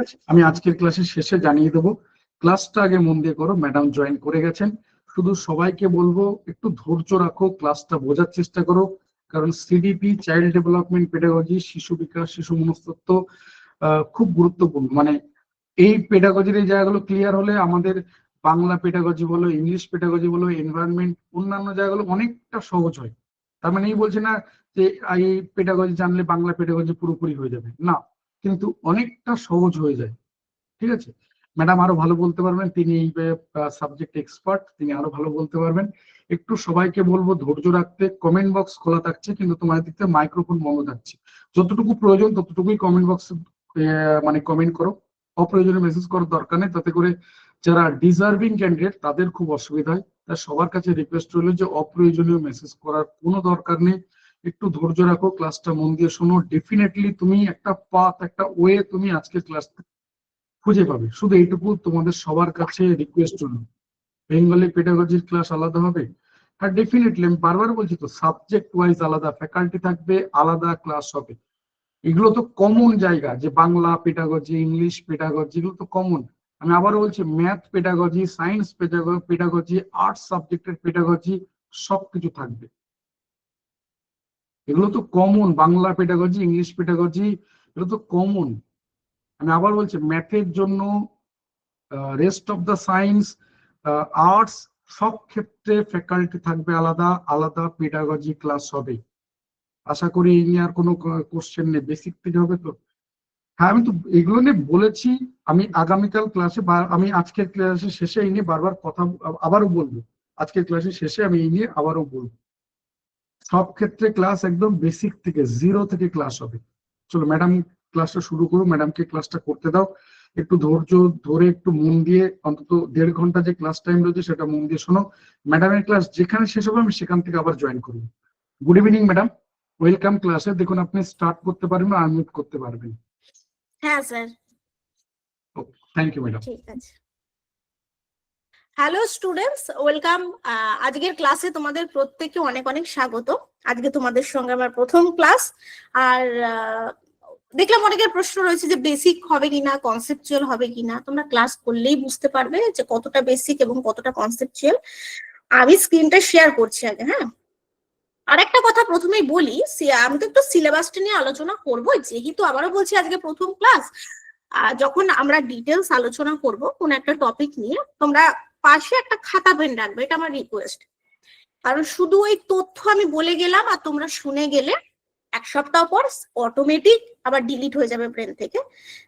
আছে, আমি আজকের ক্লাসের শেষে জানিয়ে দেবো। ক্লাসটা আগে মন দিয়ে করো, ম্যাডাম জয়েন করে গেছেন। শুধু সবাইকে বলবো একটু ধৈর্য রাখো, ক্লাসটা বোঝার চেষ্টা করো, কারণ সিডিপি, চাইল্ড ডেভেলপমেন্ট পেডাগজি, শিশু বিকাশ, শিশু মনস্তত্ত্ব খুব গুরুত্বপূর্ণ। মানে এই পেডাগজির এই জায়গাগুলো ক্লিয়ার হলে আমাদের বাংলা পেডাগজি বলো, ইংলিশ পেডাগজি বলো, এনভায়রনমেন্ট, অন্যান্য জায়গাগুলো অনেকটা সহজ হয়। তার মানে এই বলছে না যে এই পেডাগজি জানলে বাংলা পেডাগজি পুরোপুরি হয়ে যাবে, না, কিন্তু অনেকটা সহজ হয়ে যায়। ঠিক আছে, ম্যাডাম আরো ভালো বলতে পারবেন, তিনি এই সাবজেক্ট এক্সপার্ট, তিনি আরো ভালো বলতে পারবেন। একটু সবাইকে বলবো ধৈর্য রাখতে। কমেন্ট বক্স খোলা থাকছে, কিন্তু তোমার দিক থেকে মাইক্রোফোন বন্ধ থাকছে। যতটুকু প্রয়োজন ততটুকুই কমেন্ট বক্সে মানে কমেন্ট করো, অপ্রয়োজনীয় মেসেজ করার দরকার নেই, তাতে করে যারা ডিজার্ভিং ক্যান্ডিডেট তাদের খুব অসুবিধা হয়। তাই সবার কাছে রিকোয়েস্ট রইল যে অপ্রয়োজনীয় মেসেজ করার কোনো দরকার নেই, একটু ধৈর্য রাখো, ক্লাসটা মন দিয়ে শোনো। ডেফিনেটলি তুমি একটা পাথ, একটা ওয়ে তুমি আজকে ক্লাস খুঁজে পাবে। শুধু এইটুকু তোমাদের সবার কাছে রিকোয়েস্ট রইল। বেঙ্গলি পেডাগজির ক্লাস আলাদা হবে, আর ডেফিনেটলি আমি বারবার বলছি তো, সাবজেক্ট ওয়াইজ আলাদা ফ্যাকাল্টি থাকবে, আলাদা ক্লাস হবে। এগুলো তো কমন জায়গা, যে বাংলা পেডাগজি, ইংলিশ পেডাগজি, এগুলো তো কমন। আমি আবারও বলছি, math pedagogy, science pedagogy, arts সাবজেক্টের পেডাগজি, সবকিছু থাকবে। এগুলো তো common, Bangla pedagogy, English pedagogy, এগুলো তো কমন। আমি আবার বলছি, ম্যাথের জন্য, rest of the science, arts, সব ক্ষেত্রে ফ্যাকাল্টি থাকবে আলাদা, আলাদা পেডাগজি ক্লাস হবে। আশা করি এই নিয়ে আর কোনো কোশ্চেন নেই, বেসিক থেকে হবে তো। হ্যাঁ, আমি তো এগুলো নিয়ে বলেছি। আমি আগামীকাল ক্লাসে বা আমি আজকের ক্লাসের শেষে এই নিয়ে বারবার কথা আবারও বলবো। আজকের ক্লাসের শেষে আমি এই নিয়ে আবারও বলবো। সব ক্ষেত্রে ক্লাস একদম বেসিক থেকে, জিরো থেকে ক্লাস হবে। চলো ম্যাডাম ক্লাসটা শুরু করো, ম্যাডামকে ক্লাসটা করতে দাও। একটু ধৈর্য ধরে, একটু মন দিয়ে, অন্তত 1.5 ঘন্টা যে ক্লাস টাইম রয়েছে সেটা মন দিয়ে শোনো। ম্যাডামের ক্লাস যেখানে শেষ হবে আমি সেখান থেকে আবার জয়েন করবো। গুড ইভিনিং ম্যাডাম, ওয়েলকাম ক্লাসে। দেখুন আপনি স্টার্ট করতে পারবেন, আনমিউট করতে পারবেন। হ্যাঁ স্যার, থ্যাংক ইউ ম্যাডাম। ঠিক আছে। Hello students, welcome. আজকের ক্লাসে তোমাদের প্রত্যেককে অনেক অনেক স্বাগত। আজকে তোমাদের সঙ্গে আমার প্রথম ক্লাস। আর দেখলাম অনেকের প্রশ্ন রয়েছে যে বেসিক হবে কিনা, কনসেপচুয়াল হবে কিনা। তোমরা ক্লাস করলেই বুঝতে পারবে যে কতটা বেসিক এবং কতটা কনসেপচুয়াল। আমি স্ক্রিনটা শেয়ার করছি আগে। হ্যাঁ, আর একটা কথা প্রথমেই বলি, আমি তো একটু সিলেবাসটা নিয়ে আলোচনা করবো, যেহেতু আবারও বলছি আজকে প্রথম ক্লাস। যখন আমরা ডিটেলস আলোচনা করব কোন একটা টপিক নিয়ে, তোমরা পাশে একটা খাতা পেন রাখবে, এটা আমার রিকোয়েস্ট। কারণ শুধু ওই তথ্য আমি বলে গেলাম আর তোমরা শুনে গেলে 1 সপ্তাহ পর অটোমেটিক আবার ডিলিট হয়ে যাবে ব্রেন থেকে।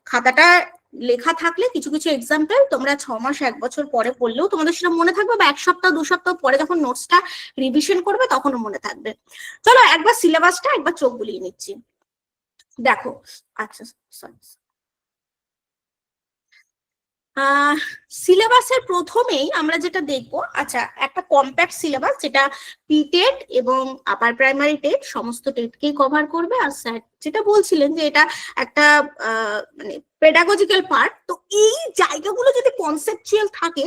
খাতাটা লেখা থাকলে কিছু কিছু এক্সাম্পল তোমরা 6 মাস 1 বছর পরে পড়লেও তোমাদের সেটা মনে থাকবে, বা 1 সপ্তাহ 2 সপ্তাহ পরে যখন নোটসটা রিভিশন করবে তখনও মনে থাকবে। চলো একবার সিলেবাসটা একবার চোখ বুলিয়ে নিচ্ছি। দেখো, আচ্ছা সরি, সিলেবাসের প্রথমেই আমরা যেটা দেখবো, আচ্ছা একটা কম্প্যাক্ট সিলেবাস, যেটা পিটেট এবং আপার প্রাইমারি টেট সমস্ত টেটকেই কভার করবে। আর স্যার যেটা বলছিলেন যে এটা একটা মানে পেডাগজিক্যাল পার্ট, তো এই জায়গাগুলো যদি কনসেপচুয়াল থাকে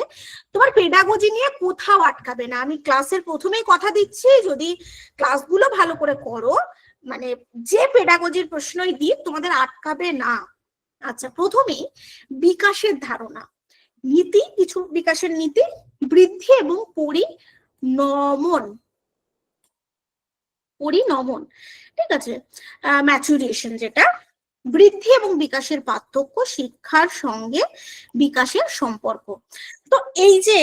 তোমার পেডাগজি নিয়ে কোথাও আটকাবে না। আমি ক্লাসের প্রথমেই কথা দিচ্ছি, যদি ক্লাসগুলো ভালো করে করো, মানে যে পেডাগজির প্রশ্নই দিই তোমাদের আটকাবে না। আচ্ছা, প্রথমেই বিকাশের ধারণা, নীতি, কিছু বিকাশের নীতি, বৃদ্ধি এবং পরিণমন, ঠিক আছে, ম্যাচুরেশন, যেটা বৃদ্ধি এবং বিকাশের পার্থক্য, শিক্ষার সঙ্গে বিকাশের সম্পর্ক। তো এই যে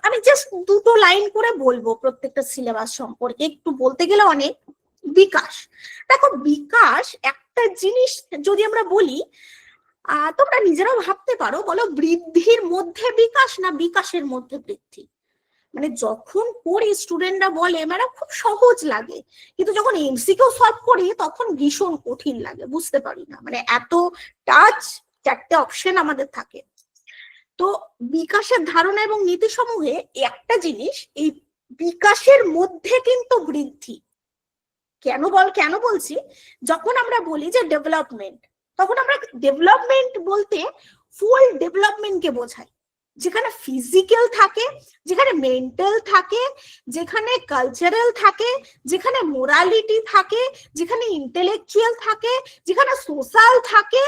আমি জাস্ট 2টো লাইন করে বলবো প্রত্যেকটা সিলেবাস সম্পর্কে, একটু বলতে গেলে অনেক। বিকাশ, দেখো বিকাশ একটা জিনিস যদি আমরা বলি, তোমরা নিজেরাও ভাবতে পারো, বলো বৃদ্ধির মধ্যে বিকাশ না বিকাশের মধ্যে বৃদ্ধি। মানে যখন পড়ি স্টুডেন্টরা বলে ম্যাডাম খুব সহজ লাগে, কিন্তু যখন এমসিকিউ সলভ করি তখন ভীষণ কঠিন লাগে, বুঝতে পারি না, মানে এত টাচ, 4টে অপশন আমাদের থাকে। তো বিকাশের ধারণা এবং নীতি সমূহে একটা জিনিস, এই বিকাশের মধ্যে কিন্তু বৃদ্ধি। কেন বলছি, যখন আমরা বলি যে ডেভেলপমেন্ট, তখন আমরা ডেভেলপমেন্ট বলতে ফুল ডেভেলপমেন্টকে বোঝাই, যেখানে ফিজিক্যাল থাকে, যেখানে মেন্টাল থাকে, যেখানে কালচারাল থাকে, যেখানে মোরালিটি থাকে, যেখানে ইন্টেলেকচুয়াল থাকে, যেখানে সোশ্যাল থাকে,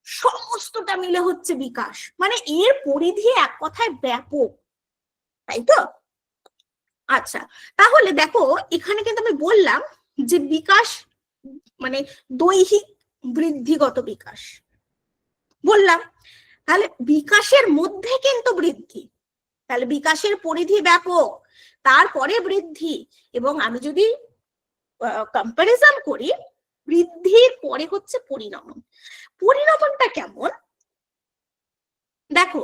সমস্তটা পুরোটা মিলে হচ্ছে বিকাশ, মানে এর পরিধি এক কথায় ব্যাপক, তাই তো? আচ্ছা, তাহলে দেখো এখানে কিন্তু আমি বললাম যে বিকাশ মানে দৈহিক বৃদ্ধিগত বিকাশ বললাম, তাহলে বিকাশের মধ্যে কিন্তু বৃদ্ধি, তাহলে বিকাশের পরিধি ব্যাপক, তারপরে বৃদ্ধি, এবং আমি যদি কম্পারিজন করি বৃদ্ধির পরে হচ্ছে পরিণমন। পরিণমনটা কেমন দেখো,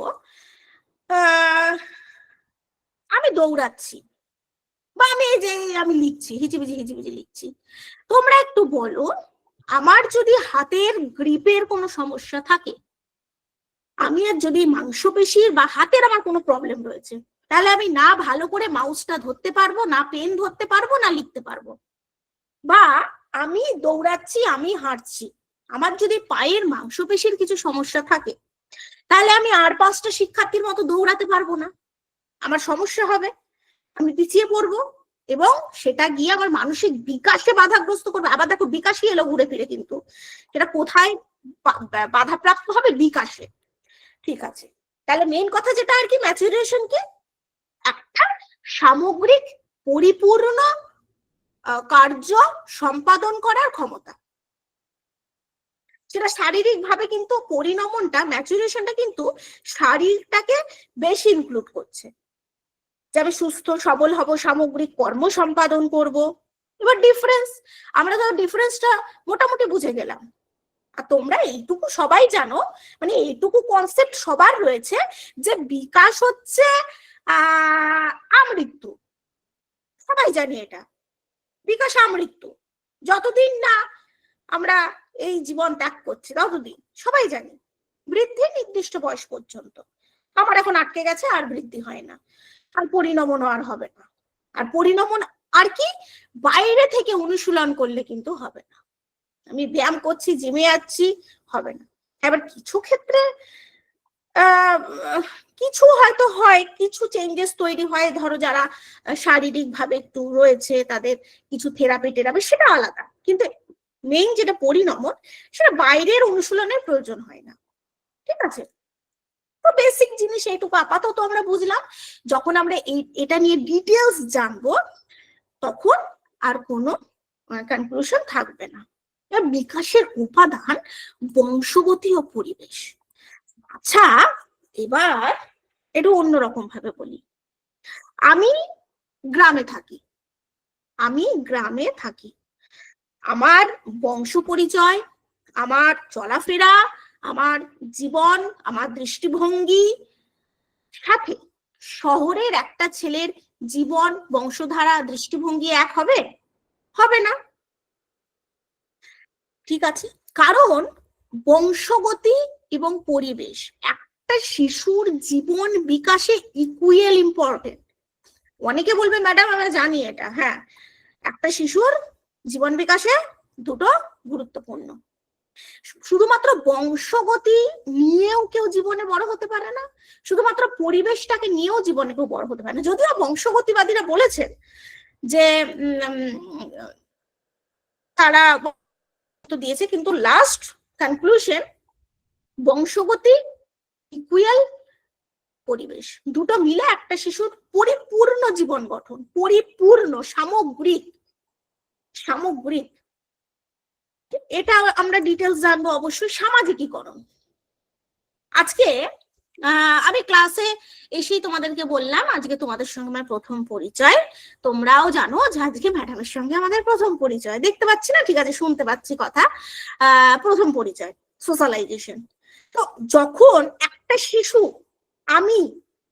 আমি দৌড়াচ্ছি বা আমি এই যে আমি লিখছি, হিজিবিজি হিজিবিজি লিখছি, তোমরা একটু বলো আমার যদি হাতের গ্রিপের কোনো সমস্যা থাকে, আমি আর যদি মাংসপেশির বা হাতের আমার কোনো প্রবলেম রয়েছে, তাহলে আমি না ভালো করে মাউসটা ধরতে পারবো, না পেন ধরতে পারবো, না লিখতে পারবো। বা আমি দৌড়াচ্ছি, আমি হাঁটছি, আমার যদি পায়ের মাংসপেশির কিছু সমস্যা থাকে, তাহলে আমি আর 5টা শিক্ষার্থীর মতো দৌড়াতে পারবো না, আমার সমস্যা হবে, আমি পিছিয়ে পড়বো, এবং সেটা গিয়ে আমার মানসিক বিকাশে বাধাগ্রস্ত করবে। আবার দেখো বিকাশই এলো ঘুরে ফিরে, কিন্তু সেটা কোথায় বাধাপ্রাপ্ত হবে? বিকাশে। ঠিক আছে, তাহলে মেইন কথা যেটা আর কি, ম্যাচুরেশন কি একটা সামগ্রিক পরিপূর্ণ কার্য সম্পাদন করার ক্ষমতা, সেটা শারীরিক ভাবে, কিন্তু পরিণমনটা ম্যাচুরেশনটা কিন্তু শারীরটাকে বেশি ইনক্লুড করছে, যে আমি সুস্থ সবল হব, সামগ্রিক কর্ম সম্পাদন করব। এবার ডিফারেন্স, আমরা তো ডিফারেন্সটা মোটামুটি বুঝে গেলাম, আর তোমরা এইটুকু সবাই জানো, মানে এইটুকু কনসেপ্ট সবার রয়েছে যে বিকাশ হচ্ছে আমৃত্যু, সবাই জানি এটা, বিকাশ আমৃত্যু, যতদিন না আমরা এই জীবন ত্যাগ করছি ততদিন, সবাই জানি। বৃদ্ধি নির্দিষ্ট বয়স পর্যন্ত, আমার এখন আটকে গেছে, আর বৃদ্ধি হয় না, আর পরিণমন আর হবে না। আর পরিণমন আর কি বাইরে থেকে অনুশীলন করলে কিন্তু হবে না, আমি ব্যায়াম করছি, জিমে যাচ্ছি, হবে না। এবার কিছু ক্ষেত্রে কিছু হয়তো হয়, কিছু চেঞ্জেস তৈরি হয়, ধরো যারা শারীরিক ভাবে একটু রয়েছে, তাদের কিছু থেরাপি টেরাপি, সেটা আলাদা, কিন্তু মেইন যেটা পরিণমন, সেটা বাইরের অনুশীলনের প্রয়োজন হয় না। ঠিক আছে, তো বেসিক জিনিস এইটুকু আপাতত আমরা বুঝলাম। যখন আমরা এটা নিয়ে ডিটেলস জানবো, তখন আর কোনো কনক্লুশন থাকবে না। বিকাশের উপাদান বংশগতি ও পরিবেশ। আচ্ছা, এবার একটু অন্যরকম ভাবে বলি, আমি গ্রামে থাকি, আমার বংশ পরিচয়, আমার চলাফেরা, আমার জীবন, আমার দৃষ্টিভঙ্গি সাথে শহরের একটা ছেলের জীবন, বংশধারা, দৃষ্টিভঙ্গি এক হবে? হবে না। ঠিক আছে, কারণ বংশগতি এবং পরিবেশ একটা শিশুর জীবন বিকাশে ইকুয়াল ইম্পর্টেন্ট। অনেকে বলবে ম্যাডাম আমরা জানি এটা, হ্যাঁ, একটা শিশুর জীবন বিকাশে দুটো গুরুত্বপূর্ণ। শুধুমাত্র বংশগতি নিয়েও কেউ জীবনে বড় হতে পারে না, শুধুমাত্র পরিবেশটাকে নিয়েও জীবনে কেউ বড় হতে পারে না। যদিও বংশগতিবাদীরা বলেছেন যে তারা দিয়েছে, কিন্তু লাস্ট কনক্লুশন বংশগতি ইকুয়াল পরিবেশ, দুটো মিলে একটা শিশুর পরিপূর্ণ জীবন গঠন, পরিপূর্ণ সামগ্রিক। এটা আমরা ডিটেলস জানবো অবশ্যই। সামাজিকীকরণ, আজকে আমি ক্লাসে এসেই তোমাদেরকে বললাম আজকে তোমাদের সঙ্গে আমার প্রথম পরিচয়। তোমরাও জানো যে আজকে ম্যাডামের সঙ্গে আমাদের প্রথম পরিচয়। দেখতে পাচ্ছি না, ঠিক আছে, শুনতে পাচ্ছি কথা। প্রথম পরিচয়, সোশ্যালাইজেশন। তো যখন একটা শিশু, আমি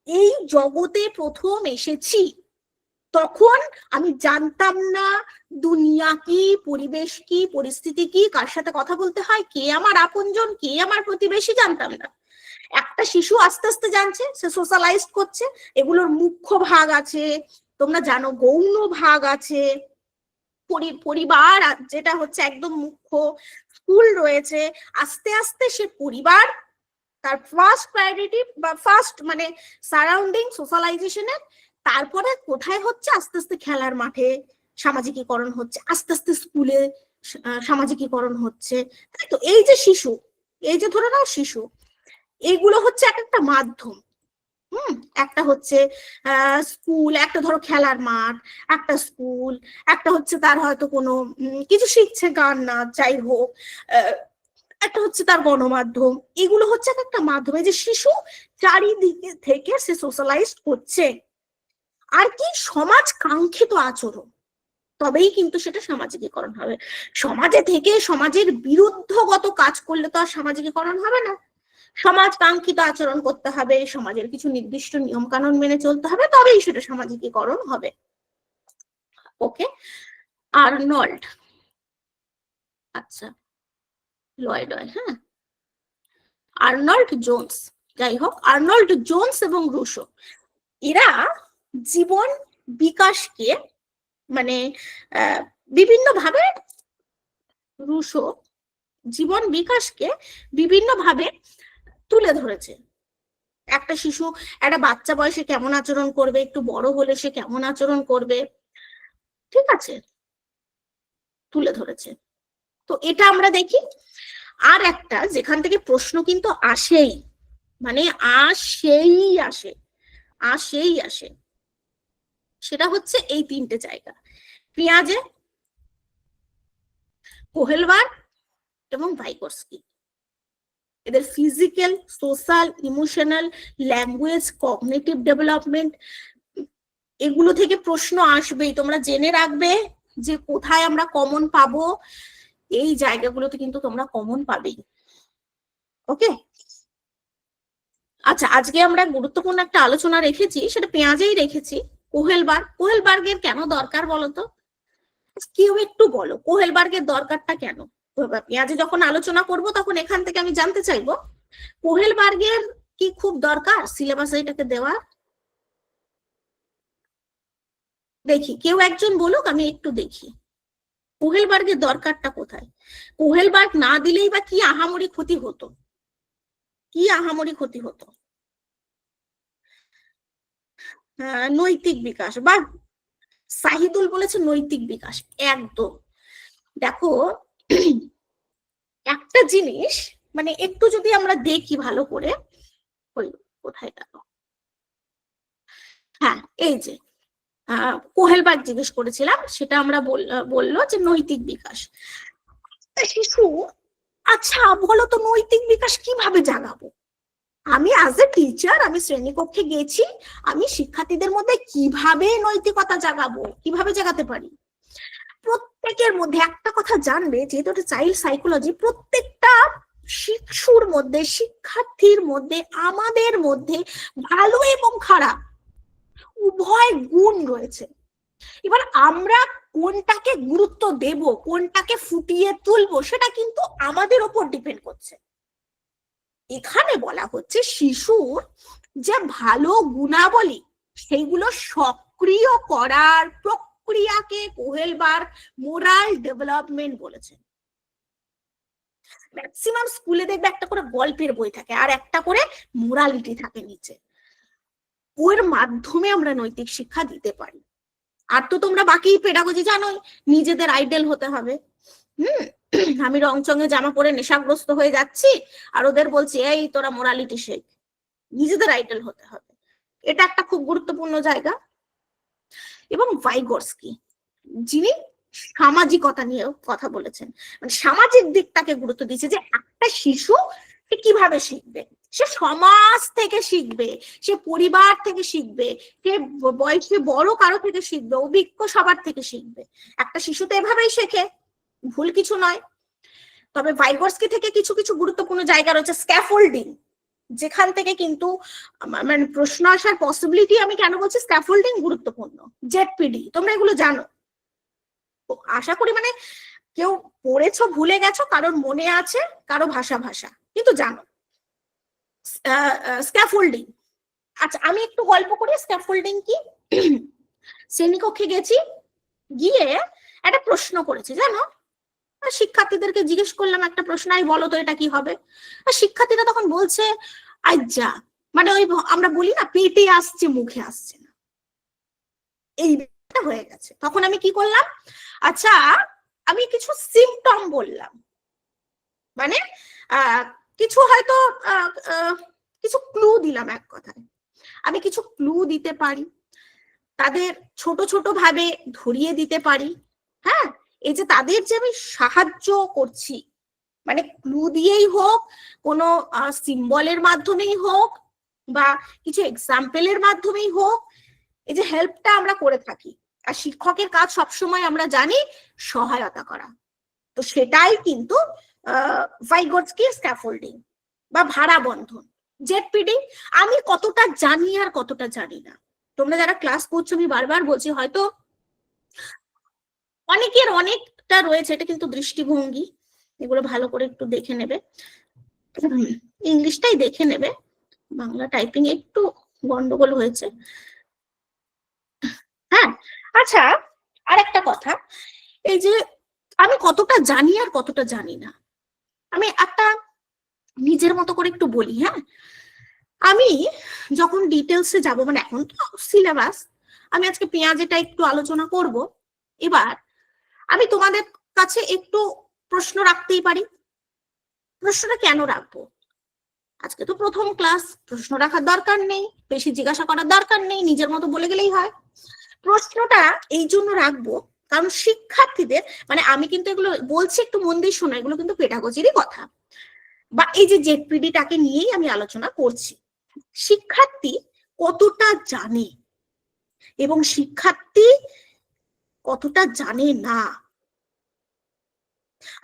এই জগতে প্রথম এসেছি, তখন আমি জানতাম না দুনিয়া কি, পরিবেশ কি, পরিস্থিতি কি, কার সাথে কথা বলতে হয়, কে আমার আপনজন, কে আমার প্রতিবেশী, জানতাম না। একটা শিশু আস্তে আস্তে জানছে, সে সোশ্যালাইজ করছে। এগুলোর মুখ্য ভাগ আছে, তোমরা জানো, গৌণ ভাগ আছে, পরিবার যেটা হচ্ছে একদম মুখ্য, স্কুল রয়েছে। আস্তে আস্তে সে পরিবার তার ফার্স্ট প্রায়োরিটি বা ফার্স্ট মানে সারাউন্ডিং সোশ্যালাইজেশনের, তারপরে কোথায় হচ্ছে আস্তে আস্তে খেলার মাঠে সামাজিকীকরণ হচ্ছে, আস্তে আস্তে স্কুলে সামাজিকীকরণ হচ্ছে, তাই তো? এই যে শিশু, এই যে ধরে নাও শিশু, এইগুলো হচ্ছে এক একটা মাধ্যম। একটা হচ্ছে স্কুল, একটা ধরো খেলার মাঠ, একটা স্কুল, একটা হচ্ছে তার হয়তো কোনো কিছু শিখছে, গান নাচ যাই হোক, একটা হচ্ছে তার গণমাধ্যম। এগুলো হচ্ছে একটা মাধ্যমে যে শিশু চারিদিকে থেকে সে সোশ্যালাইজ হচ্ছে। আর কি সমাজ কাঙ্ক্ষিত আচরণ, তবেই কিন্তু সেটা সামাজিকীকরণ হবে। সমাজে থেকে সমাজের বিরুদ্ধগত কাজ করলে তো আর সামাজিকীকরণ হবে না। সমাজ কাঙ্ক্ষিত আচরণ করতে হবে, সমাজের কিছু নির্দিষ্ট নিয়ম কানুন মেনে চলতে হবে, তবেই সেটা সামাজিকীকরণ হবে। ওকে, আর্নল্ড, আচ্ছা লয়েড, হ্যাঁ, আর্নল্ড জোন্স, যাই হোক, আর্নল্ড জোন্স এবং রুশো, এরা জীবন বিকাশকে মানে বিভিন্ন ভাবে, রুশো জীবন বিকাশকে বিভিন্ন ভাবে তুলে ধরেছে। একটা শিশু একটা বাচ্চা বয়সে কেমন আচরণ করবে, একটু বড় হলে সে কেমন আচরণ করবে, ঠিক আছে, তুলে ধরেছে। তো এটা আমরা দেখি। আর একটা যেখান থেকে প্রশ্ন কিন্তু আসেই, মানে আসে, সেটা হচ্ছে এই তিনটে জায়গা, পিয়াজে, কোহেলবার্গ এবং ভাইগোটস্কি। এদের physical, social, emotional, language, cognitive development, এগুলো থেকে প্রশ্ন আসবেই। তোমরা জেনে রাখবে যে কোথায় আমরা কমন পাবো, এই জায়গাগুলোতে কিন্তু তোমরা কমন পাবেই। ওকে, আচ্ছা, আজকে আমরা গুরুত্বপূর্ণ একটা আলোচনা রেখেছি, সেটা পেঁয়াজেই রেখেছি। কোহেলবার্গের কেন দরকার বলতো? কেউ একটু বলো কোহেলবার্গের দরকারটা কেন? পেঁয়াজে যখন আলোচনা করব তখন এখান থেকে আমি জানতে চাইবো কোহেলবার্গের কি খুব দরকার সিলেবাসে এটাকে দেওয়া? দেখি কেউ একজন বলুক, আমি একটু দেখি কোহেলবার্গের দরকারটা কোথায়। কোহেলবার্গ না দিলেই বা কি আহামরি ক্ষতি হতো, কি আহামরি ক্ষতি হতো? নৈতিক বিকাশ, বা সাহিদুল বলেছে নৈতিক বিকাশ, একদম। দেখো একটা জিনিস মানে একটু যদি আমরা দেখি ভালো করে, ওই কোথায় গেল, হ্যাঁ এই যে কোহেলবার্গ জিজ্ঞেস করেছিলাম, সেটা আমরা বললো যে নৈতিক বিকাশ। শিশু, আচ্ছা বলো তো নৈতিক বিকাশ কিভাবে জাগাবো? আমি অ্যাজ এ টিচার, আমি শ্রেণীকক্ষে গেছি, আমি শিক্ষার্থীদের মধ্যে কিভাবে নৈতিকতা জাগাবো, কিভাবে জাগাতে পারি? প্রত্যেকের মধ্যে একটা কথা জানবে, যেহেতু এটা চাইল্ড সাইকোলজি, প্রত্যেকটা শিশুর মধ্যে, শিক্ষার্থীর মধ্যে, আমাদের মধ্যে ভালো এবং খারাপ উভয় গুণ রয়েছে। এবার আমরা কোনটাকে গুরুত্ব দেব, কোনটাকে ফুটিয়ে তুলবো, সেটা কিন্তু আমাদের উপর ডিপেন্ড করছে। এখানে বলা হচ্ছে শিশুর যে ভালো গুণাবলী সেইগুলো সক্রিয় করার প্রক্রিয়াকে কোহেলবার্গ মোরাল ডেভেলপমেন্ট বলেছেন। ম্যাক্সিমাম স্কুলে দেখবে একটা করে গল্পের বই থাকে আর একটা করে মোরালিটি থাকে নিচে, ওর মাধ্যমে আমরা নৈতিক শিক্ষা দিতে পারি। আর তো তোমরা বাকি পেডাগজি জানোই, নিজেদের আইডেল হতে হবে। আমি রংচঙে জামা পরে নেশাগ্রস্ত হয়ে যাচ্ছি আর ওদের বলছি এই তোরা মোরালিটি শেখ, নিজেদের আইডেল হতে হবে। এটা একটা খুব গুরুত্বপূর্ণ জায়গা। এবং ভাইগোটস্কি, যিনি সামাজিকতা নিয়ে কথা বলেছেন, মানে সামাজিক দিকটাকে গুরুত্ব দিচ্ছে, যে একটা শিশু কিভাবে শিখবে, সে সমাজ থেকে শিখবে, সে পরিবার থেকে শিখবে, সে বয়সে বড় কারো থেকে শিখবে, অভিজ্ঞ সবার থেকে শিখবে। একটা শিশু তো এভাবেই শেখে, ভুল কিছু নয়। তবে ভাইগোটস্কি থেকে কিছু কিছু গুরুত্বপূর্ণ জায়গা রয়েছে, স্ক্যাফোল্ডিং, যেখান থেকে কিন্তু মানে প্রশ্ন আসার পসিবিলিটি, আমি কেন বলছি স্ক্যাফোল্ডিং গুরুত্বপূর্ণ, জেডপিডি তোমরা এগুলো জানো আশা করি, মানে কেউ পড়েছো ভুলে গেছো, কারোর মনে আছে, কারো ভাষা কিন্তু জানো স্ক্যাফোল্ডিং। আচ্ছা আমি একটু গল্প করি স্ক্যাফোল্ডিং কি। শ্রেণীকক্ষে গেছি, গিয়ে একটা প্রশ্ন করেছি জানো, শিক্ষার্থীদেরকে জিজ্ঞেস করলাম একটা প্রশ্ন, আমি বলো তো এটা কি হবে। আর শিক্ষার্থীরা তখন বলছে আজ্জা, মানে ওই আমরা বলি না পেটে আসছে মুখে আসছে না, এই হয়ে গেছে। তখন আমি কি করলাম, আচ্ছা আমি কিছু সিমটম বললাম, মানে কিছু হয়তো কিছু ক্লু দিলাম, এক কথায় আমি কিছু ক্লু দিতে পারি, তাদের ছোট ছোট ভাবে ধরিয়ে দিতে পারি। হ্যাঁ, এই যে তাদের যে আমি সাহায্য করছি, মানে ক্লু দিয়েই হোক, কোনো সিম্বলের মাধ্যমেই হোক, বা কিছু এক্সাম্পলের মাধ্যমেই হোক, এই যে হেল্পটা আমরা করে থাকি। আর শিক্ষকের কাজ সবসময় আমরা জানি সহায়তা করা, তো সেটাই কিন্তু ভাইগোটস্কি স্ক্যাফোল্ডিং বা ভাড়া বন্ধন। জেডপিডি আমি কতটা জানি আর কতটা জানি না, তোমরা যারা ক্লাস করছো আমি বারবার বলছি, হয়তো অনেকের অনেকটা রয়েছে, এটা কিন্তু দৃষ্টিভঙ্গি, এগুলো ভালো করে একটু দেখে নেবে, ইংলিশটাই দেখে নেবে, বাংলা টাইপিং একটু গন্ডগোল হয়েছে। হ্যাঁ, আচ্ছা, আর একটা কথা, এই যে আমি কতটা জানি আর কতটা জানি না, আমি একটা নিজের মতো করে একটু বলি। হ্যাঁ, আমি যখন ডিটেলসে যাব, মানে এখন তো সিলেবাস, আমি আজকে পেঁয়াজেটা একটু আলোচনা করব। এবার আমি তোমাদের কাছে একটু প্রশ্ন রাখতেই পারি। প্রশ্নটা কেন রাখবো? আজকে তো প্রথম ক্লাস, প্রশ্ন রাখার দরকার নেই, বেশি জিজ্ঞাসা করার দরকার নেই, নিজের মতো বলে গেলেই হয়। প্রশ্নটা এই জন্য রাখবো কারণ শিক্ষার্থীদের, মানে আমি কিন্তু এগুলো বলছি একটু মন দিয়ে শোনো, এগুলো কিন্তু পেডাগজিরই কথা, বা এই যে জেডপিডিটাকে নিয়েই আমি আলোচনা করছি। শিক্ষার্থী কতটা জানে এবং শিক্ষার্থী কতটা জানে না,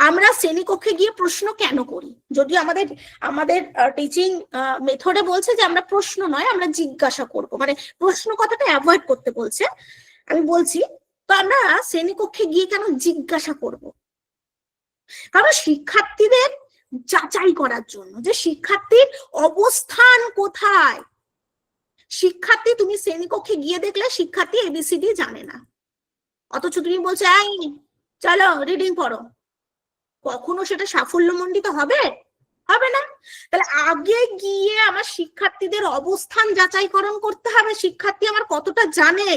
আমরা শ্রেণীকক্ষে গিয়ে প্রশ্ন কেন করি? যদিও আমাদের আমাদের টিচিং মেথডে বলছে যে আমরা প্রশ্ন নয়, আমরা জিজ্ঞাসা করব, মানে প্রশ্ন কথাটা অ্যাভয়েড করতে বলছে। আমি বলছি, তো আমরা শ্রেণীকক্ষে গিয়ে কেন জিজ্ঞাসা করব? কারণ শিক্ষার্থীদের যাচাই করার জন্য যে শিক্ষার্থীর অবস্থান কোথায়। শিক্ষার্থী, তুমি শ্রেণীকক্ষে গিয়ে দেখলে শিক্ষার্থী এবিসিডি জানে না, অথচ তুমি বলছো এই চলো রিডিং পড়ো, কখনো সেটা সাফল্যমণ্ডিত হবে? হবে না। তাহলে আগে গিয়ে আমার শিক্ষার্থীদের অবস্থান যাচাইকরণ করতে হবে, শিক্ষার্থী আমার কতটা জানে,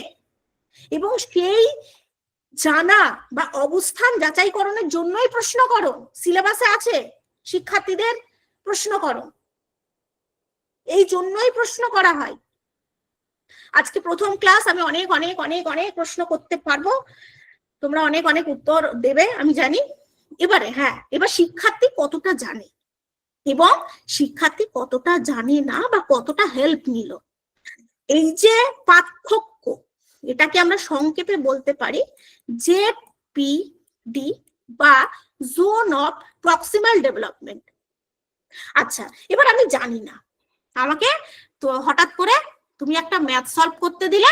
এবং সেই জানা বা অবস্থান যাচাইকরণের জন্যই প্রশ্ন করো, সিলেবাসে আছে শিক্ষার্থীদের প্রশ্ন করো, এই জন্যই প্রশ্ন করা হয়। আজকে প্রথম ক্লাস, আমি অনেক অনেক অনেক অনেক প্রশ্ন করতে পারবো, তোমরা অনেক অনেক উত্তর দেবে আমি জানি। এবারে হ্যাঁ, এবার শিক্ষার্থী কতটা জানে এবং শিক্ষার্থী কতটা জানে না বা কতটা হেল্প নিল, এই যে পার্থক্য, এটাকে আমরা সংক্ষেপে বলতে পারি জেপিডি বা জোন অফ প্রক্সিমাল ডেভেলপমেন্ট। আচ্ছা, এবার আমি জানি না, আমাকে তো হঠাৎ করে তুমি একটা ম্যাথ সলভ করতে দিলে,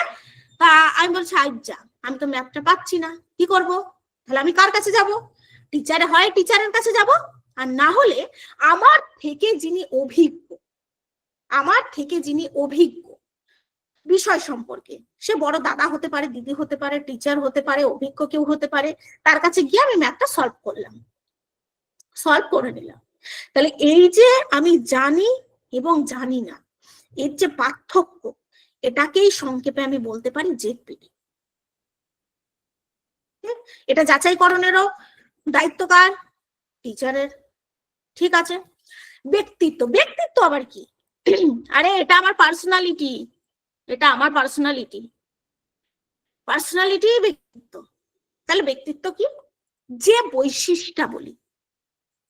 তা আমি বলছি আচ্ছা আমি তো ম্যাথটা পাচ্ছি না, কি করব? তাহলে আমি কার কাছে যাব? টিচারে, হয় টিচারের কাছে যাব, আর না হলে আমার থেকে যিনি অভিজ্ঞ, আমার থেকে যিনি অভিজ্ঞ বিষয় সম্পর্কে, সে বড় দাদা হতে পারে, দিদি হতে পারে, টিচার হতে পারে, অভিজ্ঞ কেউ হতে পারে, তার কাছে গিয়ে আমি ম্যাথটা সলভ করলাম, সলভ করে নিলাম। তাহলে এই যে আমি জানি এবং জানি না, এর যে পার্থক্য, এটাকেই সংক্ষেপে আমি বলতে পারি জেডপিডি। এটা যাচাইকরণেরও দায়িত্ব কার? টিচারের। ঠিক আছে, ব্যক্তিত্ব, ব্যক্তিত্ব আবার কি? আরে এটা আমার পার্সোনালিটি, এটা আমার পার্সোনালিটি, পার্সোনালিটি ব্যক্তিত্ব। তাহলে ব্যক্তিত্ব কি? যে বৈশিষ্ট্য বলি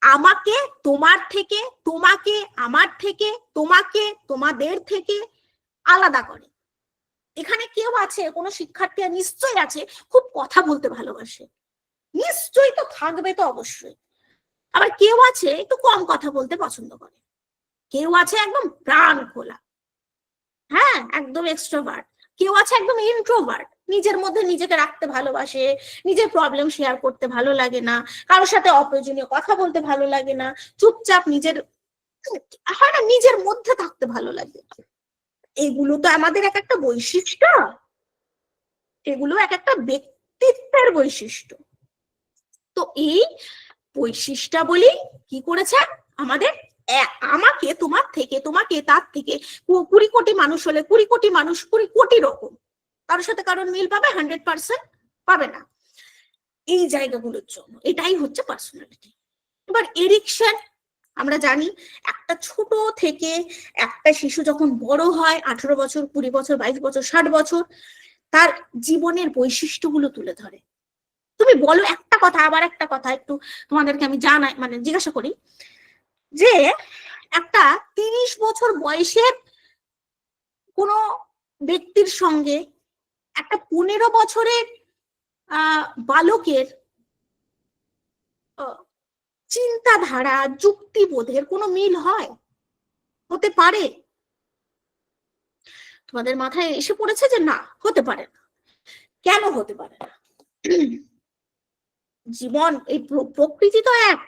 আমাকে তোমার থেকে, তোমাকে আমার থেকে, তোমাকে তোমাদের থেকে আলাদা করে। এখানে কেউ আছে, কোনো শিক্ষার্থী নিশ্চয়ই আছে খুব কথা বলতে ভালোবাসে, নিশ্চয়ই তো থাকবে তো অবশ্যই। আবার কেউ আছে একটু কম কথা বলতে পছন্দ করে, কেউ আছে একদম প্রাণ খোলা, হ্যাঁ একদম এক্সট্রোভার্ট, কেউ আছে একদম ইন্ট্রোভার্ট, নিজের মধ্যে নিজেকে রাখতে ভালোবাসে, নিজের প্রবলেম শেয়ার করতে ভালো লাগে না, কারোর সাথে অপ্রয়োজনীয় কথা বলতে ভালো লাগে না, চুপচাপ নিজের, হয় না, নিজের মধ্যে থাকতে ভালো লাগে। এগুলো তো আমাদের এক একটা বৈশিষ্ট্য, এগুলো এক একটা ব্যক্তিত্বের বৈশিষ্ট্য। তো এই বৈশিষ্ট্য বলি কি করেছে আমাদের, আমাকে তোমার থেকে, তোমাকে তার থেকে, 20 কোটি মানুষ হলে 20 কোটি মানুষ 20 কোটি রকম, কারোর সাথে কারোর মিল পাবে, 100% পাবে না। এই জায়গাগুলোর জন্য এটাই হচ্ছে পার্সোনালিটি। এবার এরিকসন আমরা জানি একটা ছোট থেকে একটা শিশু যখন বড় হয় 18 বছর, 20 বছর, 22 বছর, 60 বছর, তার জীবনের বৈশিষ্ট্যগুলো তুলে ধরে। তুমি বলো একটা কথা, আবার একটা কথা একটু তোমাদেরকে আমি জানাই, মানে জিজ্ঞাসা করি, যে একটা 30 বছর বয়সের কোনো ব্যক্তির সঙ্গে একটা 15 বছরের বালকের চিন্তাধারা, যুক্তিবোধের কোনো মিল হয়? হতে পারে? তোমাদের মাথায় এসে পড়েছে যে না, হতে পারে না। কেন হতে পারে না? জীবন, এই প্রকৃতি তো এক,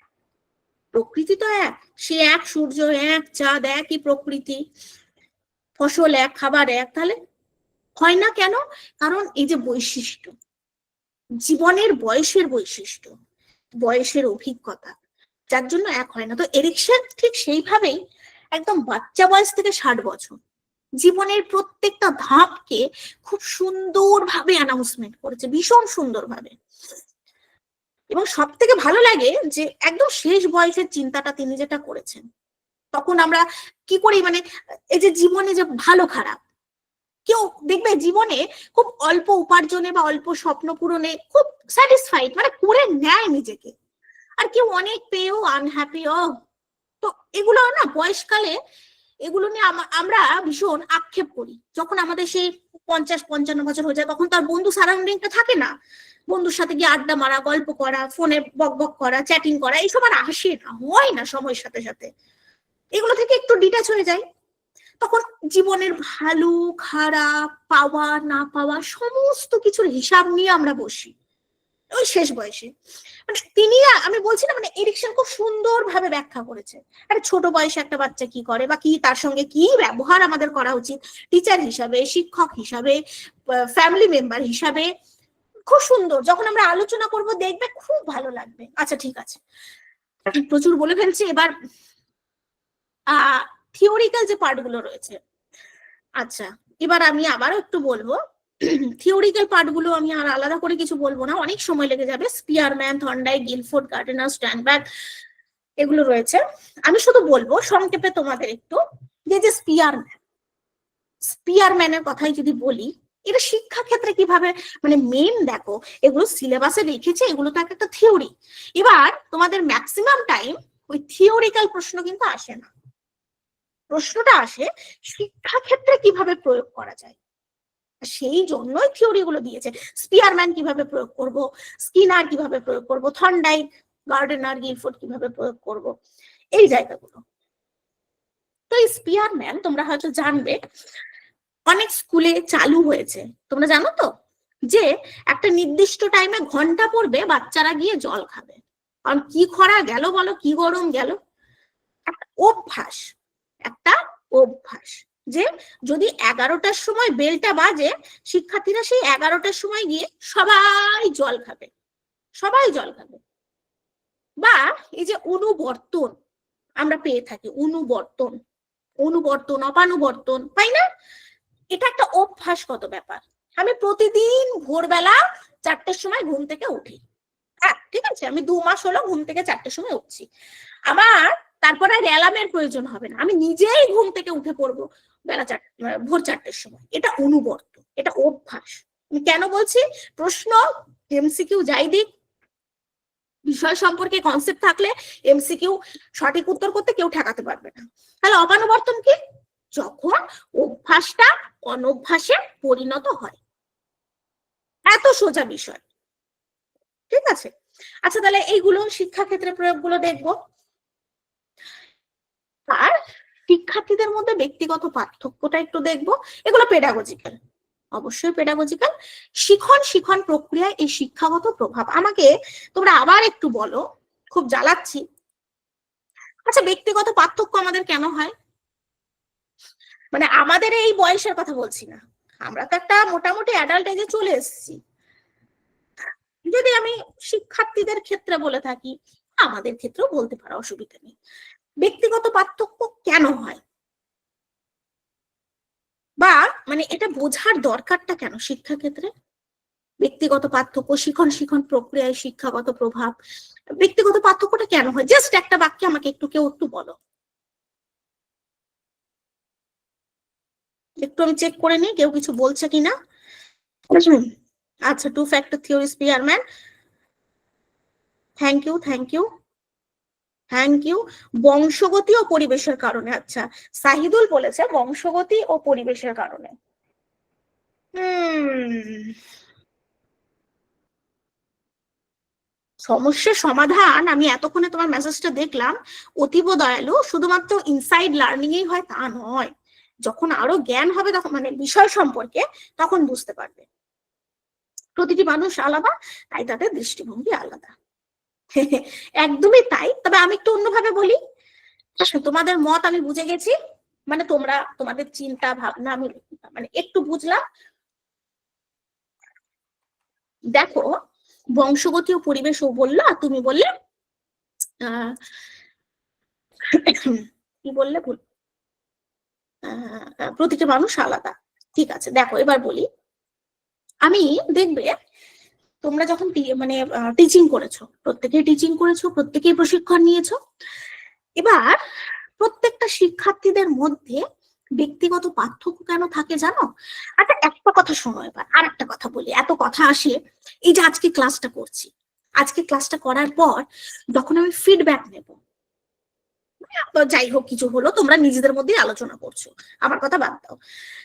প্রকৃতি তো এক, সে এক সূর্য, এক চাঁদ, একই প্রকৃতি, ফসল এক, খাবার এক, তাহলে হয় না কেন? কারণ এই যে বৈশিষ্ট্য, জীবনের বয়সের বৈশিষ্ট্য, বয়সের অভিজ্ঞতা, যার জন্য এক হয় না। তো এরিকসন ঠিক সেইভাবেই একদম বাচ্চা বয়স থেকে 60 বছর জীবনের প্রত্যেকটা ধাপকে খুব সুন্দরভাবে অ্যানাউন্সমেন্ট করেছে, ভীষণ সুন্দরভাবে। এবং সব থেকে ভালো লাগে যে একদম শেষ বয়সের চিন্তাটা তিনি যেটা করেছেন, তখন আমরা কি করি, মানে এই যে জীবনে যে ভালো খারাপ, কেউ দেখবে জীবনে খুব অল্প উপার্জনে বা অল্প স্বপ্ন পূরণে খুব স্যাটিসফাইড, মানে করে নেয় নিজেকে, আর কেউ অনেক পেয়েও আনহ্যাপি। তো এগুলো না বয়সকালে, এগুলো নিয়ে আমরা ভীষণ আক্ষেপ করি। যখন আমাদের সেই 50-55 বছর হয়ে যায়, তখন তার বন্ধু সারাউন্ডিংটা থাকে না, বন্ধুর সাথে গিয়ে আড্ডা মারা, গল্প করা, ফোনে বক বক করা, চ্যাটিং করা, এইসব আর আসে না, হয় না সময়ের সাথে সাথে, এগুলো থেকে একটু ডিটাচ হয়ে যায়। তখন জীবনের ভালো খারাপ, পাওয়া না পাওয়া সমস্ত কিছুর হিসাব নিয়ে আমরা বসি ওই শেষ বয়সে। মানে তিনি, আমি বলছি না, মানে এরিকসন খুব সুন্দর ভাবে ব্যাখ্যা করেছে, আরে ছোট বয়সে একটা বাচ্চা কি করে বা কি তার সঙ্গে কি ব্যবহার আমাদের করা উচিত, টিচার হিসাবে, শিক্ষক হিসাবে, ফ্যামিলি মেম্বার হিসাবে, খুব সুন্দর। যখন আমরা আলোচনা করব দেখবে খুব ভালো লাগবে। আচ্ছা ঠিক আছে, প্রচুর বলে ফেলছি, এবার থিওরিক্যাল যে পার্টগুলো রয়েছে, আচ্ছা এবার আমি আবারও একটু বলবো। থিওরিক্যাল পার্টগুলো আমি আর আলাদা করে কিছু বলবো না, অনেক সময় লেগে যাবে। স্পিয়ারম্যান, থর্নডাইক, গিলফোর্ড, গার্ডেনার, স্ট্যান্ডবার্গ, এগুলো রয়েছে। আমি শুধু বলবো সংক্ষেপে তোমাদের একটু, যে স্পিয়ারম্যান, স্পিয়ারম্যানের কথাই যদি বলি, এটা শিক্ষা ক্ষেত্রে কিভাবে, মানে মেন দেখো, এগুলো সিলেবাসে লিখেছে, এগুলো তো একটা থিওরি। এবার তোমাদের ম্যাক্সিমাম টাইম ওই থিওরিক্যাল প্রশ্ন কিন্তু আসে না, প্রশ্নটা আসে শিক্ষা ক্ষেত্রে কিভাবে প্রয়োগ করা যায়, সেই জন্যই থিওরি গুলো দিয়েছে। স্পিয়ারম্যান কিভাবে প্রয়োগ করব, স্কিনার কিভাবে প্রয়োগ করব, থর্নডাইক, গার্ডেনার, গিলফোর্ড কিভাবে প্রয়োগ করব, এই জায়গাগুলো। তো এই স্পিয়ারম্যান তোমরা হয়তো জানবে, অনেক স্কুলে চালু হয়েছে, তোমরা জানো তো, যে একটা নির্দিষ্ট টাইমে ঘন্টা পড়বে, বাচ্চারা গিয়ে জল খাবে, কারণ কি খরা গেল বলো, কি গরম গেল, একটা অভ্যাস, একটা অভ্যাস, যে যদি 11টার সময় বেলটা বাজে, শিক্ষার্থীরা সেই 11টার সময় গিয়ে সবাই জল খাবে, সবাই জল খাবে। বা এই যে অনুবর্তন আমরা পেয়ে থাকি, অনুবর্তন, অনুবর্তন, অপানুবর্তন, তাই না? এটা একটা অভ্যাসগত ব্যাপার। আমি প্রতিদিন ভোরবেলা 4টের সময় ঘুম থেকে উঠি, হ্যাঁ ঠিক আছে, আমি 2 মাস হলো ঘুম থেকে 4টের সময় উঠছি, আমার তারপরে আর অ্যালার্মের প্রয়োজন হবে না, আমি নিজেই ঘুম থেকে উঠে পড়বো ভোর 4টের সময়। এটা অনুবর্ত, এটা অভ্যাস। আমি কেন বলছি, প্রশ্ন এমসিকিউ যাই দিক, বিষয় সম্পর্কে কনসেপ্ট থাকলে এমসিকিউ সঠিক উত্তর করতে কেউ ঠেকাতে পারবে না। তাহলে অপানুবর্তন কি, যখন অভ্যাসটা অনভ্যাসে পরিণত হয়, এত সোজা বিষয়, ঠিক আছে? আচ্ছা তাহলে এইগুলো শিক্ষাক্ষেত্রে প্রয়োগগুলো দেখবো। আর শিক্ষার্থীদের মধ্যে ব্যক্তিগত পার্থক্যটা একটু দেখবো, এগুলো পেডাগজিক্যাল, অবশ্যই পেডাগজিক্যাল। শিখন প্রক্রিয়ায় এই শিক্ষাগত প্রভাব, আমাকে তোমরা আবার একটু বলো, খুব জ্বালাচ্ছি। আচ্ছা ব্যক্তিগত পার্থক্য আমাদের কেন হয়, মানে আমাদের এই বয়সের কথা বলছি না, আমরা তো একটা মোটামুটি অ্যাডাল্ট এজে চলে এসেছি, যদি আমি শিক্ষার্থীদের ক্ষেত্রে বলে থাকি, আমাদের ক্ষেত্রেও বলতে পারো, অসুবিধা নেই। ব্যক্তিগত পার্থক্য কেন হয়, বা মানে এটা বোঝার দরকারটা কেন শিক্ষা ক্ষেত্রে? ব্যক্তিগত পার্থক্য, শিখন প্রক্রিয়ায় শিক্ষাগত প্রভাব। ব্যক্তিগত পার্থক্যটা কেন হয়? জাস্ট একটা বাক্যে আমাকে কেউ একটু বলো, একটু আমি চেক করে নিই কেউ কিছু বলছে কিনা। আচ্ছা, 2 factor theory Spearman, thank you. বংশগতি ও পরিবেশের কারণে। আচ্ছা, সাহিদুল বলেছে বংশগতি ও পরিবেশের কারণে। সমস্যার সমাধান, আমি এতক্ষণে তোমার মেসেজটা দেখলাম, অতীব দয়ালু। শুধুমাত্র ইনসাইড লার্নিং এই হয় তা নয়, যখন আরো জ্ঞান হবে তখন, মানে বিষয় সম্পর্কে, তখন বুঝতে পারবে। প্রতিটি মানুষ আলাদা, তাই তাদের দৃষ্টিভঙ্গি আলাদা। একদমই তাই। তবে আমি একটু অন্যভাবে বলি, তোমাদের মত আমি বুঝে গেছি, মানে তোমাদের চিন্তা ভাবনা আমি মানে একটু বুঝলাম। দেখো, বংশগতি ও পরিবেশ ও বললো, আর তুমি বললে কি বললে ভুল, প্রতিটা মানুষ আলাদা। ঠিক আছে, দেখো এবার বলি আমি। দেখবে তোমরা যখন মানে টিচিং করেছো, প্রত্যেকেই প্রশিক্ষণ নিয়েছো। এবার প্রত্যেকটা শিক্ষার্থীদের মধ্যে ব্যক্তিগত পার্থক্য কেন থাকে জানো? আচ্ছা, একটা কথা শোনো, এবার আর একটা কথা বলি। এত কথা আসে, এই যে আজকে ক্লাসটা করার পর যখন আমি ফিডব্যাক নেব, যাই হোক কিছু হলো, তোমরা নিজেদের মধ্যে আলোচনা করছো, আমার কথা বাদ দাও।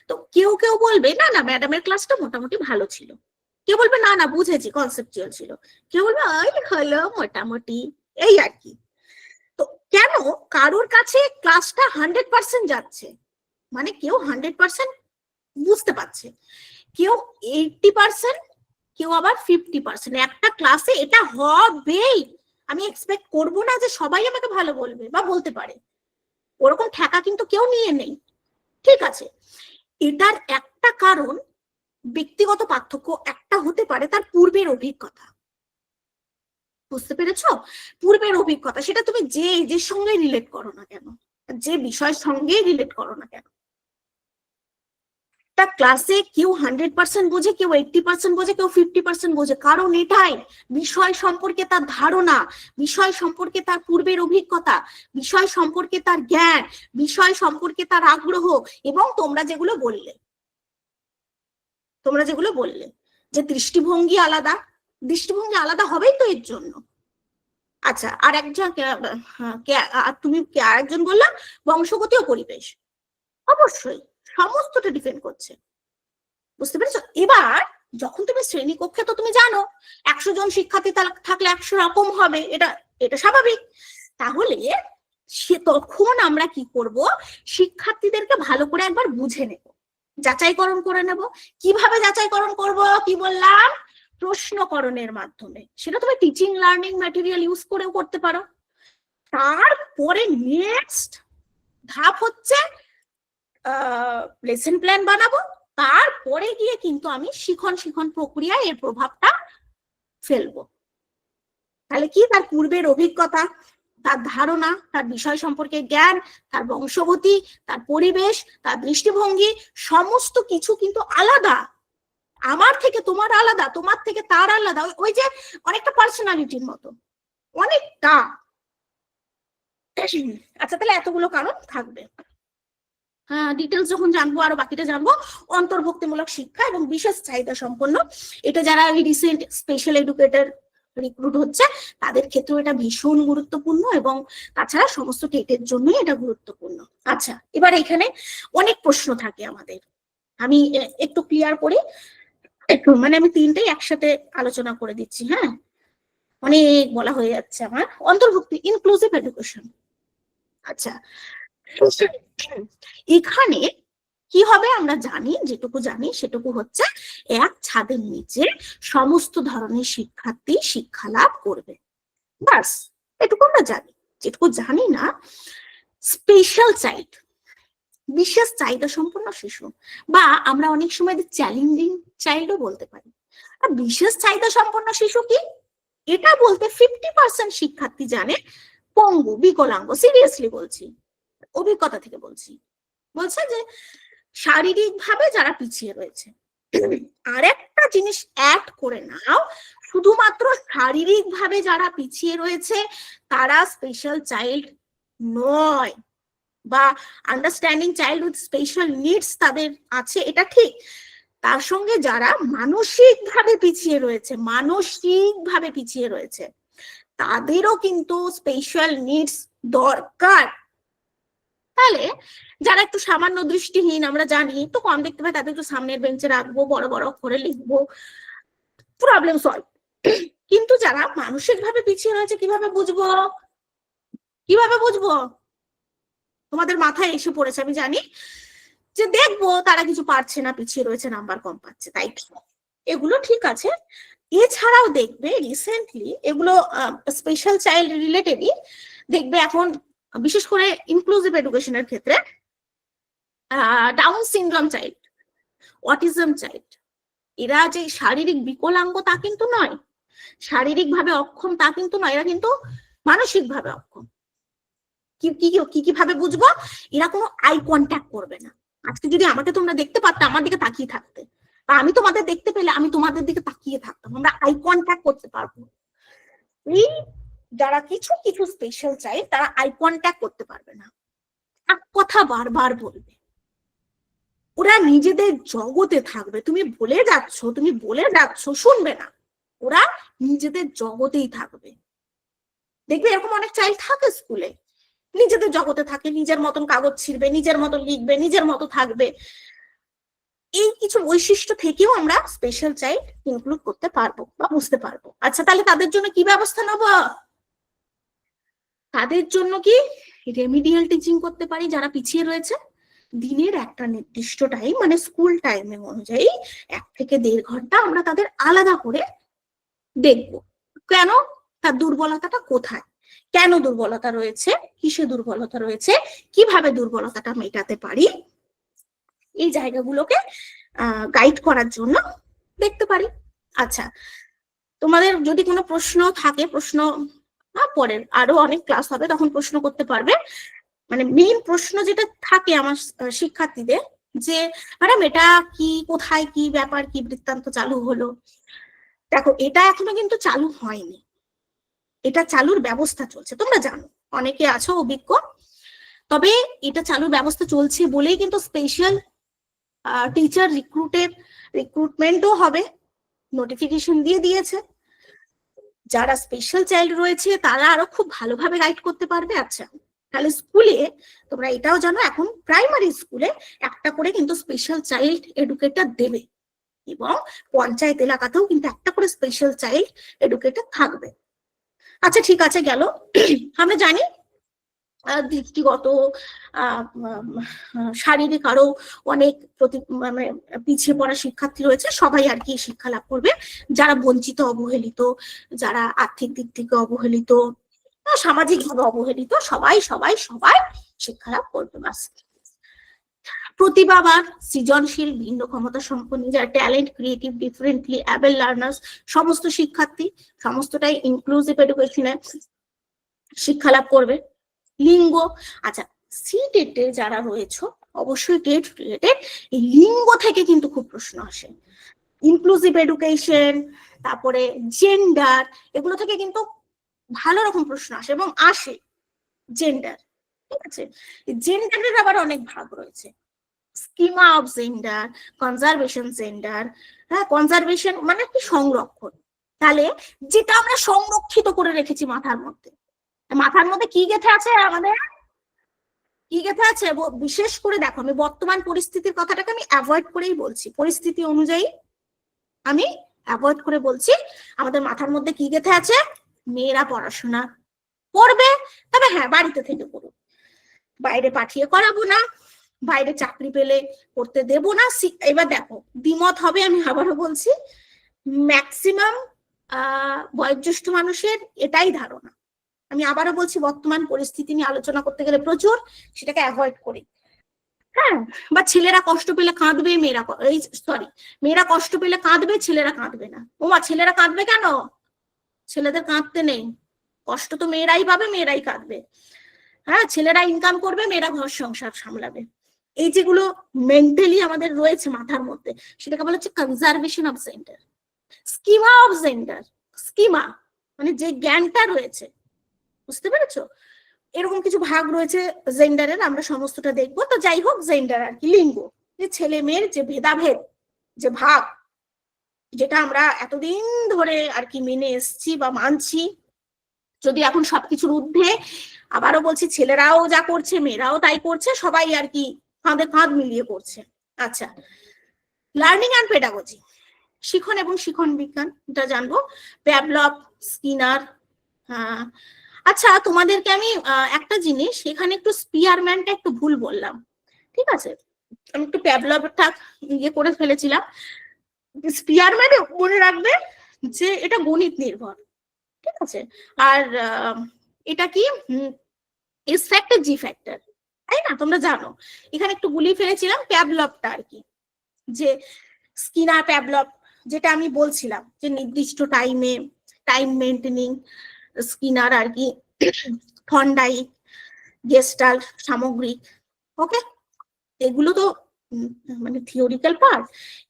তো কেউ বলবে না না ম্যাডামের ক্লাসটা মোটামুটি ভালো ছিল, কেউ বলবে না না বুঝেছি কনসেপচুয়াল ছিল, কেউ বলবে ওই হলো মোটামুটি, এই আর কি। তো কেন? কারোর কাছে ক্লাসটা 100% যাচ্ছে, মানে কেউ 100% বুঝতে পারছে, কেউ 80%, কেউ আবার 50%। একটা ক্লাসে এটা হবেই, আমি এক্সপেক্ট করব না যে সবাই আমাকে ভালো বলবে বা বলতে পারে, ওরকম ঠেকা কিন্তু কেউ নিয়ে নেই। ঠিক আছে, এটার একটা কারণ ব্যক্তিগত পার্থক্য একটা হতে পারে তার পূর্বের অভিজ্ঞতা। বুঝতে পেরেছো? পূর্বের অভিজ্ঞতা, সেটা তুমি যে সঙ্গে রিলেট করো না কেন, যে বিষয়ের সঙ্গে রিলেট করো না কেন, তার ক্লাসে কেউ 100% বোঝে, কেউ 80% বোঝে, কেউ 50% বোঝে। কারণ এটাই বিষয় সম্পর্কে তার ধারণা, বিষয় সম্পর্কে তার পূর্বের অভিজ্ঞতা, বিষয় সম্পর্কে তার জ্ঞান, বিষয় সম্পর্কে তার আগ্রহ। এবং তোমরা যেগুলো বললে যে দৃষ্টিভঙ্গি আলাদা হবেই তো এর জন্য। আচ্ছা, আর তুমি আরেকজন বললা বংশগতি ও পরিবেশ, অবশ্যই সমস্তটা ডিপেন্ড করছে। বুঝতে পেরেছো? এবার যখন তুমি শ্রেণীকক্ষে, তো তুমি জানো 100 জন শিক্ষার্থী থাকলে 100 রকম হবে, এটা স্বাভাবিক। তাহলে তখন আমরা কি করব? শিক্ষার্থীদেরকে ভালো করে একবার বুঝে নেব, যাচাইকরণ করে নেব। কিভাবে যাচাইকরণ করব? কি বললাম? প্রশ্নকরণের মাধ্যমে। সেটা তুমি টিচিং লার্নিং ম্যাটেরিয়াল ইউজ করেও করতে পারো। তারপরে নেক্সট ধাপ হচ্ছে লেসন প্ল্যান বানাবো। তারপরে গিয়ে কিন্তু আমি শিখন প্রক্রিয়ায় এর প্রভাবটা ফেলবো। তাহলে কি? তার পূর্বের অভিজ্ঞতা, তার ধারণা, তার বিষয় সম্পর্কে জ্ঞান, তার বংশগতি, তার পরিবেশ, তার দৃষ্টিভঙ্গি, সমস্ত কিছু কিন্তু আলাদা। আমার থেকে তোমার আলাদা, তোমার থেকে তার আলাদা। ওই যে অনেকটা পার্সোনালিটির মতো, অনেকটা। আচ্ছা, তাহলে এতগুলো কারণ থাকবে। ডিটেলস যখন জানবো, আরো বাকিটা জানবো। অন্তর্ভুক্তিমূলক শিক্ষা এবং বিশেষ চাহিদা সম্পন্ন, এটা যারা রিসেন্ট স্পেশাল এডুকেটর রিক্রুট হচ্ছে তাদের ক্ষেত্রে এটা ভীষণ গুরুত্বপূর্ণ, এবং তাছাড়া সমস্ত টেটের জন্যই এটা গুরুত্বপূর্ণ। আচ্ছা, এবার এখানে অনেক প্রশ্ন থাকে আমাদের, আমি একটু ক্লিয়ার করি। মানে আমি তিনটেই একসাথে আলোচনা করে দিচ্ছি। হ্যাঁ, অনেক বলা হয়ে যাচ্ছে আমার। অন্তর্ভুক্তি, ইনক্লুসিভ এডুকেশন। আচ্ছা, এখানে কি হবে? আমরা জানি, যেটুকু জানি সেটুকু হচ্ছে, এক ছাদের নিচে সমস্ত ধরনের শিক্ষার্থী শিক্ষা লাভ করবে, বাস এটুকু আমরা জানি। যেটুকু জানি না, স্পেশাল চাইল্ড, বিশেষ চাহিদা সম্পন্ন শিশু, বা আমরা অনেক সময় চ্যালেঞ্জিং চাইল্ডও বলতে পারি। আর বিশেষ চাহিদা সম্পন্ন শিশু কি? এটা বলতে 50% শিক্ষার্থী জানে পঙ্গু, বিকলাঙ্গ। সিরিয়াসলি বলছি, অভিজ্ঞতা থেকে বলছে যে শারীরিকভাবে যারা পিছিয়ে রয়েছে, আর একটা জিনিস অ্যাড করে নাও, শুধুমাত্র শারীরিক ভাবে যারা পিছিয়ে রয়েছে তারা স্পেশাল চাইল্ড নয়, বা understanding child with special needs তাদের আছে, এটা ঠিক। তার সঙ্গে যারা মানসিকভাবে পিছিয়ে রয়েছে তাদেরও কিন্তু স্পেশাল নিডস দরকার। তাহলে যারা একটু সামান্য দৃষ্টিহীন, আমরা জানি একটু কম দেখতে পাই, তাদের একটু সামনের বেঞ্চে রাখবো, বড় বড় অক্ষরে লিখবো, প্রবলেম সলভ। কিন্তু যারা মানসিকভাবে পিছিয়ে রয়েছে কিভাবে বুঝবো? তোমাদের মাথায় এসে পড়েছে আমি জানি, যে দেখবো তারা কিছু পারছে না, পিছিয়ে রয়েছে, নাম্বার কম পাচ্ছে, তাই এগুলো ঠিক আছে। এছাড়াও দেখবে রিসেন্টলি এগুলো স্পেশাল চাইল্ড রিলেটেডই, দেখবে এখন বিশেষ করে ইনক্লুসিভ এডুকেশনের ক্ষেত্রে down syndrome child, autism child, এরা যে শারীরিক বিকলাঙ্গ তা কিন্তু নয়, শারীরিকভাবে অক্ষম তা কিন্তু নয়, এরা কিন্তু মানসিকভাবে অক্ষম। কিভাবে বুঝবো? এরা কোনো আই কন্ট্যাক্ট করবে না। আজকে যদি আমাকে তোমরা দেখতে পারতে, আমার দিকে তাকিয়ে থাকতে, বা আমি তোমাদের দেখতে পেলে আমি তোমাদের দিকে তাকিয়ে থাকতাম, আমরা আই কন্ট্যাক্ট করতে পারবো। এই যারা কিছু কিছু স্পেশাল চাইল্ড, তারা আই কন্ট্যাক্ট করতে পারবে না, এক কথা বারবার বলবে, ওরা নিজেদের জগতে থাকবে, তুমি বলে যাচ্ছ শুনবে না, ওরা নিজেদের জগতেই থাকবে। দেখবে এরকম অনেক চাইল্ড থাকে স্কুলে, নিজেদের জগতে থাকে, নিজের মতন কাগজ ছিঁড়বে, নিজের মতন লিখবে, নিজের মতো থাকবে। এই কিছু বৈশিষ্ট্য থেকেও আমরা স্পেশাল চাইল্ড ইনক্লুড করতে পারবো বা বুঝতে পারবো। আচ্ছা, তাহলে তাদের জন্য কি ব্যবস্থা নেব? তাদের জন্য কি রেমিডিয়াল টিচিং করতে পারি। যারা পিছিয়ে রয়েছে দিনের একটা নির্দিষ্ট টাইম, মানে স্কুল টাইমে অনুযায়ী 1 থেকে 1.5 ঘন্টা আমরা তাদের আলাদা করে দেখবো, কেন তার দুর্বলতাটা কোথায়, কেন দুর্বলতা রয়েছে, কিসে দুর্বলতা রয়েছে, কিভাবে দুর্বলতাটা মেটাতে পারি, এই জায়গাগুলোকে গাইড করার জন্য দেখতে পারি। আচ্ছা, তোমাদের যদি কোনো প্রশ্ন থাকে, প্রশ্ন পরের আরো অনেক ক্লাস হবে, তখন প্রশ্ন করতে পারবে। মানে মেইন প্রশ্ন যেটা থাকে আমার শিক্ষার্থীদের, যে ম্যাডাম এটা কি, কোথায় কি ব্যাপার, কি বৃত্তান্ত চালু হলো? দেখো, এটা এখনো কিন্তু চালু হয়নি, এটা চালুর ব্যবস্থা চলছে, তোমরা জানো, অনেকে আছো অভিজ্ঞ। তবে এটা চালুর ব্যবস্থা চলছে বলেই কিন্তু স্পেশাল টিচার রিক্রুটমেন্টও হবে, নোটিফিকেশন দিয়ে দিয়েছে। যারা স্পেশাল চাইল্ড রয়েছে তারা আরো খুব ভালোভাবে গাইড করতে পারবে। আচ্ছা, তাহলে স্কুলে তোমরা এটাও জানো, এখন প্রাইমারি স্কুলে একটা করে কিন্তু স্পেশাল চাইল্ড এডুকেটর দেবে, এবং পঞ্চায়েত এলাকাতেও কিন্তু একটা করে স্পেশাল চাইল্ড এডুকেটর থাকবে। আচ্ছা, ঠিক আছে, গেল। আমরা জানি দৃষ্টিগত, শারীরিক আরো অনেক মানে পিছিয়ে পড়া শিক্ষার্থী রয়েছে, সবাই আর কি শিক্ষা লাভ করবে। যারা বঞ্চিত, অবহেলিত, যারা আর্থিক দিক থেকে অবহেলিত, সামাজিকভাবে অবহেলিত, সবাই সবাই সবাই শিক্ষা লাভ করবে। বাস, প্রতিভাবান, সৃজনশীল, ভিন্ন ক্ষমতা সম্পন্ন, যারা talent, creative, differently able learners, সমস্ত শিক্ষার্থী, সমস্তটাই ইনক্লুসিভ এডুকেশনে শিক্ষা লাভ করবে। লিঙ্গ, আচ্ছা, সিটেটে যারা রয়েছে অবশ্যই টেট রিলেটেড এই লিঙ্গ থেকে কিন্তু খুব প্রশ্ন আসে। ইনক্লুসিভ এডুকেশন, তারপরে জেন্ডার, এগুলো থেকে কিন্তু ভালো রকম প্রশ্ন আসে, এবং আসে জেন্ডার, ঠিক আছে। জেন্ডারের আবার অনেক ভাগ রয়েছে, schema of gender, conservation gender. হ্যাঁ, কনজারভেশন মানে কি, সংরক্ষণ। তাহলে যেটা আমরা সংরক্ষিত করে রেখেছি মাথার মধ্যে কি গেঁথে আছে আমাদের, কি গেঁথে আছে বিশেষ করে দেখো, আমি বর্তমান পরিস্থিতির কথাটাকে আমি অ্যাভয়েড করেই বলছি, পরিস্থিতি অনুযায়ী আমি অ্যাভয়েড করে বলছি। আমাদের মাথার মধ্যে কি গেঁথে আছে, মেয়েরা পড়াশোনা করবে, তবে হ্যাঁ বাড়িতে থেকে করুক, বাইরে পাঠিয়ে করাবো না, বাইরে চাকরি পেলে করতে দেব না। এবার দেখো, দ্বিমত হবে, আমি আবারও বলছি, ম্যাক্সিমাম বয়োজ্যেষ্ঠ মানুষের এটাই ধারণা। আমি আবারও বলছি, বর্তমান পরিস্থিতি নিয়ে আলোচনা করতে গেলে প্রচুর, সেটাকে অ্যাভয়েড করি। হ্যাঁ, বা ছেলেরা কষ্ট পেলে কাঁদবে, মেয়েরা কষ্ট পেলে কাঁদবে, ছেলেরা কাঁদবে না। ওমা, ছেলেরা কাঁদবে কেন? ছেলেদের কাঁদতে নেই, কষ্ট তো মেয়েরাই পাবে, মেয়েরাই কাঁদবে। হ্যাঁ, ছেলেরা ইনকাম করবে, মেয়েরা ঘর সংসার সামলাবে। এই যেগুলো মেন্টালি আমাদের রয়েছে মাথার মধ্যে, সেটাকে বলা হচ্ছে conservation of gender. Schema of gender, schema মানে যে জ্ঞানটা রয়েছে, বুঝতে পেরেছো? এরকম কিছু ভাগ রয়েছে জেন্ডারের, আমরা সমস্তটা দেখবো। তো যাই হোক, জেন্ডার আর কি লিঙ্গ, যে ছেলে মেয়ের যে ভেদাভেদ, যে ভাগ, যেটা আমরা এতদিন ধরে আর কি মেনে এসছি বা মানছি, যদি এখন সবকিছুর ঊর্ধ্বে, আবারও বলছি, ছেলেরাও যা করছে মেয়েরাও তাই করছে, সবাই আর কি কাঁধে কাঁধ মিলিয়ে করছে। আচ্ছা, লার্নিং অ্যান্ড পেডাগজি, শিখন এবং শিখন বিজ্ঞান, এটা জানবো। Pavlov, Skinner. আচ্ছা, তোমাদেরকে আমি একটা জিনিস, এখানে একটু স্পিয়ারম্যানটা একটু ভুল বললাম, ঠিক আছে? আমি একটু প্যাভলভটা ইয়ে করে ফেলেছিলাম। স্পিয়ারম্যানে মনে রাখবে যে এটা গণিত নির্ভর, ঠিক আছে? আর এটা কি এস ফ্যাক্টর জি ফ্যাক্টর, তাই না? তোমরা জানো। এখানে একটু গুলিয়ে ফেলেছিলাম প্যাভলভটা আর কি, যে স্কিনার প্যাভলভ, যেটা আমি বলছিলাম যে নির্দিষ্ট টাইমে টাইম মেনটেনিং, স্কিনার আর কি থর্নডাইক, গেস্টাল্ট, সামগ্রিক। ওকে, এগুলো তো মানে থিওরিক্যাল পার্ট,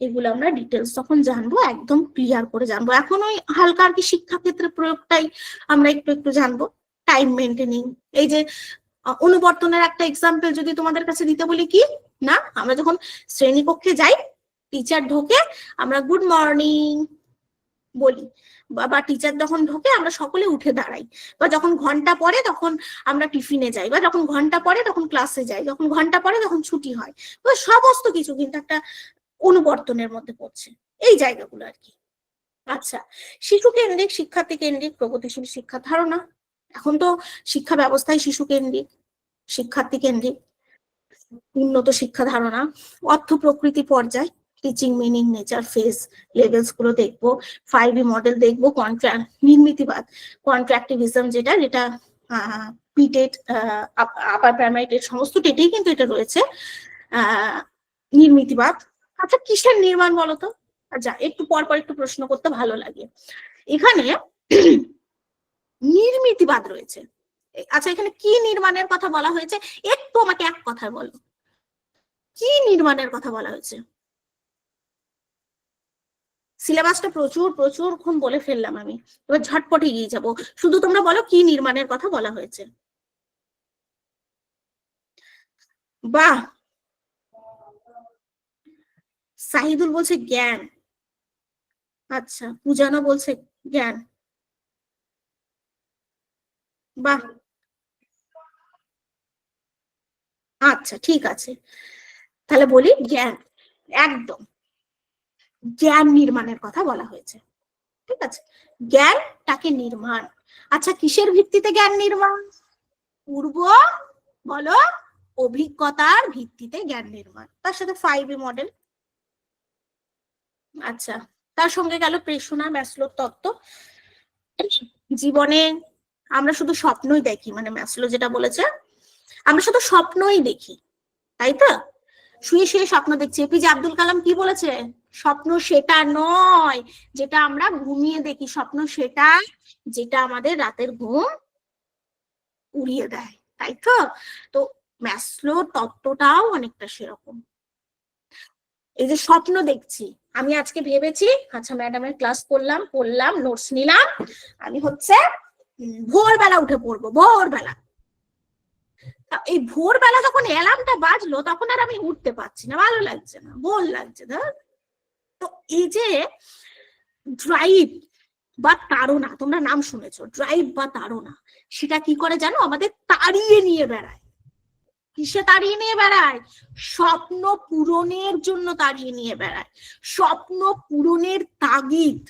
এগুলো আমরা ডিটেলস তখন জানবো, একদম ক্লিয়ার করে জানবো। এখন ওই হালকা আর কি শিক্ষাক্ষেত্রে প্রয়োগটাই আমরা একটু একটু জানবো। টাইম মেনটেনিং, এই যে অনুবর্তনের একটা এক্সাম্পল যদি তোমাদের কাছে দিতে বলি, কি না, আমরা যখন শ্রেণীকক্ষে যাই, টিচার ঢোকে, আমরা গুড মর্নিং বলি, বা টিচার যখন ঢোকে আমরা সকলে উঠে দাঁড়াই, বা যখন ঘন্টা পড়ে তখন আমরা টিফিনে যাই, বা যখন ঘন্টা পড়ে তখন ক্লাসে যাই, যখন ঘন্টা পড়ে তখন ছুটি হয়। তো সমস্ত কিছু কিন্তু একটা অনুবর্তনের মধ্যে পড়ছে, এই জায়গাগুলো আর কি। আচ্ছা, শিশু কেন্দ্রিক, শিক্ষার্থী কেন্দ্রিক, প্রগতিশীল শিক্ষা ধারণা। এখন তো শিক্ষা ব্যবস্থায় শিশু কেন্দ্রিক, শিক্ষার্থী কেন্দ্রিক, উন্নত শিক্ষা ধারণা, অর্থ প্রকৃতি পর্যায়, teaching meaning, nature, phase, levels গুলো দেখবো, 5E মডেল দেখবো, কন্ট্রাক্ট নির্মিতিবাদ, কন্ট্রাক্টিভিজম, যেটা যেটা পিটেড, আপার প্রাইমারি সমস্ত টেটেই কিন্তু এটা রয়েছে, নির্মিতিবাদ। আচ্ছা, কিসের নির্মাণ বলতো? আচ্ছা, একটু পর পর একটু প্রশ্ন করতে ভালো লাগে। এখানে নির্মিতিবাদ রয়েছে। আচ্ছা, এখানে কি নির্মাণের কথা বলা হয়েছে? একটু আমাকে এক কথায় বলো, কি নির্মাণের কথা বলা হয়েছে? সিলেবাসটা প্রচুর প্রচুরক্ষণ বলে ফেললাম আমি, এবার ঝটপট এগিয়ে যাব। শুধু তোমরা বলো কি নির্মাণের কথা বলা হয়েছে। বাহ, সাহিদুল বলছে জ্ঞান। আচ্ছা, পূজানো বলছে জ্ঞান। বাহ, আচ্ছা ঠিক আছে, তাহলে বলি জ্ঞান, একদম জ্ঞান নির্মাণের কথা বলা হয়েছে, ঠিক আছে? জ্ঞানটাকে নির্মাণ। আচ্ছা, কিসের ভিত্তিতে জ্ঞান নির্মাণ? পূর্ব বলো অভিজ্ঞতার ভিত্তিতে জ্ঞান নির্মাণ, তার সাথে 5E মডেল। আচ্ছা, তার সঙ্গে গেল প্রেষণা, ম্যাসলোর তত্ত্ব। জীবনে আমরা শুধু স্বপ্নই দেখি, মানে ম্যাসলো যেটা বলেছে, আমরা শুধু স্বপ্নই দেখি, তাই তো? শুয়ে শুয়ে স্বপ্ন দেখছি। এপিজে আব্দুল কালাম কি বলেছে? স্বপ্ন সেটা নয় যেটা আমরা ঘুমিয়ে দেখি, স্বপ্ন সেটা যেটা আমাদের রাতের ঘুম উড়িয়ে দেয়, তাই তো? তো ম্যাসলোর তত্ত্বটাও অনেকটা সেরকম। এই যে স্বপ্ন দেখছি, আমি আজকে ভেবেছি, আচ্ছা ম্যাডামের ক্লাস পড়লাম, নোটস নিলাম, আমি হচ্ছে ভোরবেলা উঠে পড়বো, ভোরবেলা। এই ভোরবেলা যখন অ্যালার্মটা বাজলো, তখন আর আমি উঠতে পারছি না, ভালো লাগছে না, বোর লাগছে। তো এই যে ড্রাইভ বা তাড়না, তোমরা নাম শুনেছো, ড্রাইভ বা তাড়না, সেটা কি করে জানো? আমাদের তাড়িয়ে নিয়ে বেড়ায়। কিসে তাড়িয়ে নিয়ে বেড়ায়? স্বপ্ন পূরণের জন্য তাড়িয়ে নিয়ে বেড়ায়। স্বপ্ন পূরণের তাগিদ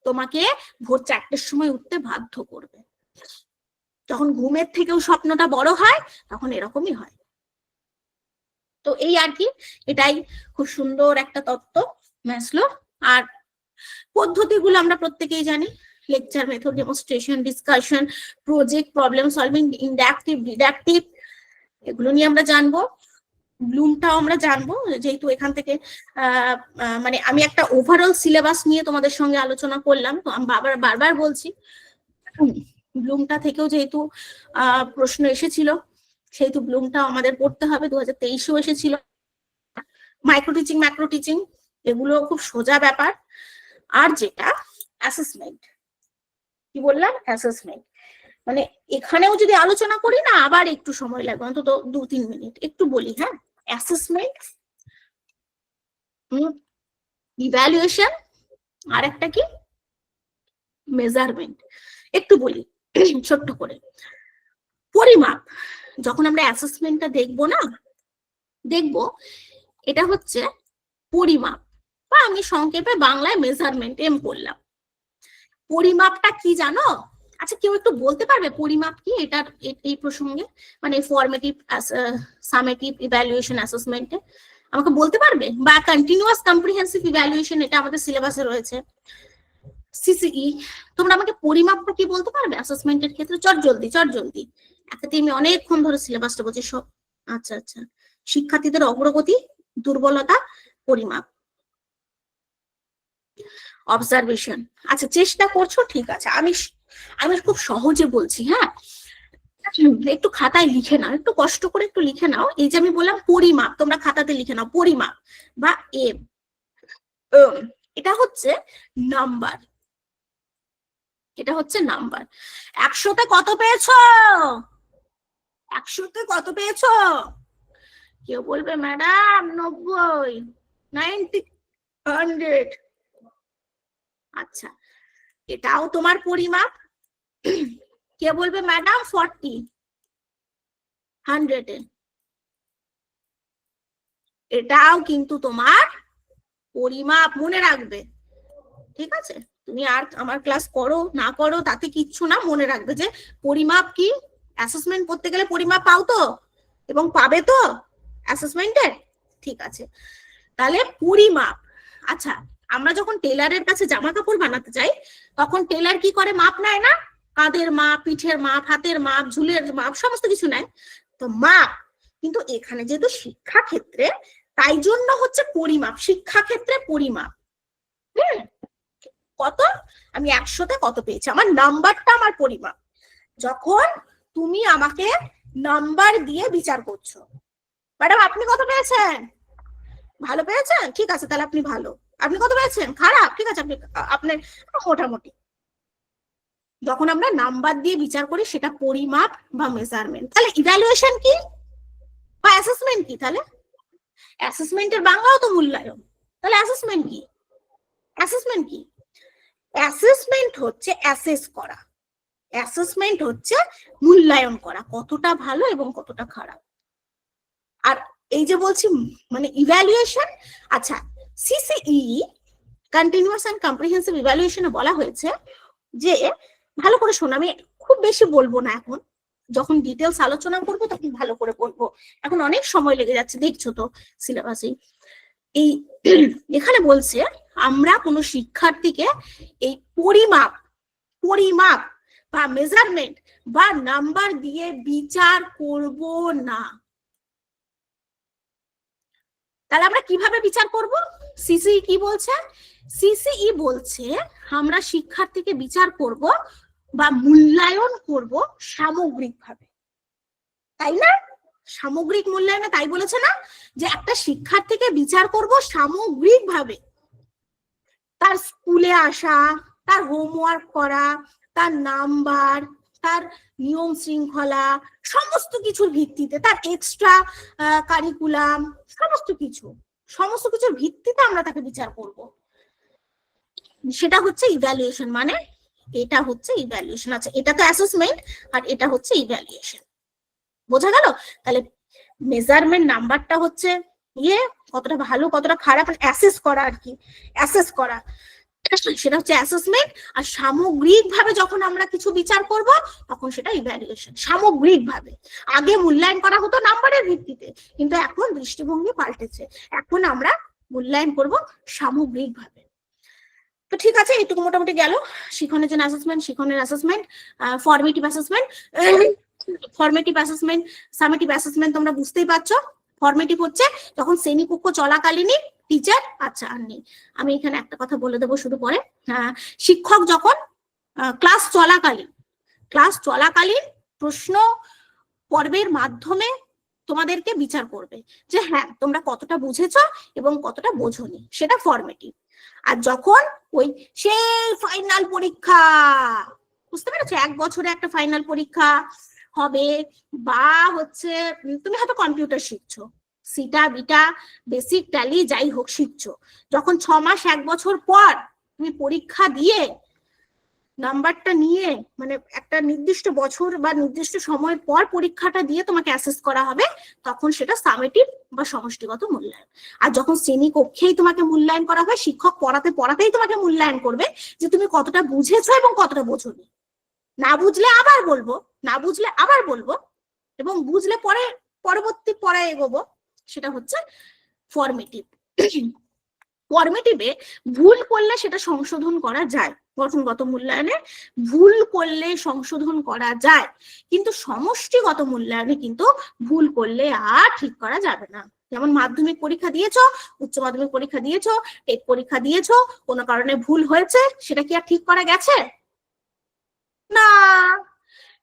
তোমাকে ভোর 4টের সময় উঠতে বাধ্য করবে। যখন ঘুমের থেকেও স্বপ্নটা বড় হয়, তখন এরকমই হয়। তো এই আর কি, এটাই খুব সুন্দর একটা তত্ত্ব ম্যাসলো। আর পদ্ধতিগুলো আমরা প্রত্যেকেই জানি, lecture, method, demonstration, discussion, project, problem solving, inductive, deductive, এগুলো নিয়ে আমরা জানবো। ব্লুমটাও আমরা জানবো, যেহেতু এখান থেকে মানে আমি একটা ওভারঅল সিলেবাস নিয়ে তোমাদের সঙ্গে আলোচনা করলাম, তো আমি বারবার বলছি, ব্লুমটা থেকেও যেহেতু প্রশ্ন এসেছিল, সেহেতু ব্লুমটাও আমাদের পড়তে হবে, 2023-এও এসেছিল। মাইক্রো টিচিং, ম্যাক্রো টিচিং, এগুলো খুব সোজা ব্যাপার। আর যেটা অ্যাসেসমেন্ট, কি বললাম, অ্যাসেসমেন্ট, মানে এখানেও যদি আলোচনা করি না আবার একটু সময় লাগবে, অন্তত 2-3 মিনিট। একটু বলি, হ্যাঁ, অ্যাসেসমেন্ট, ইভ্যালুয়েশন, আর একটা কি, মেজারমেন্ট। একটু বলি ছোট্ট করে। পরিমাপ, যখন আমরা অ্যাসেসমেন্টটা দেখবো না, দেখবো এটা হচ্ছে পরিমাপ, বা আমি সংক্ষেপে বাংলায় মেজারমেন্ট এম করলাম। পরিমাপটা কি জানো? আচ্ছা, কেউ একটু বলতে পারবে পরিমাপ কি এটার, এই প্রসঙ্গে, মানে ফরমেটিভ, সামেটিভ, ইভ্যালুয়েশন, অ্যাসেসমেন্টে আমাকে বলতে পারবে? বা কন্টিনিউয়াস কম্প্রিহেনসিভ ইভ্যালুয়েশন, এটা আমাদের সিলেবাসে রয়েছে, সিসিই। তোমরা আমাকে পরিমাপটা কি বলতে পারবে অ্যাসেসমেন্টের ক্ষেত্রে? চট জলদি। একাতে আমি অনেকক্ষণ ধরে সিলেবাসটা বলছি সব। আচ্ছা, শিক্ষার্থীদের অগ্রগতি, দুর্বলতা, পরিমাপ, অবজারভেশন। আচ্ছা, চেষ্টা করছো, ঠিক আছে, আমি খুব সহজে বলছি, হ্যাঁ, একটু খাতায় লিখে নাও, একটু কষ্ট করে একটু লিখে নাও। এই যে আমি বললাম পরিমাপ, তোমরা খাতাতে লিখে নাও, পরিমাপ বা এম, এটা হচ্ছে নাম্বার, এটা হচ্ছে নাম্বার। 100-তে কত পেয়েছো? 100-তে কত পেয়েছো? কেউ বলবে ম্যাডাম 90, 90, 100। আচ্ছা, এটাও তোমার পরিমাপ। কে বলবে ম্যাডাম 40, 100-এ, এটাও কিন্তু তোমার পরিমাপ, মনে রাখবে, ঠিক আছে? তুমি আর আমার ক্লাস করো না করো তাতে কিচ্ছু না, মনে রাখবে যে পরিমাপ কি। অ্যাসেসমেন্ট করতে গেলে পরিমাপ পাও তো, এবং পাবে তো অ্যাসেসমেন্টে, ঠিক আছে? তাহলে পরিমাপ। আচ্ছা, আমরা যখন টেলারের কাছে জামা কাপড় বানাতে যাই, তখন টেলার কি করে? মাপ নেয় না? কাঁধের মাপ, পিঠের মাপ, হাতের মাপ, ঝুলের মাপ, সমস্ত কিছু নেয় তো, মাপ। কিন্তু এখানে যেহেতু শিক্ষা ক্ষেত্রে, তাই জন্য হচ্ছে পরিমাপ, শিক্ষা ক্ষেত্রে পরিমাপ। কত? আমি 100-তে কত পেয়েছি, আমার নাম্বারটা আমার পরিমাপ। যখন তুমি আমাকে নাম্বার দিয়ে বিচার করছো, ম্যাডাম আপনি কত পেয়েছেন? ভালো পেয়েছেন, ঠিক আছে, তাহলে আপনি ভালো। আপনি কত পেয়েছেন? খারাপ, ঠিক আছে, আপনার মোটামুটি। যখন আমরা নাম্বার দিয়ে বিচার করি, সেটা পরিমাপ বা মেজারমেন্ট। তাহলে ইভ্যালুয়েশন কি বা অ্যাসেসমেন্ট কি? তাহলে অ্যাসেসমেন্টের বাংলাও তো মূল্যায়ন, তাহলে অ্যাসেসমেন্ট কি? অ্যাসেসমেন্ট কি? অ্যাসেসমেন্ট হচ্ছে অ্যাসেস করা, অ্যাসেসমেন্ট হচ্ছে মূল্যায়ন করা, কতটা ভালো এবং কতটা খারাপ। আর এই যে বলছি মানে ইভ্যালুয়েশন, আচ্ছা, সিসিই, কন্টিনিউয়াস এন্ড কম্প্রিহেনসিভ ইভ্যালুয়েশনে বলা হয়েছে যে, ভালো করে শোনো, আমি খুব বেশি বলবো না এখন, যখন ডিটেলস আলোচনা করবো তখন ভালো করে বলবো, এখন অনেক সময় লেগে যাচ্ছে, দেখছো তো সিলেবাসে। এই এখানে বলছে আমরা কোনো শিক্ষার্থীকে এই পরিমাপ বা মেজারমেন্ট বা নাম্বার দিয়ে বিচার করব না। তাহলে আমরা কিভাবে বিচার করব? সিসিই কি বলছে? সিসিই বলছে আমরা শিক্ষার্থীকে বিচার করব বা মূল্যায়ন করব সামগ্রিকভাবে, তাই না? সামগ্রিক মূল্যায়নে তাই বলেছে না, যে একটা শিক্ষার্থীকে বিচার করব সামগ্রিকভাবে, তার স্কুলে আসা, তার হোমওয়ার্ক করা, তার নাম্বার, তার নিয়ম শৃঙ্খলা, সমস্ত কিছুর ভিত্তিতে, তার এক্সট্রা কারিকুলাম, সমস্ত কিছুর ভিত্তিতে আমরা তাকে বিচার করব। সেটা হচ্ছে ইভ্যালুয়েশন, মানে এটা হচ্ছে ইভ্যালুয়েশন। আচ্ছা, এটা তো অ্যাসেসমেন্ট আর এটা হচ্ছে ইভ্যালুয়েশন, বোঝা গেল? তাহলে মেজারমেন্ট, নাম্বারটা হচ্ছে কতটা ভালো কতটা খারাপ, অ্যাসেস করা, আর কি অ্যাসেস করা, সেটা হচ্ছে অ্যাসেসমেন্ট। আর সামগ্রিকভাবে যখন আমরা কিছু বিচার করব তখন সেটা ইভ্যালুয়েশন। সামগ্রিকভাবে আগে মূল্যায়ন করা হতো নাম্বারের ভিত্তিতে, কিন্তু এখন দৃষ্টিভঙ্গি পাল্টেছে, এখন আমরা মূল্যায়ন করব সামগ্রিকভাবে। তো ঠিক আছে, এইটুকু মোটামুটি গেল শিখনের জন্য অ্যাসেসমেন্ট, শিখনের assessment, formative assessment, summative assessment তোমরা বুঝতেই পারছো। ফরমেটিভ হচ্ছে যখন শ্রেণীকক্ষ চলাকালীনই টিচার, আচ্ছা আর নেই, আমি এখানে একটা কথা বলে দেবো শুধু পরে, শিক্ষক যখন ক্লাস চলাকালীন প্রশ্ন পর্বের মাধ্যমে তোমাদেরকে বিচার করবে যে হ্যাঁ তোমরা কতটা বুঝেছো এবং কতটা বোঝোনি, সেটা ফর্মেটিভ। আর যখন ওই সেই ফাইনাল পরীক্ষা, বুঝতে পেরেছো, 1 বছরে একটা ফাইনাল পরীক্ষা হবে, বা হচ্ছে তুমি হয়তো কম্পিউটার শিখছো, সিটা বিটা বেসিক ট্যালি যাই হোক শিখছো, যখন 6 মাস 1 বছর পর তুমি পরীক্ষা দিয়ে নাম্বারটা নিয়ে, মানে একটা নির্দিষ্ট বছর বা নির্দিষ্ট সময় পর পরীক্ষাটা দিয়ে তোমাকে অ্যাসেস করা হবে, তখন সেটা সামেটিভ বা সমষ্টিগত মূল্যায়ন। আর যখন শ্রেণী কক্ষেই তোমাকে মূল্যায়ন করা হয়, শিক্ষক পড়াতে পড়াতেই তোমাকে মূল্যায়ন করবে যে তুমি কতটা বুঝেছো এবং কতটা বোঝোনি। না বুঝলে আবার বলবো, না বুঝলে আবার বলবো, এবং বুঝলে পরে পরবর্তী পড়ায় এগোবো, সেটা হচ্ছে ফর্মেটিভ। ফর্মেটিভে ভুল করলে সেটা সংশোধন করা যায়, গঠনগত মূল্যায়নে ভুল করলে সংশোধন করা যায়, কিন্তু সমষ্টিগত মূল্যায়নে কিন্তু ভুল করলে আর ঠিক করা যাবে না। যেমন মাধ্যমিক পরীক্ষা দিয়েছো, উচ্চ মাধ্যমিক পরীক্ষা দিয়েছো, টেট পরীক্ষা দিয়েছো, কোনো কারণে ভুল হয়েছে, সেটা কি আর ঠিক করা গেছে? না।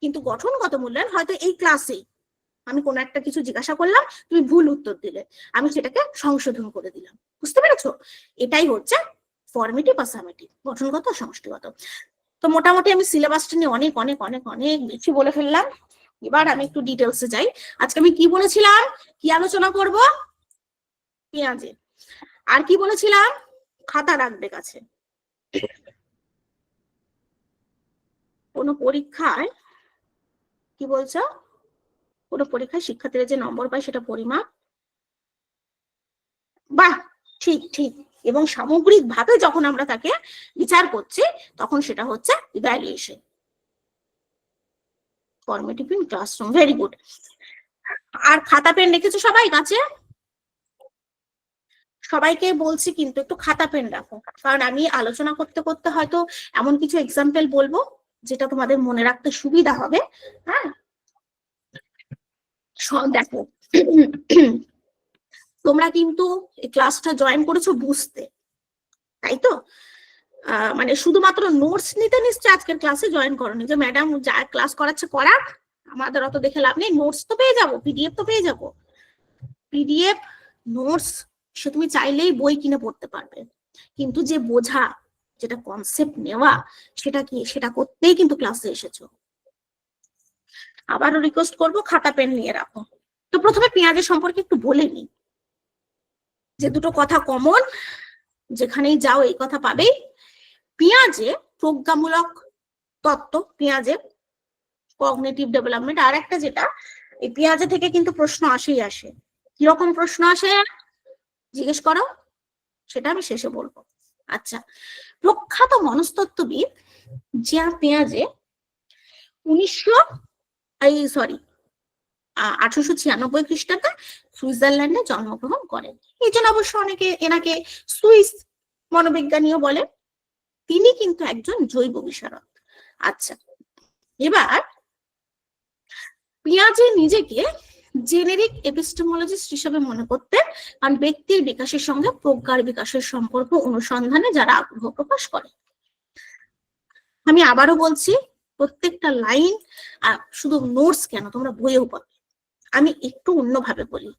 কিন্তু গঠনগত মূল্যায়ন হয়তো এই ক্লাসে আমি কোনো একটা কিছু জিজ্ঞাসা করলাম, তুমি ভুল উত্তর দিলে, আমি সেটাকে সংশোধন করে দিলাম, বুঝতে পেরেছো? এটাই হচ্ছে ফর্মেটিভ বা সামেটিভ, গঠনগত আর সমষ্টিগত। তো মোটামুটি আমি সিলেবাসটা নিয়ে অনেক অনেক অনেক অনেক বেশি বলে ফেললাম। এবার আমি একটু ডিটেলসে যাই। আজকে আমি কি বলেছিলাম, কি আলোচনা করব? পেঁয়াজে। আর কি বলেছিলাম? খাতা রাখবে কাছে। কোনো পরীক্ষায় কি বলছো, কোনো পরীক্ষায় শিক্ষার্থীরা যে নম্বর পায় সেটা পরিমাপ, বাহ ঠিক ঠিক, এবং সামগ্রিকভাবে যখন আমরা তাকে বিচার করছি তখন সেটা হচ্ছে evaluation. Formative in classroom, very good. আর খাতা পেন রেখেছো সবাই কাছে? সবাইকে বলছি কিন্তু একটু খাতা পেন রাখো, কারণ আমি আলোচনা করতে করতে হয়তো এমন কিছু এক্সাম্পল বলবো যেটা তোমাদের মনে রাখতে সুবিধা হবে। হ্যাঁ দেখো, তোমরা কিন্তু এই ক্লাসটা জয়েন করেছো বুঝতে, তাই তো? মানে শুধুমাত্র নোটস নিতে নিশ্চয় আজকের ক্লাসে জয়েন করোনি যে ম্যাডাম যা ক্লাস করাচ্ছে করাক, আমাদের অত দেখে লাভ নেই, নোটস তো পেয়ে যাবো, পিডিএফ তো পেয়ে যাবো। পিডিএফ নোটস সে তুমি চাইলেই বই কিনে পড়তে পারবে, কিন্তু যে বোঝা, যেটা কনসেপ্ট নেওয়া, সেটা কি, সেটা করতেই কিন্তু ক্লাসে এসেছো। আবারও রিকোয়েস্ট করবো খাতা পেন নিয়ে রাখো। তো প্রথমে পেঁয়াজের সম্পর্কে একটু বলে নি, যে দুটো কথা কমন, যেখানেই যাও এই কথা পাবেই। পেঁয়াজে প্রজ্ঞামূলক তত্ত্ব, পেঁয়াজে কগনিটিভ ডেভেলপমেন্ট, আর একটা যেটা এই পেঁয়াজে থেকে কিন্তু প্রশ্ন আসেই আসে। কিরকম প্রশ্ন আসে জিজ্ঞেস করো, সেটা আমি শেষে বলবো। আচ্ছা, প্রখ্যাত মনস্তত্ত্ববিদ জিয়া পেঁয়াজে 1896 খ্রিস্টাব্দে সুইজারল্যান্ডে জন্মগ্রহণ করেন। এই জন্য অবশ্য অনেকে এনাকে সুইস মনোবিজ্ঞানীও বলে। তিনি কিন্তু একজন জৈব বিশারদ। আচ্ছা, এবার পেঁয়াজে নিজেকে জেনেরিক এপিস্টেমোলজিস্ট হিসেবে মনে করতেন, কারণ ব্যক্তির বিকাশের সঙ্গে প্রজ্ঞার বিকাশের সম্পর্ক অনুসন্ধানে যারা আগ্রহ প্রকাশ করে। আমি আবারও বলছি, প্রত্যেকটা লাইন শুধু নোটস কেন, তোমরা বইয়েও পাবে। আমি একটু অন্যভাবে বলি,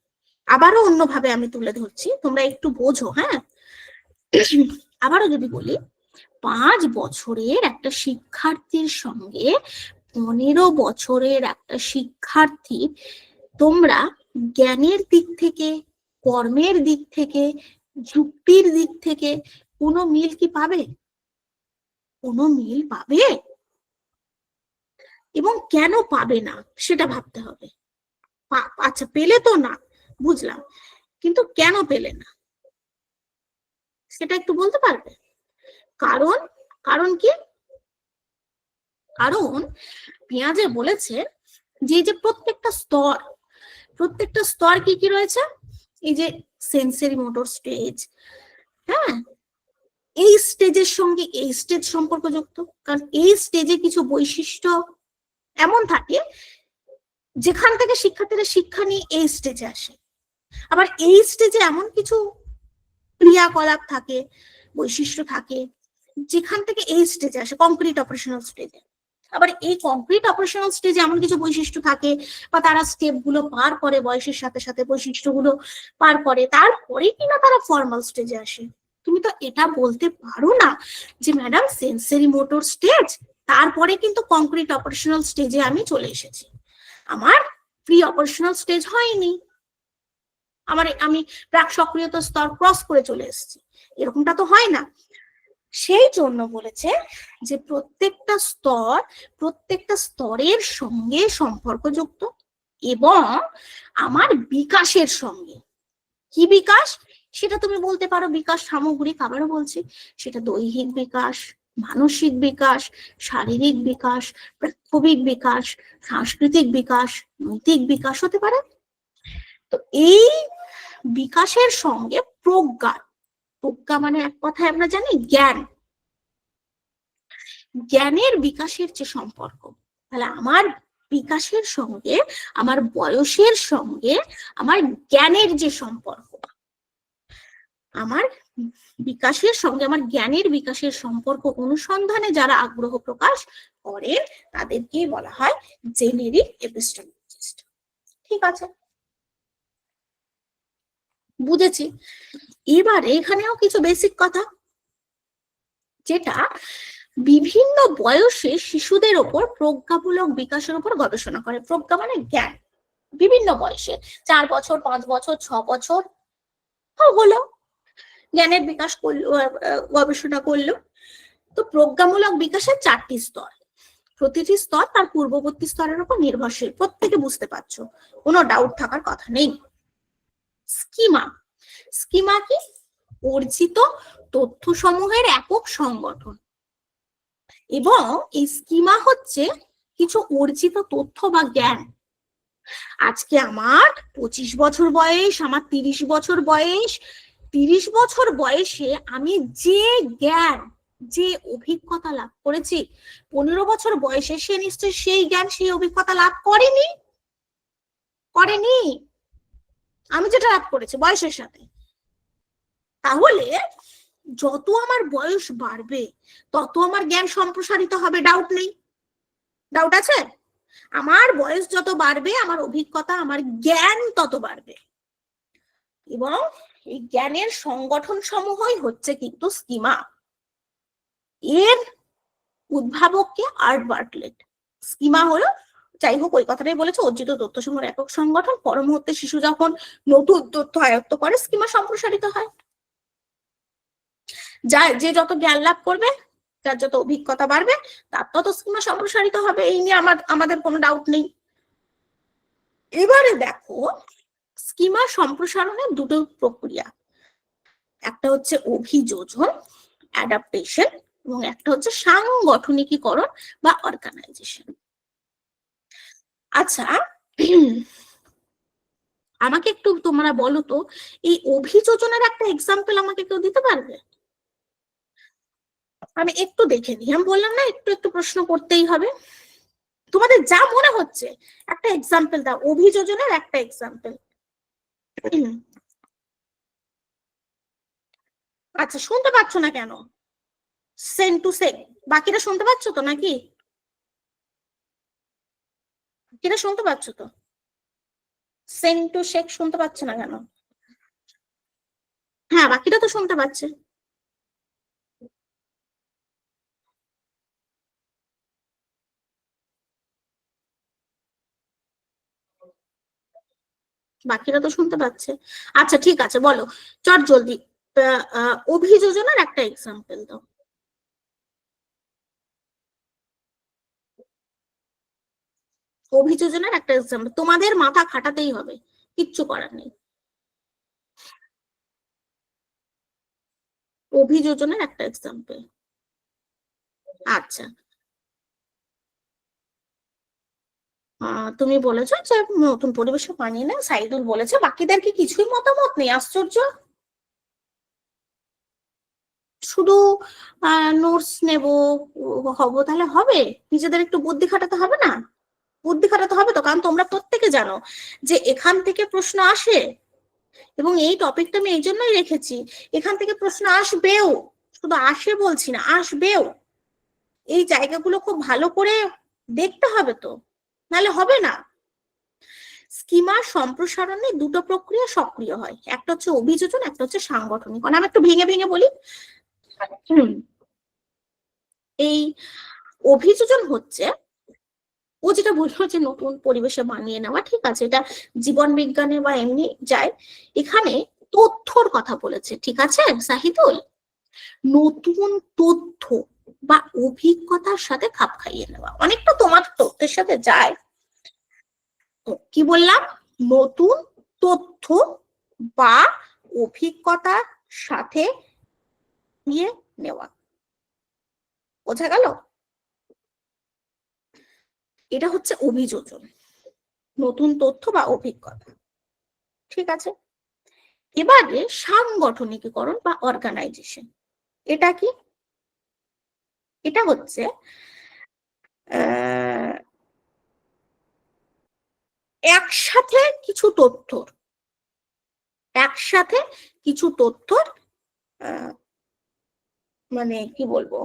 আবারও অন্যভাবে আমি তুলে ধরছি, তোমরা একটু বোঝো। হ্যাঁ, আবারও যদি বলি, 5 বছরের একটা শিক্ষার্থীর সঙ্গে 15 বছরের একটা শিক্ষার্থী, তোমরা জ্ঞানের দিক থেকে, কর্মের দিক থেকে, যুক্তির দিক থেকে কোনো মিল কি পাবে? কোনো মিল পাবে? এবং কেন পাবে না সেটা ভাবতে হবে। আচ্ছা, পেলে তো না বুঝলাম, কিন্তু কেন পেলে না সেটা একটু বলতে পারবে? কারণ কারণ কি? কারণ পেঁয়াজে বলেছে যে প্রত্যেকটা স্তর কি কি রয়েছে, এই যে সেন্সরি মোটর স্টেজ, হ্যাঁ, এই স্টেজের সঙ্গে এই স্টেজ সম্পর্কযুক্ত, কারণ এই স্টেজে কিছু বৈশিষ্ট্য এমন থাকে যেখান থেকে শিক্ষার্থীরা শিক্ষা নিয়ে এই স্টেজে আসে। আবার এই স্টেজে এমন কিছু ক্রিয়াকলাপ থাকে, বৈশিষ্ট্য থাকে, যেখান থেকে এই স্টেজে আসে, কংক্রিট অপারেশনাল স্টেজে। আবার এই কংক্রিট অপারেশনাল স্টেজে এমন কিছু বৈশিষ্ট্য থাকে বা তারা স্টেপ গুলো পার করে, বয়সের সাথে সাথে বৈশিষ্ট্যগুলো পার করে, তারপরে কিনা তারা ফর্মাল স্টেজে আসে। তুমি তো এটা বলতে পারো না যে ম্যাডাম সেন্সরি মোটর স্টেজ, তারপরে কিন্তু কংক্রিট অপারেশনাল স্টেজে আমি চলে এসেছি, আমার প্রি অপারেশনাল স্টেজ হয়নি, আমি প্রাক সক্রিয়তা স্তর ক্রস করে চলে এসেছি, এরকমটা তো হয় না। সেই জন্য বলেছে যে প্রত্যেকটা স্তরের সঙ্গে সম্পর্কযুক্ত এবং আমার বিকাশের সঙ্গে। কি বিকাশ? সেটা তুমি বলতে পারো বিকাশ সামগ্রিক, আবারও বলছি, সেটা দৈহিক বিকাশ, মানসিক বিকাশ, শারীরিক বিকাশ, প্রাত্যবিক বিকাশ, সাংস্কৃতিক বিকাশ, নৈতিক বিকাশ হতে পারে। তো এই বিকাশের সঙ্গে প্রজ্ঞা মানে এক কথায় আমরা জানি জ্ঞান, জ্ঞানের বিকাশের যে সম্পর্ক, তাহলে আমার বিকাশের সঙ্গে, আমার বয়সের সঙ্গে আমার জ্ঞানের যে সম্পর্ক, আমার বিকাশের সঙ্গে আমার জ্ঞানের বিকাশের সম্পর্ক অনুসন্ধানে যারা আগ্রহ প্রকাশ করে তাদেরকে বলা হয় জেনেরিক এপিস্টেমোলজিস্ট। ঠিক আছে, বুঝেছি। এবারে এখানেও কিছু বেসিক কথা, যেটা বিভিন্ন বয়সে শিশুদের ওপর প্রজ্ঞামূলক বিকাশের উপর গবেষণা করে। প্রজ্ঞা মানে জ্ঞান, বিভিন্ন বয়সে 4 বছর, 5 বছর, 6 বছর হলো জ্ঞানের বিকাশ করলো, গবেষণা করলো। তো প্রজ্ঞামূলক বিকাশের 4টি স্তর, প্রতিটি স্তর তার পূর্ববর্তী স্তরের উপর নির্ভরশীল, প্রত্যেকে বুঝতে পারছো, কোনো ডাউট থাকার কথা নেই। স্কিমা, স্কিমা কি? অর্জিত তথ্য সমূহের একক সংগঠন, এবং এই স্কিমা হচ্ছে কিছু অর্জিত তথ্য বা জ্ঞান। আজকে আমার 25 বছর বয়স, আমার 30 বছর বয়স, 30 বছর বয়সে আমি যে জ্ঞান, যে অভিজ্ঞতা লাভ করেছি, 15 বছর বয়সে সে নিশ্চয়ই সেই জ্ঞান, সেই অভিজ্ঞতা লাভ করেনি। আমি যেটা লাভ করেছি বয়সের সাথে। তাহলে যত আমার বয়স বাড়বে তত আমার জ্ঞান সম্প্রসারিত হবে, ডাউট নেই। ডাউট আছে? আমার বয়স যত বাড়বে আমার অভিজ্ঞতা, আমার জ্ঞান তত বাড়বে, এবং এই জ্ঞানের সংগঠন সমূহই হচ্ছে কিন্তু স্কিমা। এর উদ্ভাবক কে? Art Bartlett. স্কিমা হলো, যাই হোক ওই কথাটাই বলেছে, অর্জিত তথ্য সমূহের একক সংগঠন। পর মুহূর্তে শিশু যখন নতুন তথ্য আয়ত্ত করে স্কিমা সম্প্রসারিত হয়। যে যত জ্ঞান লাভ করবে, যার যত অভিজ্ঞতা বাড়বে, তার তত স্কিমা সম্প্রসারিত হবে, এই নিয়ে আমাদের কোনো ডাউট নেই। এবারে দেখো, স্কিমা সম্প্রসারণের দুটো প্রক্রিয়া, একটা হচ্ছে অভিযোজন, অ্যাডাপ্টেশন, এবং একটা হচ্ছে সাংগঠনিকীকরণ বা অর্গানাইজেশন। আচ্ছা, আমাকে একটু তোমরা বলো তো, এই অভিযোজনের একটা এক্সাম্পল আমাকে কেউ দিতে পারবে? আমি একটু দেখে নিই, আমি বললাম না একটু একটু প্রশ্ন করতেই হবে, তোমাদের যা মনে হচ্ছে একটা এক্সাম্পল দাও, অভিযোজনের একটা এক্সাম্পল। আচ্ছা, শুনতে পাচ্ছ না কেন? সেন টু সেক, বাকিরা শুনতে পাচ্ছ তো নাকি? বাকিরা শুনতে পাচ্ছ তো? সেন টু শেক শুনতে পাচ্ছ না কেন? হ্যাঁ, বাকিরা তো শুনতে পাচ্ছে। বাকিরা তো শুনতে পাচ্ছে। আচ্ছা ঠিক আছে, বলো চট জলদি, অভিযোজনের একটা এক্সাম্পল দাও। অভিযোজনের একটা এক্সাম্পল, তোমাদের মাথা খাটাতেই হবে, কিচ্ছু করার নেই। অভিযোজনের একটা এক্সাম্পল। আচ্ছা, তুমি বলেছো যে নতুন পরিবেশে মানিয়ে নেয়, সাইদুল বলেছে, বাকিদের কি কিছুই মতামত নেই? আশ্চর্য, শুধু নোটস নেব হব তাহলে হবে? নিজেদের একটু বুদ্ধি খাটাতে হবে না? বুদ্ধি খাটাতে হবে তো, কারণ তোমরা প্রত্যেকে জানো যে এখান থেকে প্রশ্ন আসে, এবং এই টপিকটা আমি এই জন্যই রেখেছি, এখান থেকে প্রশ্ন আসবেও, শুধু আসে বলছি না, আসবেও। এই জায়গাগুলো খুব ভালো করে দেখতে হবে, তো নাহলে হবে না। স্কিমার সম্প্রসারণে দুটো প্রক্রিয়া সক্রিয় হয়, একটা হচ্ছে অভিযোজন, একটা হচ্ছে সাংগঠনিক। আমি একটু ভেঙে ভেঙে বলি। এই অভিযোজন হচ্ছে ও যেটা বললো যে নতুন পরিবেশে মানিয়ে নেওয়া, ঠিক আছে, এটা জীবন বিজ্ঞানে বা এমনি যায়। এখানে তথ্যর কথা বলেছে, ঠিক আছে সাহিদুল, নতুন তথ্য বা অভিজ্ঞতার সাথে খাপ খাইয়ে নেওয়া, অনেকটা তোমার তথ্যের সাথে যায়। কি বললাম? নতুন তথ্য বা অভিজ্ঞতার সাথে নিয়ে নেওয়া, বোঝা গেল? এটা হচ্ছে অভিযোজন, নতুন তথ্য বা অভিজ্ঞতা, ঠিক আছে। এবারে সাংগঠনিকীকরণ বা অর্গানাইজেশন, এটা কি? এটা হচ্ছে একসাথে কিছু তথ্যর মানে কি বলবো,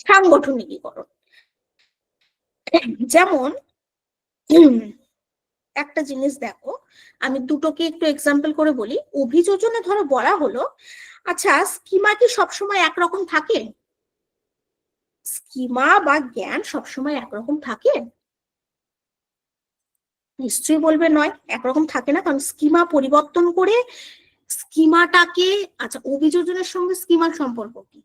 সাংগঠনিকীকরণ। যেমন একটা জিনিস দেখো, আমি দুটোকে একটু এক্সাম্পল করে বলি। অভিযোজনে ধরো বলা হলো, আচ্ছা স্কিমা কি সবসময় একরকম থাকে? স্কিমা বা জ্ঞান সবসময় একরকম থাকে? নিশ্চয়ই বলবে নয়, একরকম থাকে না, কারণ স্কিমা পরিবর্তন করে স্কিমাটাকে, আচ্ছা অভিযোজনের সঙ্গে স্কিমার সম্পর্ক কি?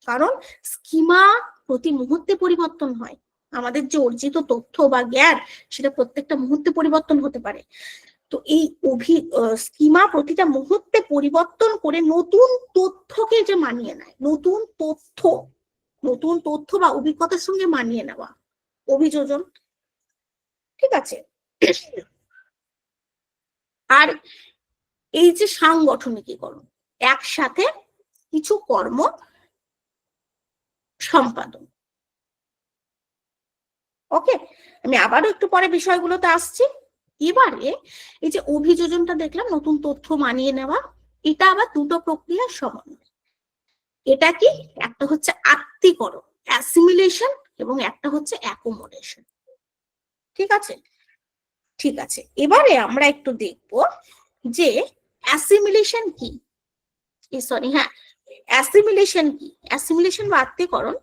কারণ স্কিমা প্রতি মুহূর্তে পরিবর্তন হয়, আমাদের যে অর্জিত তথ্য বা জ্ঞান সেটা প্রত্যেকটা মুহূর্তে পরিবর্তন হতে পারে। তো এই স্কিমা প্রতিটা মুহূর্তে পরিবর্তন করে নতুন তথ্যকে যে মানিয়ে নেয়, নতুন তথ্য বা অভিজ্ঞতার সঙ্গে মানিয়ে নেওয়া, অভিযোজন, ঠিক আছে। আর এই যে সাংগঠনিকীকরণ, একসাথে কিছু কর্ম সম্পাদন। ওকে, আমি আবারও একটু পরে বিষয়গুলোতে আসছি। এবারে এই যে অভিযোজনটা দেখলাম, নতুন তথ্য মানিয়ে নেওয়া, এটা আবার দুটো প্রক্রিয়ার সমন্বয়। এটা কি? একটা হচ্ছে আত্তীকরণ, অ্যাসিমিলেশন, এবং একটা হচ্ছে অ্যাকোমোডেশন, ঠিক আছে। ঠিক আছে, এবারে আমরা একটু দেখব যে অ্যাসিমিলেশন কি, সরি হ্যাঁ, অ্যাসিমিলেশন কি। অ্যাসিমিলেশন বা আত্তীকরণ,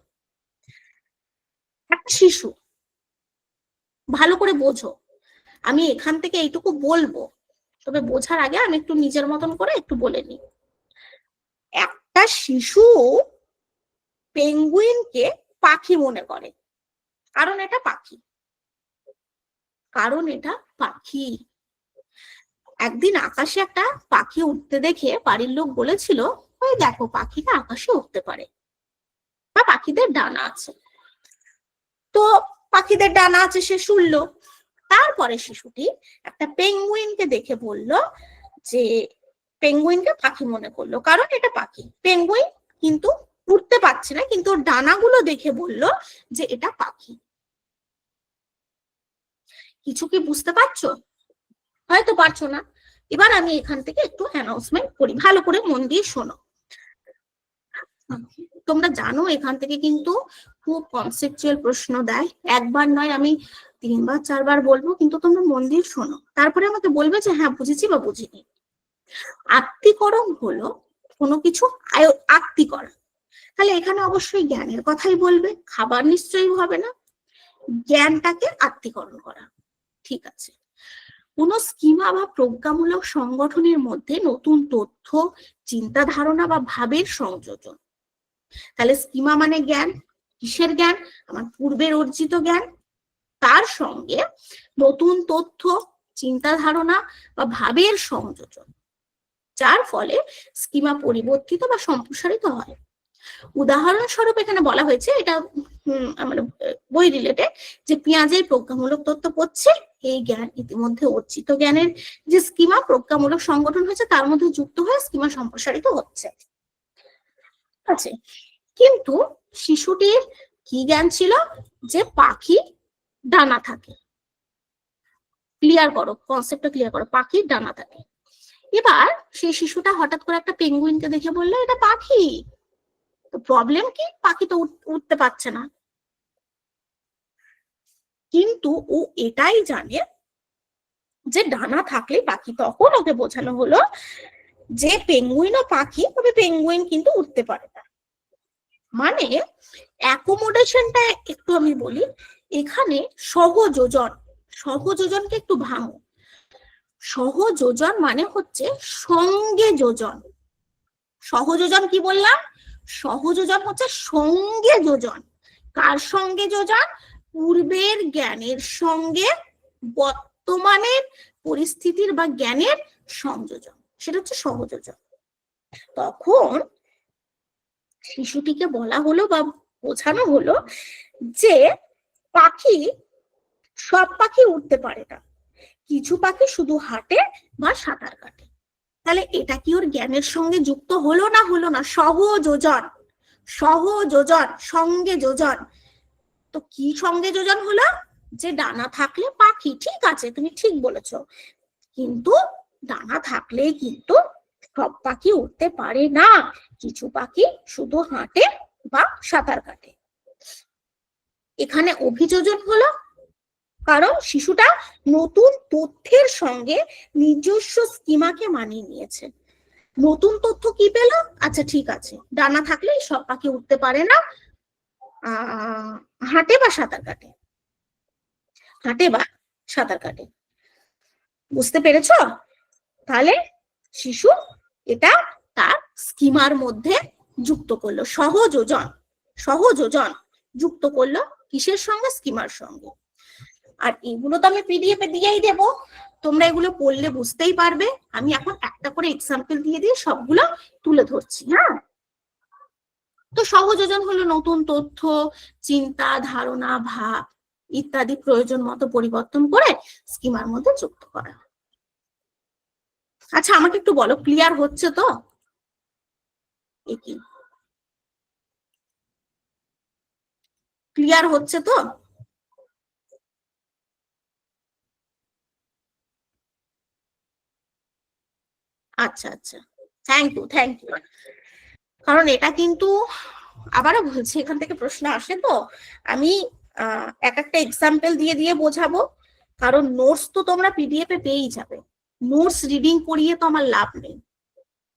একটা শিশু, ভালো করে বোঝো, আমি এখান থেকে এইটুকু বলবো, তবে বোঝার আগে আমি একটু নিজের মতন করে একটু বলে নিই। একটা শিশু পেঙ্গুইনকে পাখি মনে করে, কারণ এটা পাখি। একদিন আকাশে একটা পাখি উঠতে দেখে বাড়ির লোক বলেছিল, ওই দেখো পাখিটা আকাশে উঠতে পারে, বা পাখিদের ডানা আছে। তো পাখিদের ডানা আছে সে শুনলো। তারপরে শিশুটি একটা পেঙ্গুইনকে দেখে বলল যে, পেঙ্গুইনকে পাখি মনে করলো, কারণ এটা পাখি। পেঙ্গুইন কিন্তু উঠতে পারছে না, কিন্তু ওর ডানাগুলো দেখে বলল যে এটা পাখি। কিছু কি বুঝতে পারছো? হয়তো পারছো না। এবার আমি এখান থেকে একটু অ্যানাউন্সমেন্ট করি, ভালো করে মন দিয়ে শোনো। তোমরা জানো এখান থেকে কিন্তু খুব কনসেপচুয়াল প্রশ্ন দেয়, একবার নয় আমি 3বার 4বার বলবো, কিন্তু তোমরা মন দিয়ে শোনো, তারপরে আমাকে বলবে যে হ্যাঁ বুঝেছি বা বুঝিনি। আত্তীকরণ হলো কোনো কিছু আত্তি করা, তাহলে এখানে অবশ্যই জ্ঞানের কথাই বলবে, খাবার নিশ্চয়ই হবে না, জ্ঞানটাকে আত্তীকরণ করা, ঠিক আছে। কোন স্কিমা বা প্রজ্ঞামূলক সংগঠনের মধ্যে নতুন তথ্য, চিন্তা ধারণা বা ভাবের সংযোজন। তাহলে স্কিমা মানে জ্ঞান, কিসের জ্ঞান? আমার পূর্বের অর্জিত জ্ঞান, তার সঙ্গে নতুন তথ্য, চিন্তা ধারণা বা ভাবের সংযোজন, যার ফলে স্কিমা পরিবর্তিত বা সম্প্রসারিত হয়। উদাহরণস্বরূপ এখানে বলা হয়েছে, এটা মানে বই রিলেটেড, যে পেঁয়াজের প্রজ্ঞামূলক তথ্য পড়ছে, এই জ্ঞান ইতিমধ্যে অর্জিত জ্ঞানের যে স্কিমা প্রজ্ঞামূলক সংগঠন হয়েছে তার মধ্যে যুক্ত হয়ে স্কিমা সম্প্রসারিত হচ্ছে, আছে। কিন্তু শিশুটির কি জ্ঞান ছিল? যে পাখি ডানা থাকে। ক্লিয়ার করো, কনসেপ্টটা ক্লিয়ার করো, পাখির ডানা থাকে। এবার সেই শিশুটা হঠাৎ করে একটা পেঙ্গুইনকে দেখে বললো এটা পাখি। তো প্রবলেম কি? পাখি তো উঠতে পারছে না, কিন্তু ও এটাই জানে যে ডানা থাকলে পাখি। তখন ওকে বোঝানো হলো যে পেঙ্গুইনও পাখি, তবে পেঙ্গুইন কিন্তু উঠতে পারে না। মানে অ্যাকোমোডেশনটা একটু আমি বলি, এখানে সহযোজন, সহযোজনকে একটু ভাঙো। সহযোজন মানে হচ্ছে সঙ্গে যোজন। সহযোজন কি বললাম? সহযোজন হচ্ছে সঙ্গে যোজন। কার সঙ্গে যোজন? পূর্বের জ্ঞানের সঙ্গে বর্তমানের পরিস্থিতির বা জ্ঞানের সংযোজন, সেটা হচ্ছে সহযোজন। তখন শিশুটিকে বলা হলো বা বোঝানো হলো যে পাখি, সব পাখি উঠতে পারে না, কিছু পাখি শুধু হাঁটে বা সাঁতার কাটে। তাহলে এটা কি ওর জ্ঞানের সঙ্গে যুক্ত হলো না হলো না? সহযোজন, সহযোজন, সঙ্গে যোজন। তো কি সঙ্গে যোজন হলো? যে ডানা থাকলে পাখি, ঠিক আছে, তুমি ঠিক বলেছো, কিন্তু ডানা থাকলে কিন্তু সব পাখি উঠতে পারে না, কিছু পাখি শুধু হাঁটে বা সাঁতার কাটে। এখানে অভিযোজন হলো কারণ শিশুটা নতুন তথ্যের সঙ্গে নিজস্ব স্কিমাকে মানিয়ে নিয়েছে। নতুন তথ্য কি পেল? আচ্ছা ঠিক আছে, ডানা থাকলে সব পাখি উঠতে পারে না, হাঁটে বা সাঁতার কাটে, হাঁটে বা সাঁতার কাটে। বুঝতে পেরেছ? তাহলে শিশু এটা তার স্কিমার মধ্যে যুক্ত করলো, সহযোজন, সহযোজন যুক্ত করলো কিসের সঙ্গে? স্কিমার সঙ্গে। আর এগুলো তো আমি পিডিএফ এ দিয়েই দেবো, তোমরা এগুলো পড়লে বুঝতেই পারবে। আমি এখন একটা করে এক্সাম্পল দিয়ে দিয়ে সবগুলো তুলে ধরছি। হ্যাঁ, তো সহযোজন হলো নতুন তথ্য, চিন্তা, ধারণা, ভাব ইত্যাদি প্রয়োজন মতো পরিবর্তন করে স্কিমার মধ্যে যুক্ত করা। আচ্ছা আমাকে একটু বলো, ক্লিয়ার হচ্ছে তো? কি ক্লিয়ার হচ্ছে তো? আচ্ছা আচ্ছা, থ্যাংক ইউ, থ্যাংক ইউ। কারণ এটা কিন্তু আবারও বলছি, এখান থেকে প্রশ্ন আসে, তো আমি এক একটা এক্সাম্পল দিয়ে দিয়ে বোঝাবো। কারণ নোটস তো তোমরা পিডিএফ এ পেয়েই যাবে, নোটস রিডিং করিয়ে তো আমার লাভ নেই,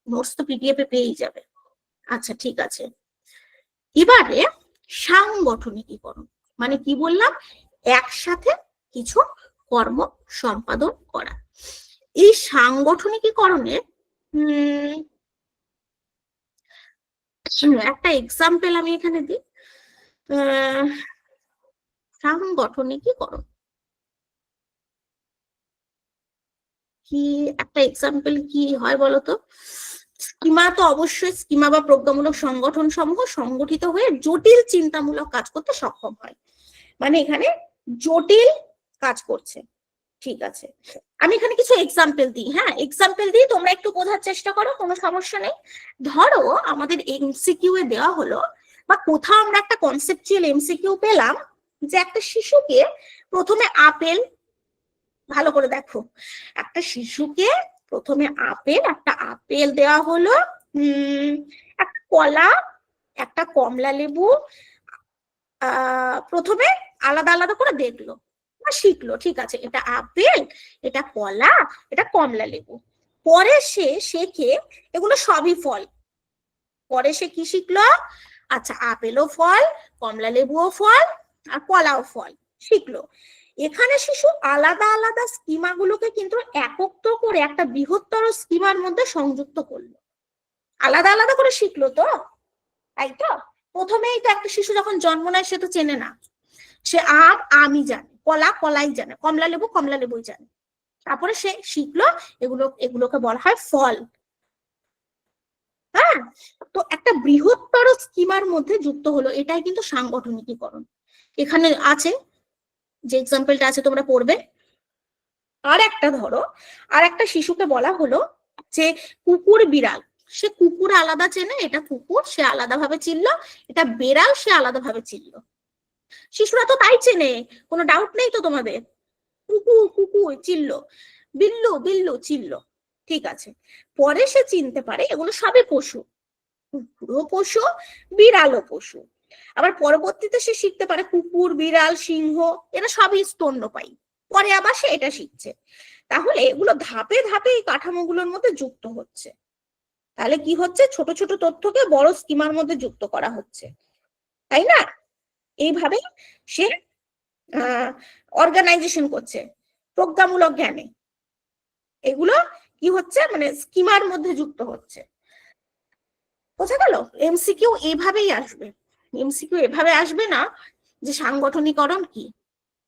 নোটস তো পিডিএফ এ পেয়েই যাবে। আচ্ছা ঠিক আছে, এবারে সাংগঠনিকীকরণ মানে কি বললাম? একসাথে কিছু কর্ম সম্পাদন করা। এই সাংগঠনিকীকরণে একটা এক্সাম্পল আমি এখানে দিই। সাংগঠনিকীকরণ কি একটা এক্সাম্পল কি হয় বলতো? স্কিমা তো অবশ্যই, স্কিমা বা প্রজ্ঞামূলক সংগঠন সমূহ সংগঠিত হয়ে জটিল চিন্তামূলক কাজ করতে সক্ষম হয়। মানে এখানে জটিল কাজ করছে। ঠিক আছে, আমি এখানে কিছু এক্সাম্পল দিই। হ্যাঁ, এক্সাম্পল দিই, তোমরা একটু বোঝার চেষ্টা করো, কোনো সমস্যা নেই। ধরো আমাদের এমসিকিউ এ দেওয়া হলো, বা কোথাও আমরা একটা কনসেপচুয়াল এমসিকিউ পেলাম যে একটা শিশুকে প্রথমে আপেল, ভালো করে দেখো, একটা শিশুকে প্রথমে একটা আপেল দেওয়া হলো, একটা কলা, একটা কমলা লেবু, প্রথমে আলাদা আলাদা করে দেখলো বা শিখলো, ঠিক আছে, এটা আপেল, এটা কলা, এটা কমলা লেবু। পরে সে শেখে এগুলো সবই ফল। পরে সে কি শিখলো? আচ্ছা, আপেলও ফল, কমলা লেবুও ফল, আর কলাও ফল শিখলো। এখানে শিশু আলাদা আলাদা স্কিমাগুলোকে কিন্তু একত্র করে একটা বৃহত্তর স্কিমার মধ্যে সংযুক্ত করলো, আলাদা আলাদা করে শিখলো। তো তাই তো, প্রথমেই তো একটা শিশু যখন জন্ম নেয় সে তো চেনে না, সে আমই জানে, কলা কলাই জানে, কমলা লেবুই জানে। তারপরে সে শিখলো এগুলোকে বলা হয় ফল। হ্যাঁ, তো একটা বৃহত্তর স্কিমার মধ্যে যুক্ত হলো, এটাই কিন্তু সাংগঠনিকীকরণ। এখানে আছে যে এক্সাম্পলটা আছে তোমরা পড়বে। আর একটা ধরো, আর একটা শিশুকে বলা হলো যে কুকুর বিড়াল, সে কুকুর আলাদা চেনে, এটা কুকুর সে আলাদা ভাবে চিনলো, এটা বেড়াল সে আলাদা ভাবে চিনলো। শিশুরা তো তাই চেনে, কোনো ডাউট নেই তো তোমাদের? কুকুর কুকুর চিনলো, বিল্লু বিল্লু চিনলো, ঠিক আছে। পরে সে চিনতে পারে এগুলো সবই পশু, কুকুরও পশু, বিড়ালও পশু। আবার পরবর্তীতে সে শিখতে পারে কুকুর, বিড়াল, সিংহ, এরা সবই স্তন্যপায়ী, পরে আবার সে এটা শিখছে। তাহলে এগুলো ধাপে ধাপে এই কাঠামোগুলোর মধ্যে যুক্ত হচ্ছে। তাহলে কি হচ্ছে, ছোট ছোট তথ্যকে বড় স্কিমার মধ্যে যুক্ত করা হচ্ছে, তাই না? এইভাবে সে অর্গানাইজেশন করছে প্রজ্ঞামূলক জ্ঞানে। এগুলো কি হচ্ছে, মানে স্কিমার মধ্যে যুক্ত হচ্ছে। বোঝা গেল? এমসিকিউ এইভাবেই আসবে। এমসিকিউ এভাবে আসবে না যে সাংগঠনিকরণ কি,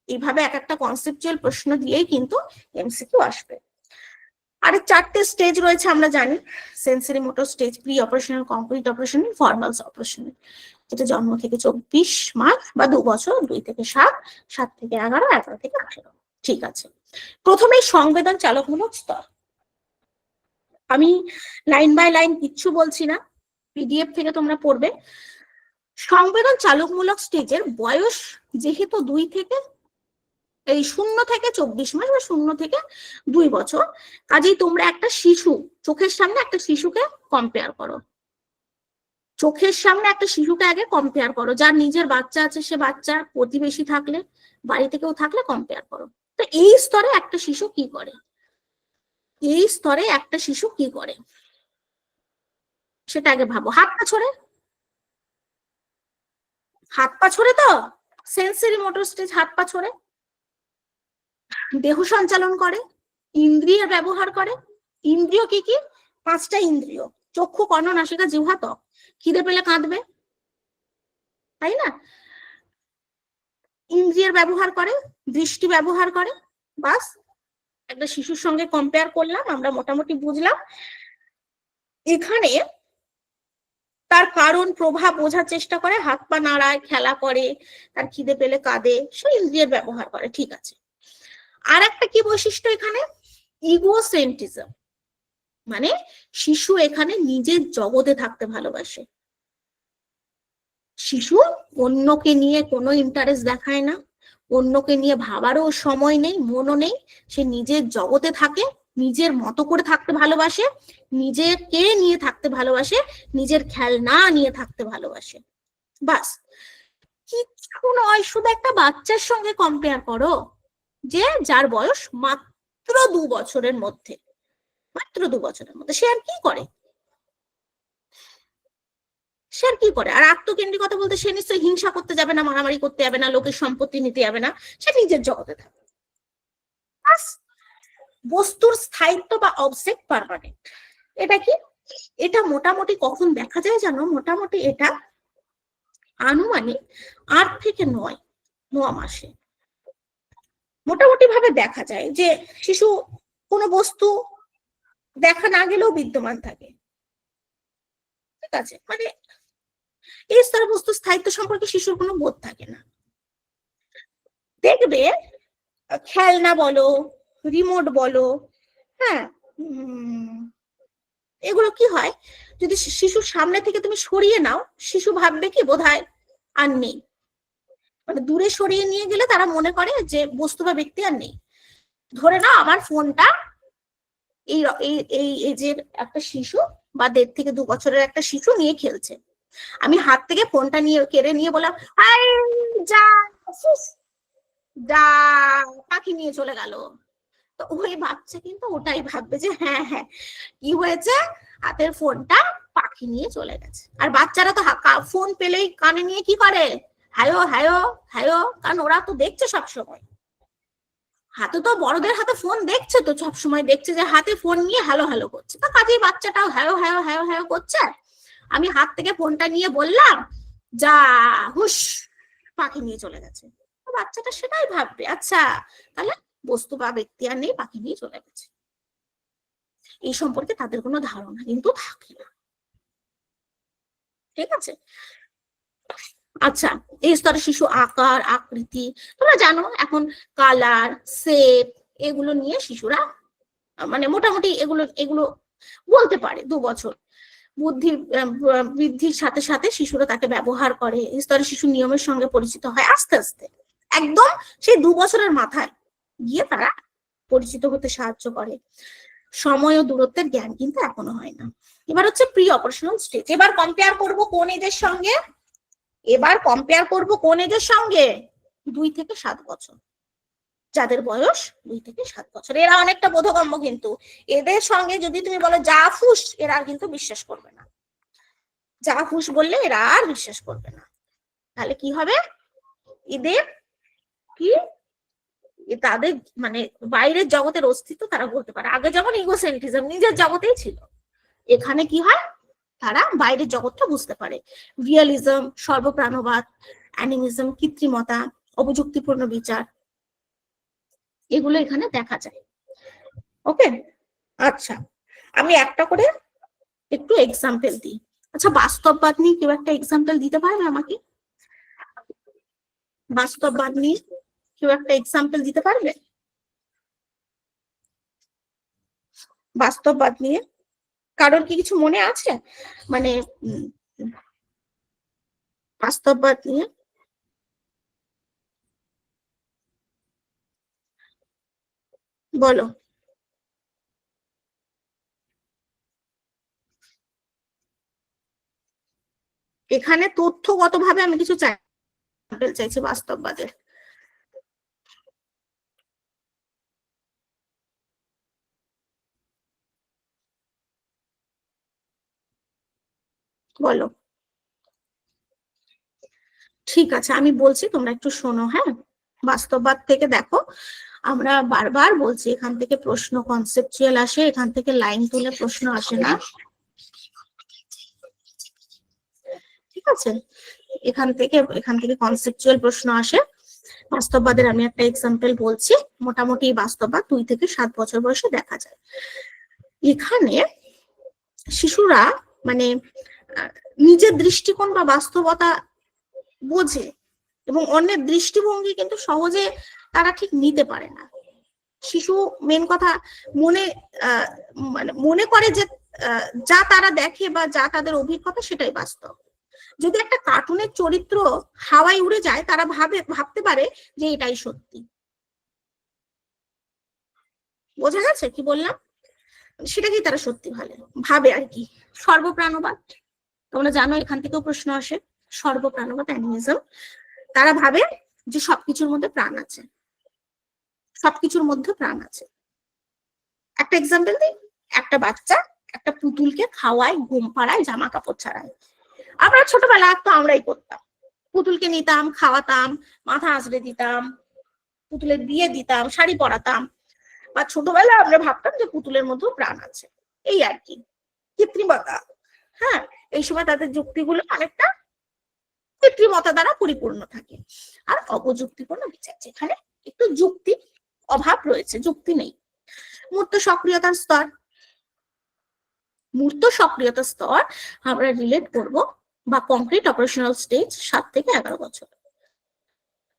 এইভাবে এক একটা কনসেপচুয়াল প্রশ্ন দিয়েই কিন্তু এমসিকিউ আসবে। আর 4টে স্টেজ রয়েছে আমরা জানি, sensory motor stage, pre operational, concrete operational, formal operational, যেটা জন্ম থেকে 24 মাস বা 2 বছর, 2 থেকে 7, 7 থেকে 11, 11 থেকে 18। ঠিক আছে, প্রথমে সংবেদন চালকমূলক স্তর। আমি লাইন বাই লাইন কিচ্ছু বলছি না, পিডিএফ থেকে তোমরা পড়বে। সংবেদন চালকমূলক স্টেজের বয়স যেহেতু 0 থেকে 24 মাস বা 0 থেকে 2 বছর, কাজেই তোমরা একটা শিশু, চোখের সামনে একটা শিশুকে কম্পেয়ার করো। চোখের সামনে একটা শিশুকে আগে কম্পেয়ার করো, যার নিজের বাচ্চা আছে সে বাচ্চা, প্রতিবেশী থাকলে, বাড়িতে কেউ থাকলে কম্পেয়ার করো। তো এই স্তরে একটা শিশু কি করে, এই স্তরে একটা শিশু কি করে সেটা আগে ভাবো। হাত পা ছড়ে, হাত পা ছড়ে, তো সেন্সরি মোটর স্টেজ, হাত পা ছড়ে, দেহ সঞ্চালন করে, ইন্দ্রিয়ের ব্যবহার করে। ইন্দ্রিয় কি কি? 5টা ইন্দ্রিয়, চক্ষু, কর্ণ, নাসিকা, জিহ্বা, ত্বক। খিদে পেলে কাঁদবে, তাই না? ইন্দ্রিয়ের ব্যবহার করে, দৃষ্টি ব্যবহার করে। বাস, একটা শিশুর সঙ্গে কম্পেয়ার করলাম, আমরা মোটামুটি বুঝলাম। এখানে তার কারণ প্রভাব বোঝার চেষ্টা করে, হাত পা নাড়ায়, খেলা করে, তার খিদে পেলে কাঁদে, সে ইন্দ্রিয়ের ব্যবহার করে। ঠিক আছে, আর একটা কি বৈশিষ্ট্য এখানে? ইগোসেন্ট্রিজম, মানে শিশু এখানে নিজের জগতে থাকতে ভালোবাসে। শিশু অন্যকে নিয়ে কোনো ইন্টারেস্ট দেখায় না, অন্যকে নিয়ে ভাবারও সময় নেই, মনও নেই। সে নিজের জগতে থাকে, নিজের মতো করে থাকতে ভালোবাসে, নিজেকে নিয়ে থাকতে ভালোবাসে, নিজের খেলনা নিয়ে থাকতে ভালোবাসে। বাস, কিচ্ছু নয়, শুধু একটা বাচ্চার সঙ্গে কম্পেয়ার করো, যে যার বয়স মাত্র 2 বছরের মধ্যে, মাত্র 2 বছরের মধ্যে সে আর কি করে, সে আর কি করে? আর আত্মকেন্দ্রিকতা বলতে সে নিশ্চয়ই হিংসা করতে যাবে না, মারামারি করতে যাবে না, লোকের সম্পত্তি নিতে যাবে না, সে নিজের জগতে থাকে। বস্তুর স্থায়িত্ব বা অবজেক্ট পার্মানেন্ট, এটা কি? এটা মোটামুটি কখন দেখা যায় জানো? মোটামুটি এটা আনুমানিক 8 থেকে 9 মাসে মোটামুটি ভাবে দেখা যায় যে শিশু কোনো বস্তু দেখা না গেলেও বিদ্যমান থাকে। ঠিক আছে, মানে এই স্তরে বস্তুর স্থায়িত্ব সম্পর্কে শিশুর কোনো বোধ থাকে না। দেখবে খেলনা বলো, রিমোট বলো, হ্যাঁ, এগুলো কি হয়, যদি শিশুর সামনে থেকে তুমি সরিয়ে নাও, শিশু ভাববে কি বোধহয় আর নেই, মানে দূরে সরিয়ে নিয়ে গেলে তারা মনে করে যে বস্তু বা ব্যক্তি আর নেই। ধরে নাও আমার ফোনটা এই এই এজের একটা শিশু বা 1.5 থেকে 2 বছরের একটা শিশু নিয়ে খেলছে, আমি হাত থেকে ফোনটা নিয়ে কেড়ে নিয়ে বললাম যা যা, পাখি নিয়ে চলে গেল। তো ওই বাচ্চা কিন্তু ওটাই ভাববে যে হ্যাঁ হ্যাঁ কি হয়েছে, হাতের ফোনটা পাখি নিয়ে চলে গেছে। আর বাচ্চারা তো ফোন পেলেই কানে নিয়ে কি করে, হ্যালো হ্যালো হ্যালো, কারণ ওরা তো দেখছে সবসময়, হাতে তো বড়দের হাতে ফোন দেখছে, তো সবসময় দেখছে যে হাতে ফোন নিয়ে হ্যালো হ্যালো করছে, তো কাজেই বাচ্চাটাও হ্যালো হ্যালো হ্যালো হ্যালো করছে। আমি হাত থেকে ফোনটা নিয়ে বললাম যা, হুশ, পাখি নিয়ে চলে গেছে, বাচ্চাটা সেটাই ভাববে, আচ্ছা তাহলে বস্তু বা ব্যক্তি আর নেই, পাখি নিয়ে চলে গেছে। এই সম্পর্কে তাদের কোনো ধারণা কিন্তু থাকে না। ঠিক আছে, আচ্ছা, এই স্তরে শিশু আকার, আকৃতি, তোমরা জানো এখন কালার, শেপ, এগুলো নিয়ে শিশুরা মানে মোটামুটি এগুলো এগুলো বলতে পারে। 2 বছর বুদ্ধি বৃদ্ধির সাথে সাথে শিশুরা তাকে ব্যবহার করে। এই স্তরে শিশু নিয়মের সঙ্গে পরিচিত হয় আস্তে আস্তে, একদম সেই 2 বছরের মাথায় গিয়ে তারা পরিচিত হতে সাহায্য করে। সময় ও দূরত্বের জ্ঞান কিন্তু এখনো হয় না। এবার হচ্ছে প্রি অপারেশনাল স্টেজ। এবার কম্পেয়ার করব কোন এজের সঙ্গে? এবার কম্পেয়ার করব কোন এজের সঙ্গে? 2 থেকে 7 বছর, যাদের বয়স 2 থেকে 7 বছর। এরা অনেকটা বোধগম্য, কিন্তু এদের সঙ্গে যদি তুমি বলো যা ফুস, এরা আর কিন্তু বিশ্বাস করবে না। যা ফুস বললে এরা আর বিশ্বাস করবে না। তাহলে কি হবে? এদের কি, তাদের মানে বাইরের জগতের অস্তিত্ব তারা বলতে পারে। আগে যেমন ইগোসেন্ট্রিজম, নিজের জগতেই ছিল, এখানে কি হয়, তারা বাইরের জগৎটা বুঝতে পারে। রিয়েলিজম, সর্বপ্রাণবাদ, অ্যানিমিজম, কৃত্রিমতা, অপযুক্তিপূর্ণ বিচার, এগুলো এখানে দেখা যায়। ওকে, আচ্ছা আমি একটা করে একটু এক্সাম্পল দিই। আচ্ছা, বাস্তববাদ নিয়ে কেউ একটা এক্সাম্পল দিতে পারবে আমাকে? বাস্তববাদ নিয়ে কেউ একটা এক্সাম্পল দিতে পারবে? বাস্তববাদ নিয়ে কারোর কি কিছু মনে আছে? মানে বাস্তববাদ নিয়ে বলো। এখানে তথ্যগতভাবে আমি কিছু চাইছি বাস্তববাদের। বলো। ঠিক আছে, আমি বলছি, তোমরা একটু শোনো। হ্যাঁ, বাস্তববাদ থেকে দেখো, আমরা বারবার বলছি এখান থেকে প্রশ্ন কনসেপচুয়াল আসে, এখান থেকে লাইন তুলে প্রশ্ন আসে না। ঠিক আছে, এখান থেকে কনসেপচুয়াল প্রশ্ন আসে। বাস্তববাদের আমি একটা এক্সাম্পল বলছি। মোটামুটি বাস্তববাদ 2 থেকে 7 বছর বয়সে দেখা যায়। এখানে শিশুরা মানে নিজের দৃষ্টিকোণ বা বাস্তবতা বোঝে, এবং অন্যের দৃষ্টিভঙ্গি কিন্তু সহজে তারা ঠিক নিতে পারে না। শিশু মেন কথা মানে মনে করে যে যা তারা দেখে বা যা তাদের অভিজ্ঞতা সেটাই বাস্তব। যদি একটা কার্টুনের চরিত্র হাওয়ায় উড়ে যায়, তারা ভাবতে পারে যে এটাই সত্যি। বোঝা গেছে কি বললাম? সেটাকেই তারা সত্যি ভাবে আর কি। সর্বপ্রাণবাদ, তোমরা জানো এখান থেকেও প্রশ্ন আসে। সর্বপ্রাণবাদ, অ্যানিমিজম, তারা ভাবে যে সবকিছুর মধ্যে প্রাণ আছে, সবকিছুর মধ্যে প্রাণ আছে। একটা এক্সাম্পল দিই, একটা বাচ্চা একটা পুতুলকে খাওয়ায়, ঘুম পাড়ায়, জামা কাপড় ছাড়ায়। আমরা ছোটবেলা তো আমরাই করতাম, পুতুলকে নিতাম, খাওয়াতাম, মাথা আঁচড়ে দিতাম, পুতুলের বিয়ে দিতাম, শাড়ি পরাতাম, বা ছোটবেলা আমরা ভাবতাম যে পুতুলের মধ্যেও প্রাণ আছে। এই আর কি কৃত্রিমতা। হ্যাঁ, এই সময় তাদের যুক্তিগুলো অনেকটা কৃত্রিমতা দ্বারা পরিপূর্ণ থাকে। আর অপযুক্তিপূর্ণ বিচার, যেখানে একটু যুক্তি অভাব রয়েছে, যুক্তি নেই। মূর্ত সক্রিয়তার স্তর, মূর্ত সক্রিয়তার স্তর আমরা রিলেট করব বা কংক্রিট অপারেশনাল স্টেজ 7 থেকে 11 বছর।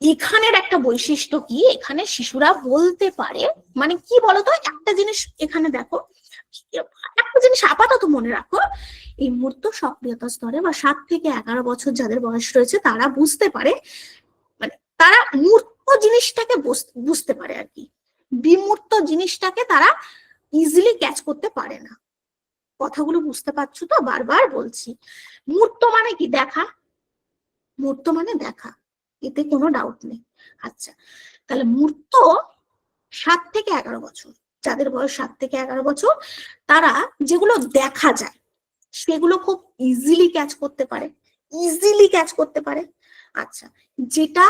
এখানের একটা বৈশিষ্ট্য কি, এখানে শিশুরা বলতে পারে, মানে কি বলতো, একটা জিনিস এখানে দেখো, একটা জিনিস আপাতত মনে রাখো, এই মূর্ত সক্রিয়তা স্তরে বা 7 থেকে 11 বছর যাদের বয়স রয়েছে, তারা বুঝতে পারে, মানে তারা মূর্ত জিনিসটাকে বুঝতে পারে আর কি। বিমূর্ত জিনিসটাকে তারা ইজিলি ক্যাচ করতে পারে না। কথাগুলো বুঝতে পারছো তো? বারবার বলছি, মূর্ত মানে কি? দেখা। মূর্ত মানে দেখা, এতে কোনো ডাউট নেই। আচ্ছা, তাহলে মূর্ত 7 থেকে 11 বছর, যাদের বয়স 7 থেকে 11 বছর, তারা যেগুলো দেখা যায় সেগুলো খুব ইজিলি ক্যাচ করতে পারে, ইজিলি ক্যাচ করতে পারে। আচ্ছা, যেটা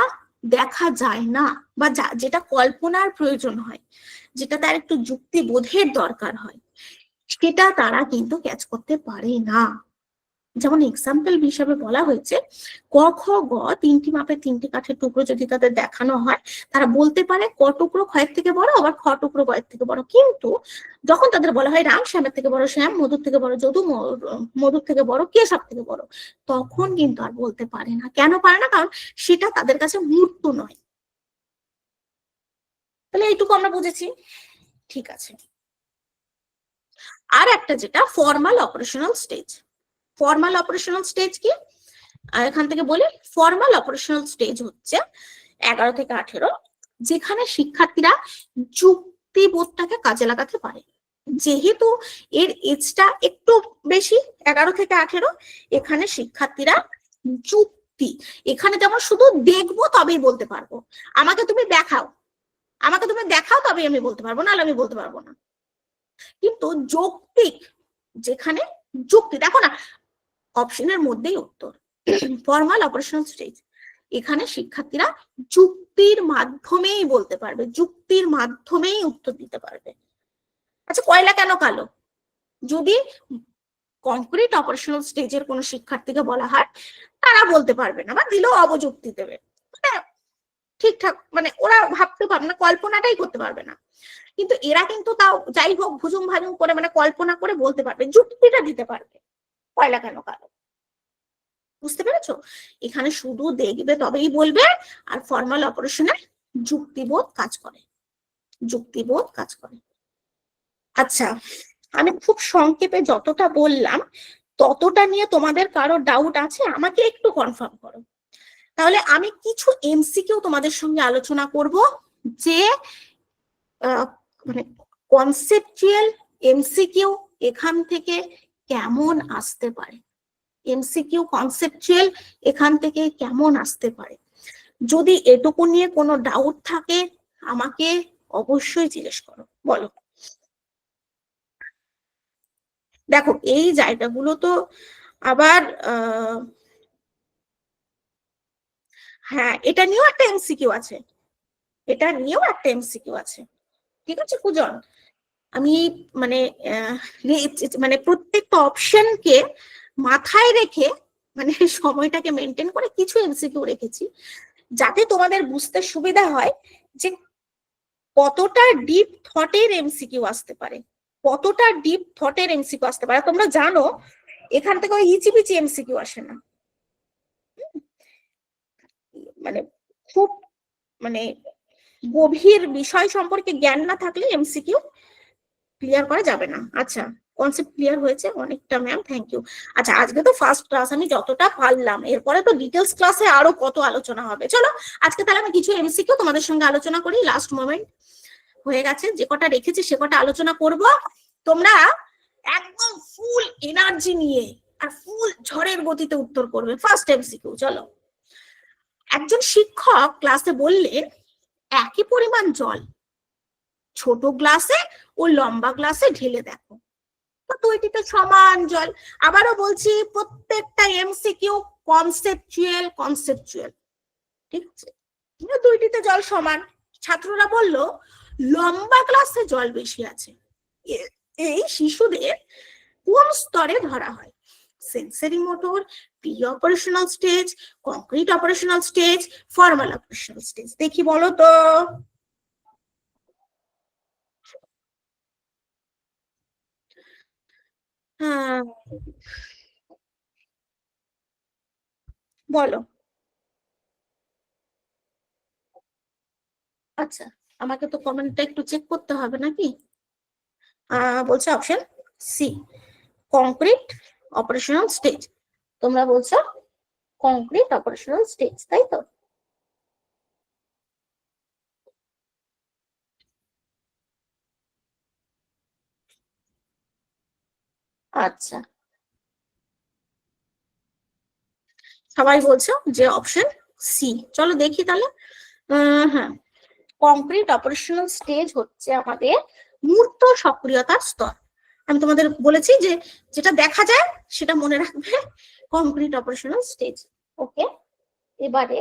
দেখা যায় না বা যেটা কল্পনার প্রয়োজন হয়, যেটা তার একটু যুক্তিবোধের দরকার হয়, সেটা তারা কিন্তু ক্যাচ করতে পারে না। যেমন এক্সাম্পল হিসাবে বলা হয়েছে, ক খ গ 3টি মাপের 3টি কাঠের টুকরো যদি তাদের দেখানো হয়, তারা বলতে পারে ক টুকরো খয়ের থেকে বড়, আবার খ টুকরো গয়ের থেকে বড়। কিন্তু যখন তাদের বলা হয় রাম শ্যামের থেকে বড় শ্যাম, মধুর থেকে বড় যদু, মধুর থেকে বড় কে সব থেকে বড়, তখন কিন্তু আর বলতে পারে না। কেন পারে না? কারণ সেটা তাদের কাছে মূর্ত নয়। তাহলে এইটুকু আমরা বুঝেছি। ঠিক আছে, আর একটা যেটা formal operational stage. Formal operational stage কি? এখান থেকে বলি, ফর্মাল অপারেশনাল স্টেজ হচ্ছে 11 থেকে 18, যেখানে শিক্ষার্থীরা যুক্তিবোধটাকে কাজে লাগাতে পারে। যেহেতু এর এজটা একটু বেশি, 11 থেকে 18, এখানে শিক্ষার্থীরা যুক্তি। এখানে যেমন শুধু দেখবো তবেই বলতে পারবো, আমাকে তুমি দেখাও, আমাকে তুমি দেখাও তবেই আমি বলতে পারবো, নাহলে আমি বলতে পারবো না। কিন্তু যৌক্তিক, যেখানে যুক্তি, দেখো না অপশনের মধ্যেই উত্তর, ফর্মাল অপারেশনাল স্টেজ, এখানে শিক্ষার্থীরা যুক্তির মাধ্যমেই বলতে পারবে, যুক্তির মাধ্যমেই উত্তর দিতে পারবে। আচ্ছা কয়লা কেন কালো, যদি কংক্রিট অপারেশনাল স্টেজের কোনো শিক্ষার্থীকে বলা হয় তারা বলতে পারবে না, বা দিলেও অবযুক্তি দেবে, মানে ঠিকঠাক, মানে ওরা ভাবতে পারবে না, কল্পনাটাই করতে পারবে না। কিন্তু এরা কিন্তু তাও যাই হোক ভুজুম ভাজুম করে, মানে কল্পনা করে বলতে পারবে, যুক্তিটা দিতে পারবে, কয়লা কেন কালো। বুঝতে পেরেছো? এখানে শুধু দেখবে তবেই বলবে, আর ফর্মাল অপারেশনে যুক্তিবোধ কাজ করে, যুক্তিবোধ কাজ করে। আচ্ছা আমি খুব সংক্ষেপে যতটা বললাম ততটা নিয়ে তোমাদের কারো ডাউট আছে, আমাকে একটু কনফার্ম করো। তাহলে আমি কিছু এমসিকিউ তোমাদের সঙ্গে আলোচনা করব, যে মানে কনসেপচুয়াল এমসিকিউ এখান থেকে কেমন আসতে পারে, এমসিকিউ কনসেপচুয়াল এখান থেকে কেমন আসতে পারে। যদি এটুকু নিয়ে কোনো ডাউট থাকে আমাকে অবশ্যই জিজ্ঞেস করো, বলো। দেখো এই জায়গাগুলো তো আবার হ্যাঁ এটা নিয়েও একটা এমসিকিউ আছে, এটা নিয়েও একটা এমসিকিউ আছে, ঠিক আছে পূজন। আমি মানে মানে প্রত্যেকটা অপশনকে মাথায় রেখে, মানে সময়টাকে মেনটেন করে কিছু এমসিকিউ রেখেছি, যাতে তোমাদের বুঝতে সুবিধা হয় যে কতটা ডিপ থটের এমসিকিউ আসতে পারে, কতটা ডিপ থটের এমসিকিউ আসতে পারে। তোমরা জানো এখান থেকে ওই ইচিবিচি এমসিকিউ আসে না, মানে খুব মানে গভীর বিষয় সম্পর্কে জ্ঞান না থাকলে এমসিকিউ ক্লিয়ার করা যাবে না। আচ্ছা কনসেপ্ট ক্লিয়ার হয়েছে অনেকটা ম্যাম, থ্যাংক ইউ। আচ্ছা আজকে তো ফার্স্ট ক্লাস, আমি যতটা পারলাম, এরপরে তো ডিটেলস ক্লাসে আরো কত আলোচনা হবে। চলো আজকে তাহলে আমি কিছু এমসিকিউ তোমাদের সঙ্গে আলোচনা করি, লাস্ট মোমেন্ট হয়ে গেছে, যে কটা রেখেছি সে কটা আলোচনা করব। তোমরা একদম ফুল এনার্জি নিয়ে আর ফুল ঝড়ের গতিতে উত্তর করবে। ফার্স্ট এমসিকিউ, চলো। একজন শিক্ষক ক্লাসে বললেন একই পরিমাণ জল ছোট গ্লাসে ও লম্বা গ্লাসে ঢেলে দেখো, তো দুইটিতে সমান জল। আবারও বলছি প্রত্যেকটা এমসিকিউ কনসেপচুয়াল, কনসেপচুয়াল, ঠিক আছে। দুইটিতে জল সমান, ছাত্ররা বলল লম্বা গ্লাসে জল বেশি আছে। এই শিশুদের কোন স্তরে ধরা হয়? Sensory motor, pre operational stage, concrete operational stage, formal operational stage, দেখি বলো তো। হ্যাঁ বলো। আচ্ছা আমাকে তো কমেন্টটা একটু চেক করতে হবে নাকি। বলছে option C, concrete operational stage. তোমরা বলছো কংক্রিট অপারেশনাল স্টেজ, তাই তো? আচ্ছা সবাই বলছো যে অপশন সি, চলো দেখি তাহলে। হ্যাঁ কংক্রিট অপারেশনাল স্টেজ হচ্ছে আমাদের মূর্ত সক্রিয়তার স্তর। আমি তোমাদের বলেছি যে যেটা দেখা যায় সেটা মনে রাখবে, কংক্রিট অপারেশনাল স্টেজ। ওকে এবারে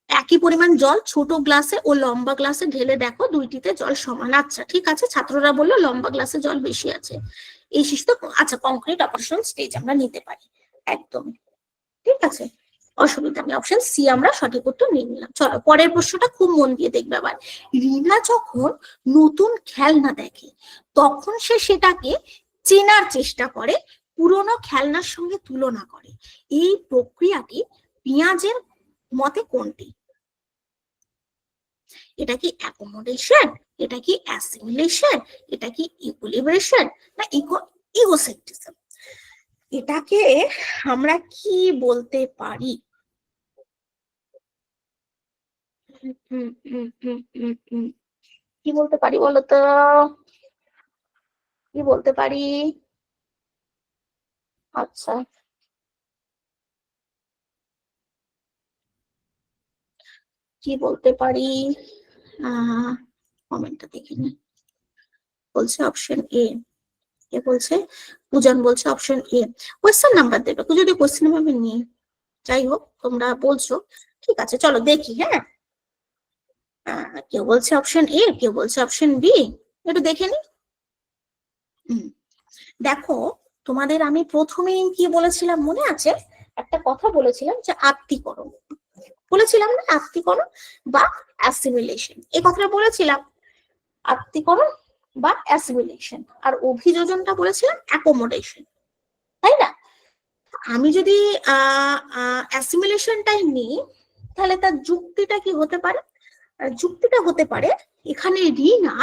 একই পরিমাণ জল ছোট গ্লাসে ও লম্বা গ্লাসে ঢেলে দেখো, দুইটিতে জল সমান। আচ্ছা ঠিক আছে, ছাত্ররা বললো লম্বা গ্লাসে জল বেশি আছে, এই শিশু। আচ্ছা কংক্রিট অপারেশনাল স্টেজ আমরা নিতে পারি, একদম ঠিক আছে, অসুবিধা নেই, অপশন সি আমরা সঠিক উত্তর নিয়ে নিলাম। চলো পরের প্রশ্নটা খুব মন দিয়ে দেখবে আবার। রিনা যখন নতুন খেলনা দেখে তখন সে সেটাকে চেনার চেষ্টা করে, পুরনো খেলনার সঙ্গে তুলনা করে, এই প্রক্রিয়াটি পেঁয়াজের মতে কোনটি? এটা কি অ্যাকোমোডেশন, এটা কি অ্যাসিমিলেশন, এটা কি ইকুইলিব্রেশন, না ইগোসেন্ট্রিজম? এটাকে আমরা কি বলতে পারি? কি বলতে পারি বলতো, কি বলতে পারি? আচ্ছা, কি বলতে পারি, কমেন্টটা দেখে নি। বলছে অপশন এ, কে বলছে, পূজন বলছে অপশন এ। কোয়েশ্চেন নাম্বার দেবে, যদি কোয়েশ্চেন নাম্বার নিয়ে, যাই হোক তোমরা বলছো, ঠিক আছে চলো দেখি। হ্যাঁ, কেউ বলছে অপশন এ, কেউ বলছে অপশন বি, একটু দেখে নি। দেখো, তোমাদের আমি প্রথমেই কি বলেছিলাম মনে আছে, একটা কথা বলেছিলাম যে আত্তীকরণ, বলেছিলাম না, আত্তীকরণ বা অ্যাসিমিলেশন, এই কথাটা বলেছিলাম, আত্তীকরণ বা অ্যাসিমিলেশন, আর অভিযোজনটা বলেছিলাম অ্যাকোমোডেশন, তাই না? আমি যদি অ্যাসিমিলেশনটাই নিই, তাহলে তার যুক্তিটা কি হতে পারে? যুক্তিটা হতে পারে, এখানে রিনা,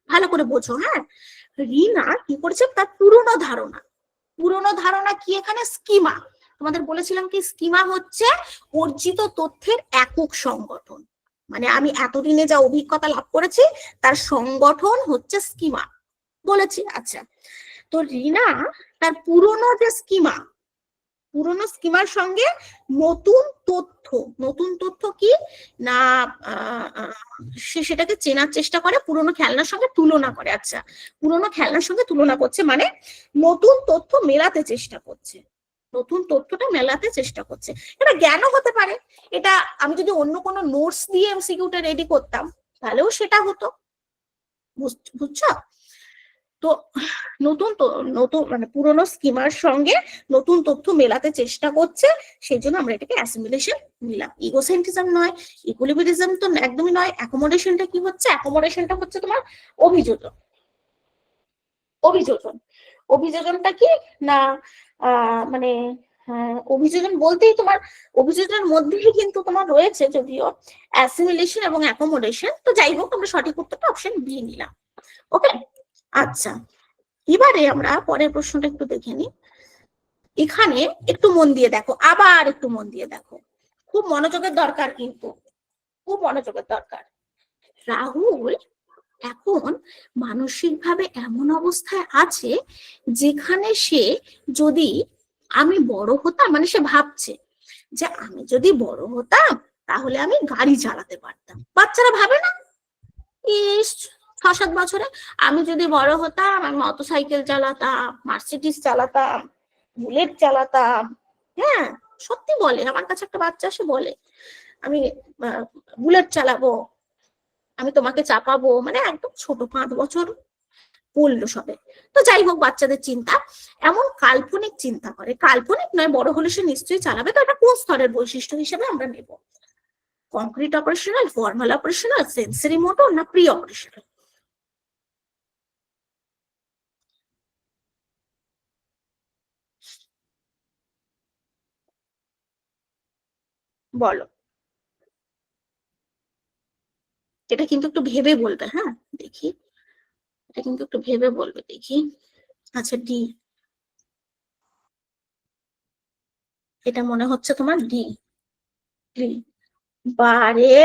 ভালো করে বোঝো, হ্যাঁ, রিনা কি করেছে, তার পুরনো ধারণা কি, এখানে স্কিমা, তোমাদের বলেছিলাম কি, স্কিমা হচ্ছে অর্জিত তথ্যের একক সংগঠন, মানে আমি এতদিনে যা অভিজ্ঞতা লাভ করেছি তার সংগঠন হচ্ছে স্কিমা, বলেছি। আচ্ছা, তো রিনা তার পুরনো স্কিমার সঙ্গে নতুন তথ্য কি না, সে সেটাকে চেনার চেষ্টা করে, পুরনো খেলনার সঙ্গে তুলনা করে। আচ্ছা, পুরনো খেলনার সঙ্গে তুলনা করছে মানে নতুন তথ্য মেলাতে চেষ্টা করছে, নতুন তথ্যটা মেলাতে চেষ্টা করছে। এটা জ্ঞানও হতে পারে, এটা আমি যদি অন্য কোনো নোটস দিয়ে এমসিকিউটা রেডি করতাম তাহলেও সেটা হতো, বুঝছো? তো নতুন মানে পুরনো স্কিমার সঙ্গে নতুন তথ্য মেলাতে চেষ্টা করছে, সেই জন্য আমরা এটাকে অ্যাসিমিলেশন নিলাম। ইগোসেন্ট্রিজম নয়, ইকুইলিব্রিয়াম তো একদমই নয়। অ্যাকোমোডেশনটা কি হচ্ছে, অ্যাকোমোডেশনটা হচ্ছে তোমার অভিযোজন। অভিযোজনটা কি না, মানে অভিযোজন বলতেই তোমার, অভিযোজনের মধ্যেই কিন্তু তোমার রয়েছে যদিও অ্যাসিমিলেশন এবং অ্যাকোমোডেশন। তো যাই হোক, আমরা সঠিক উত্তরটা অপশন বি নিলাম। ওকে, আচ্ছা, এবারে আমরা পরের প্রশ্নটা একটু দেখে নিই। এখানে একটু মন দিয়ে দেখো, আবার একটু মন দিয়ে দেখো, খুব মনোযোগের দরকার, কিন্তু খুব মনোযোগের দরকার। রাহুল এখন মানসিকভাবে এমন অবস্থায় আছে যেখানে সে, যদি আমি বড় হতাম, মানে সে ভাবছে যে আমি যদি বড় হতাম তাহলে আমি গাড়ি চালাতে পারতাম। বাচ্চারা ভাবে না, ইস 6-7 বছরে, আমি যদি বড় হতাম আমি মোটরসাইকেল চালাতাম, মার্সিডিজ চালাতাম, বুলেট চালাতাম। হ্যাঁ, সত্যি বলে, আমার কাছে একটা বাচ্চা এসে বলে আমি বুলেট চালাবো, আমি তোমাকে চাপাবো, মানে একদম ছোট, 5 বছর পড়লো সবে। তো যাই হোক, বাচ্চাদের চিন্তা এমন কাল্পনিক চিন্তা করে, কাল্পনিক নয়, বড় হলে সে নিশ্চয়ই চালাবে। তো এটা কোন স্তরের বৈশিষ্ট্য হিসেবে আমরা নেব? Concrete operational, formal operational, sensory motor, না প্রি অপারেশনাল? বলো, এটা কিন্তু একটু ভেবে বলবে, হ্যাঁ দেখি, এটা কিন্তু একটু ভেবে বলবে দেখি। আচ্ছা, ডি, এটা মনে হচ্ছে তোমার ডি। ডি, বারে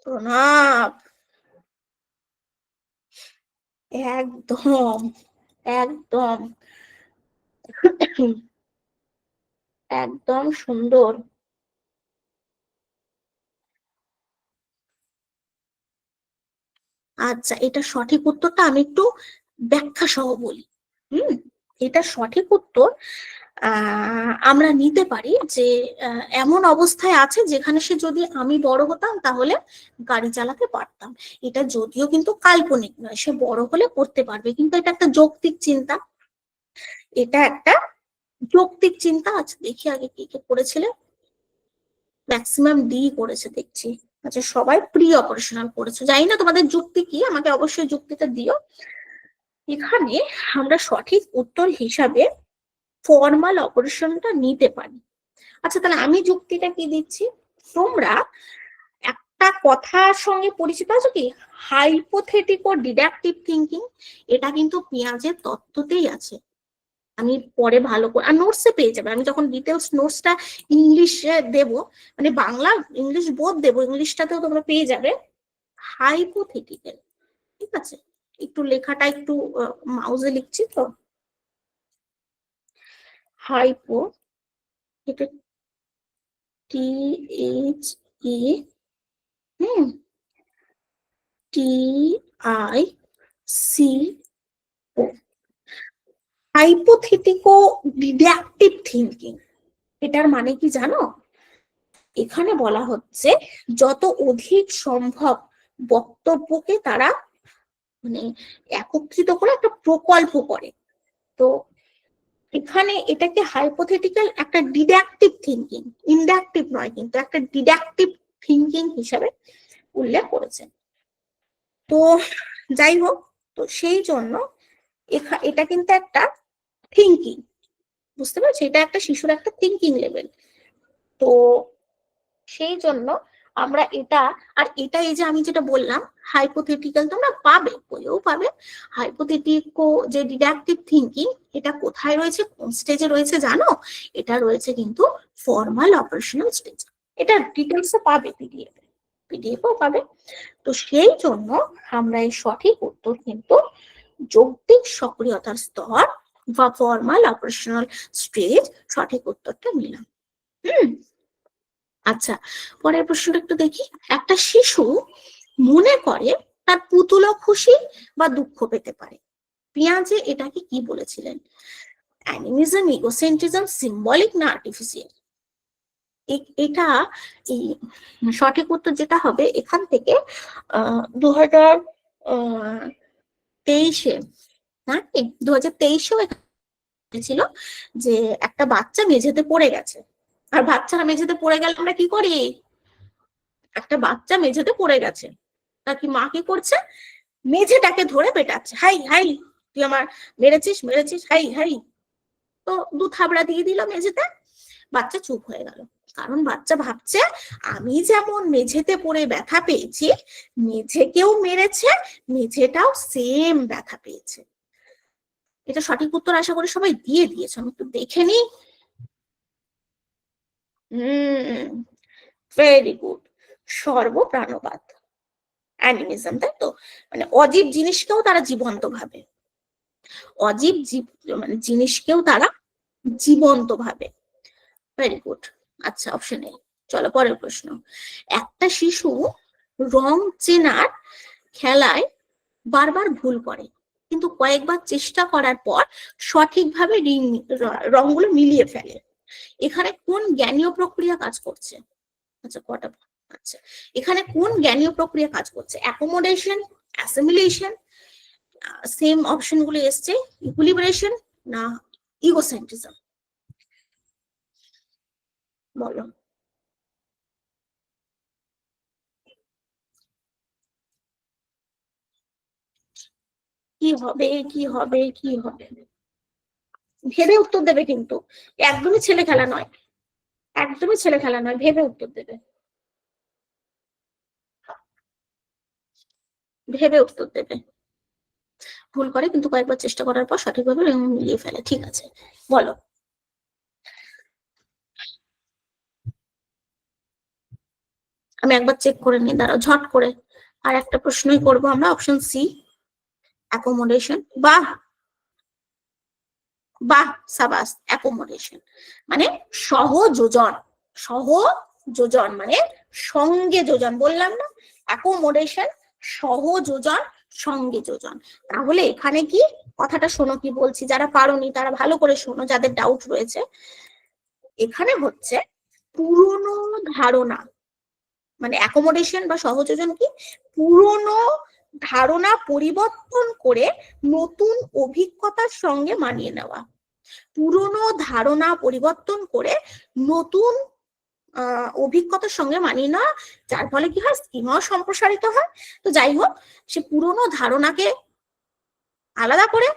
প্রণাম, একদম, একদম, একদম সুন্দর। আচ্ছা, এটা সঠিক উত্তরটা আমি একটু ব্যাখ্যা সহ বলি। হুম, এটা সঠিক উত্তর আমরা নিতে পারি যে এমন অবস্থায় আছে যেখানে সে, যদি আমি বড় হতাম তাহলে গাড়ি চালাতে পারতাম। এটা যদিও কিন্তু কাল্পনিক নয়, সে বড় হলে করতে পারবে, কিন্তু এটা একটা যৌক্তিক চিন্তা, এটা একটা যৌক্তিক চিন্তা। আচ্ছা দেখি আগে কি কে করেছিলে, ম্যাক্সিমাম ডি করেছে দেখছি। আচ্ছা, সবাই প্রি অপারেশনাল করেছে, জানি না তোমাদের যুক্তি কি, আমাকে অবশ্যই যুক্তিটা দিও। এখানে আমরা সঠিক উত্তর হিসাবে ফর্মাল অপারেশনটা নিতে পারি। আচ্ছা, তাহলে আমি যুক্তিটা কি দিচ্ছি, তোমরা একটা কথার সঙ্গে পরিচিত আছো কি, হাইপোথেটিক ও ডিডাকটিভ থিঙ্কিং? এটা কিন্তু পেঁয়াজের তত্ত্বতেই আছে, আমি পরে ভালো করে আর নোটসে পেয়ে যাবে, আমি যখন ডিটেলস নোটসটা ইংলিশে দেব, মানে বাংলা ইংলিশ বোধ দেবো, ইংলিশটাতেও তোমরা পেয়ে যাবে হাইপোথেটিক্যাল, ঠিক আছে? একটু লেখাটা একটু মাউসে লিখছি তো। হাইপো, এটা THE TICO, হাইপোথেটিকো ডিডাকটিভ থিঙ্কিং। এটার মানে কি জানো? এখানে বলা হচ্ছে যত অধিক সম্ভব বক্তব্যকে তারা মানে একত্রিত করে একটা প্রকল্প করে। তো এখানে এটাকে হাইপোথেটিক্যাল একটা ডিডাকটিভ থিঙ্কিং, ইনডাকটিভ নয় কিন্তু, একটা ডিডাকটিভ থিঙ্কিং হিসাবে উল্লেখ করেছেন। তো যাই হোক, তো সেই জন্য এটা কিন্তু একটা থিঙ্কিং, বুঝতে পারছো, এটা একটা শিশুর একটা থিঙ্কিং লেভেল। তো সেই জন্য আমরা এটা, আর এটা এই যে আমি যেটা বললাম হাইপোথেটিক্যাল, তোমরা পাবে, বইও পাবে। হাইপোথেটিকো যে ডিডাকটিভ থিঙ্কিং, এটা কোথায় রয়েছে, কোন স্টেজে রয়েছে জানো? এটা রয়েছে কিন্তু ফর্মাল অপারেশনাল স্টেজ। এটা ডিটেলসে পাবে পিডিএফও পাবে। তো সেই জন্য আমরা এই সঠিক উত্তর কিন্তু যৌক্তিক সক্রিয়তার স্তর বা ফর্মাল অপারেশনাল স্টেজ সঠিক উত্তরটা নিলাম। আচ্ছা, পরের প্রশ্নটা একটু দেখি। একটা শিশু মনে করে তার পুতুলও খুশি বা দুঃখ পেতে পারে। পিয়াজে এটাকে কি বলেছিলেন? অ্যানিমিজম, ইগোসেন্ট্রিজম, সিম্বলিক না আর্টিফিশিয়াল? এটা এই সঠিক উত্তর যেটা হবে এখান থেকে 2023-এ, নাকি 2023-এও ছিল যে একটা বাচ্চা মেঝেতে পড়ে গেছে। আর বাচ্চারা মেঝেতে পড়ে গেলে আমরা কি করি? একটা বাচ্চা মেঝেতে পড়ে গেছে, তার কি মা কি করছে? মেঝেটাকে ধরে পেটাচ্ছে, হাই হাই তুই আমার মেরেছিস মেরেছিস, হাই হাই। তো 2 থাবড়া দিয়ে দিল মেঝেতে, বাচ্চা চুপ হয়ে গেল। কারণ বাচ্চা ভাবছে আমি যেমন মেঝেতে পড়ে ব্যথা পেয়েছি, মেঝেকেও মেরেছে, মেঝেটাও সেম ব্যথা পেয়েছে। এটা সঠিক উত্তর আশা করি সবাই দিয়ে দিয়েছে, আমি একটু দেখে নিই। ভেরি গুড, সর্বপ্রাণবাদ, অ্যানিমিজম, তাই তো? মানে অজীব জিনিসকেও তারা জীবন্ত ভাবে, অজীব মানে জিনিসকেও তারা জীবন্ত ভাবে। Very good. আচ্ছা, অপশন এ। চলো পরের প্রশ্ন। একটা শিশু রং চেনার খেলায় বারবার ভুল করে, কিন্তু কয়েকবার চেষ্টা করার পর সঠিকভাবে রংগুলো মিলিয়ে ফেলে। এখানে কোন জ্ঞানীয় প্রক্রিয়া কাজ করছে? আচ্ছা, কটা? আচ্ছা, এখানে কোন জ্ঞানীয় প্রক্রিয়া কাজ করছে? অ্যাকোমোডেশন, অ্যাসিমিলেশন, সেম অপশন গুলো এসছে, ইকুইলিব্রেশন না ইগোসেন্ট্রিজম? বলো। কি হবে কি হবে কি হবে? ভেবে উত্তর দেবে কিন্তু, একদমই ছেলে খেলা নয়, একদমই ছেলে খেলা নয়, ভেবে উত্তর দেবে, ভেবে উত্তর দেবে। ভুল করে কিন্তু কয়েকবার চেষ্টা করার পর সঠিকভাবে মিলিয়ে ফেলে, ঠিক আছে বলো। আমি একবার চেক করে নিই, দাঁড়াও ঝট করে। আর একটা প্রশ্নই করবো আমরা, অপশন সি, অ্যাকোমোডেশন। বাহ বাহ, সাবাস, অ্যাকোমোডেশন মানে সহযোজন, সহযোজন মানে সঙ্গে যোজন, বললাম না? অ্যাকোমোডেশন সহযোজন, সঙ্গে যোজন। তাহলে এখানে কি, কথাটা শোনো কি বলছি, যারা পারোনি তারা ভালো করে শোনো, যাদের ডাউট রয়েছে। এখানে হচ্ছে পুরনো ধারণা, মানে অ্যাকোমোডেশন বা সহযোজন কি, পুরনো ধারণা পরিবর্তন করে নতুন অভিজ্ঞতার সঙ্গে মানিয়ে নেওয়া। পুরনো ধারণা পরিবর্তন করে নতুন অভিজ্ঞতার সঙ্গে মানিয়ে নেওয়া, যার ফলে কি হয়, স্কিমাও সম্প্রসারিত হয়। তো যাই হোক, সে পুরনো ধারণাকে আলাদা করে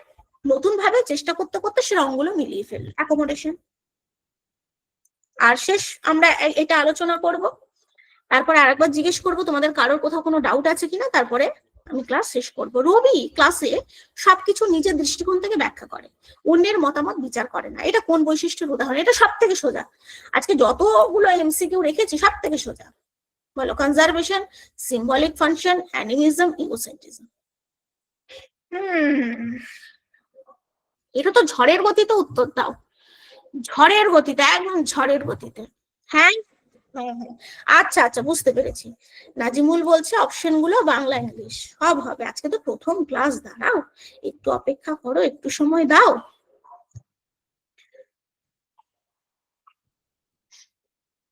নতুন ভাবে চেষ্টা করতে করতে সে রঙগুলো মিলিয়ে ফেলল, অ্যাকোমোডেশন। আর শেষ আমরা এটা আলোচনা করব, তারপরে আরেকবার জিজ্ঞেস করব তোমাদের কারোর কোথাও কোনো ডাউট আছে কিনা, তারপরে আমি ক্লাস শেষ করব। রবি ক্লাসে সবকিছু নিজের দৃষ্টিকোণ থেকে ব্যাখ্যা করে, অন্যের মতামত বিচার করে না। এটা কোন বৈশিষ্ট্যের উদাহরণ? এটা সব থেকে সোজা, আজকে যতগুলো এমসিকিউ রেখেছি সব থেকে সোজা। বলো, কনজারভেশন, সিম্বলিক ফাংশন, অ্যানিমিজম, ইগোসেন্ট্রিজম? এটা তো ঝড়ের গতিতে উত্তর দাও, ঝড়ের গতিতে, একদম ঝড়ের গতিতে। হ্যাঁ হ্যাঁ হ্যাঁ, আচ্ছা আচ্ছা বুঝতে পেরেছি। নাজিমুল বলছে অপশন গুলো বাংলা ইংলিশ সব হবে, আজকে তো প্রথম ক্লাস, দাঁড়াও একটু অপেক্ষা করো, একটু সময় দাও।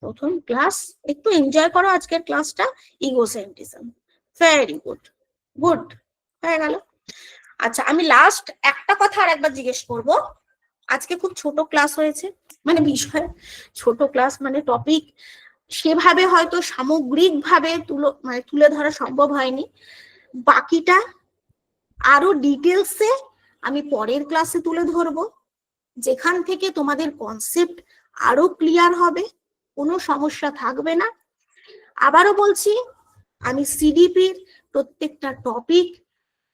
প্রথম ক্লাস, একটু এনজয় করো আজকের ক্লাসটা। ইগোসেন্ট্রিজম, ভেরি গুড, গুড, হয়ে গেল। আচ্ছা আমি লাস্ট একটা কথা আর একবার জিজ্ঞেস করব, আজকে খুব ছোট ক্লাস হয়েছে, মানে বিষয় ছোট ক্লাস, মানে টপিক সেভাবে হয়তো সামগ্রিকভাবে তুলে ধরা সম্ভব হয়নি। বাকিটা আরো ডিটেলসে আমি পরের ক্লাসে তুলে ধরবো, যেখান থেকে তোমাদের কনসেপ্ট আরো ক্লিয়ার হবে, কোনো সমস্যা থাকবে না। আবারও বলছি, আমি সিডিপির প্রত্যেকটা টপিক,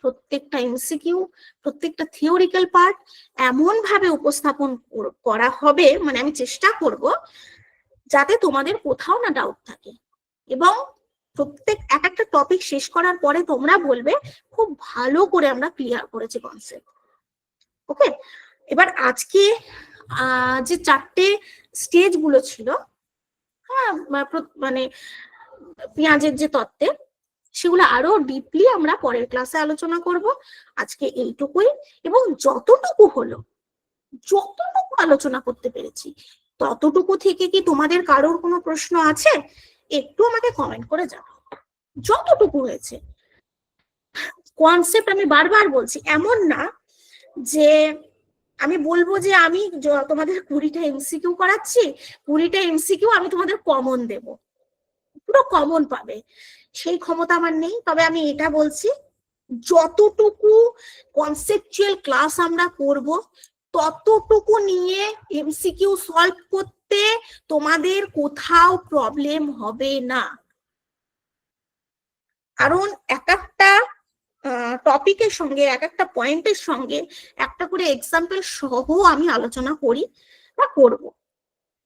প্রত্যেকটা এমসিকিউ, প্রত্যেকটা থিওরিক্যাল পার্ট এমন ভাবে উপস্থাপন করা হবে, মানে আমি চেষ্টা করব যাতে তোমাদের কোথাও না ডাউট থাকে, এবং প্রত্যেক এক একটা টপিক শেষ করার পরে তোমরা বলবে খুব ভালো করে আমরা ক্লিয়ার করেছি কনসেপ্ট। ওকে, এবার আজকে যে চারটে স্টেজ গুলো ছিল, হ্যাঁ মানে পেঁয়াজের যে তত্ত্বে, সেগুলো আরো ডিপলি আমরা পরের ক্লাসে আলোচনা করব। আজকে এইটুকুই, এবং যতটুকু আলোচনা করতে পেরেছি ততটুকু থেকে কি তোমাদের কারোর কোনো প্রশ্ন আছে, একটু আমাকে কমেন্ট করে জানাও। যতটুকু হয়েছে, কনসেপ্ট আমি বারবার বলছি, এমন না যে আমি বলবো যে আমি তোমাদের 20টা এমসিকিউ করাচ্ছি, 20টা এমসিকিউ আমি তোমাদের কমন দেব, পুরো কমন পাবে, সেই ক্ষমতা আমার নেই। তবে আমি এটা বলছি, যতটুকু কনসেপচুয়াল ক্লাস আমরা করব, ততটুকু নিয়ে এমসিকিউ সলভ করতে তোমাদের কোথাও প্রবলেম হবে না। কারণ এক একটা টপিকের সঙ্গে, এক একটা পয়েন্টের সঙ্গে একটা করে এক্সাম্পল সহ আমি আলোচনা করি বা করব।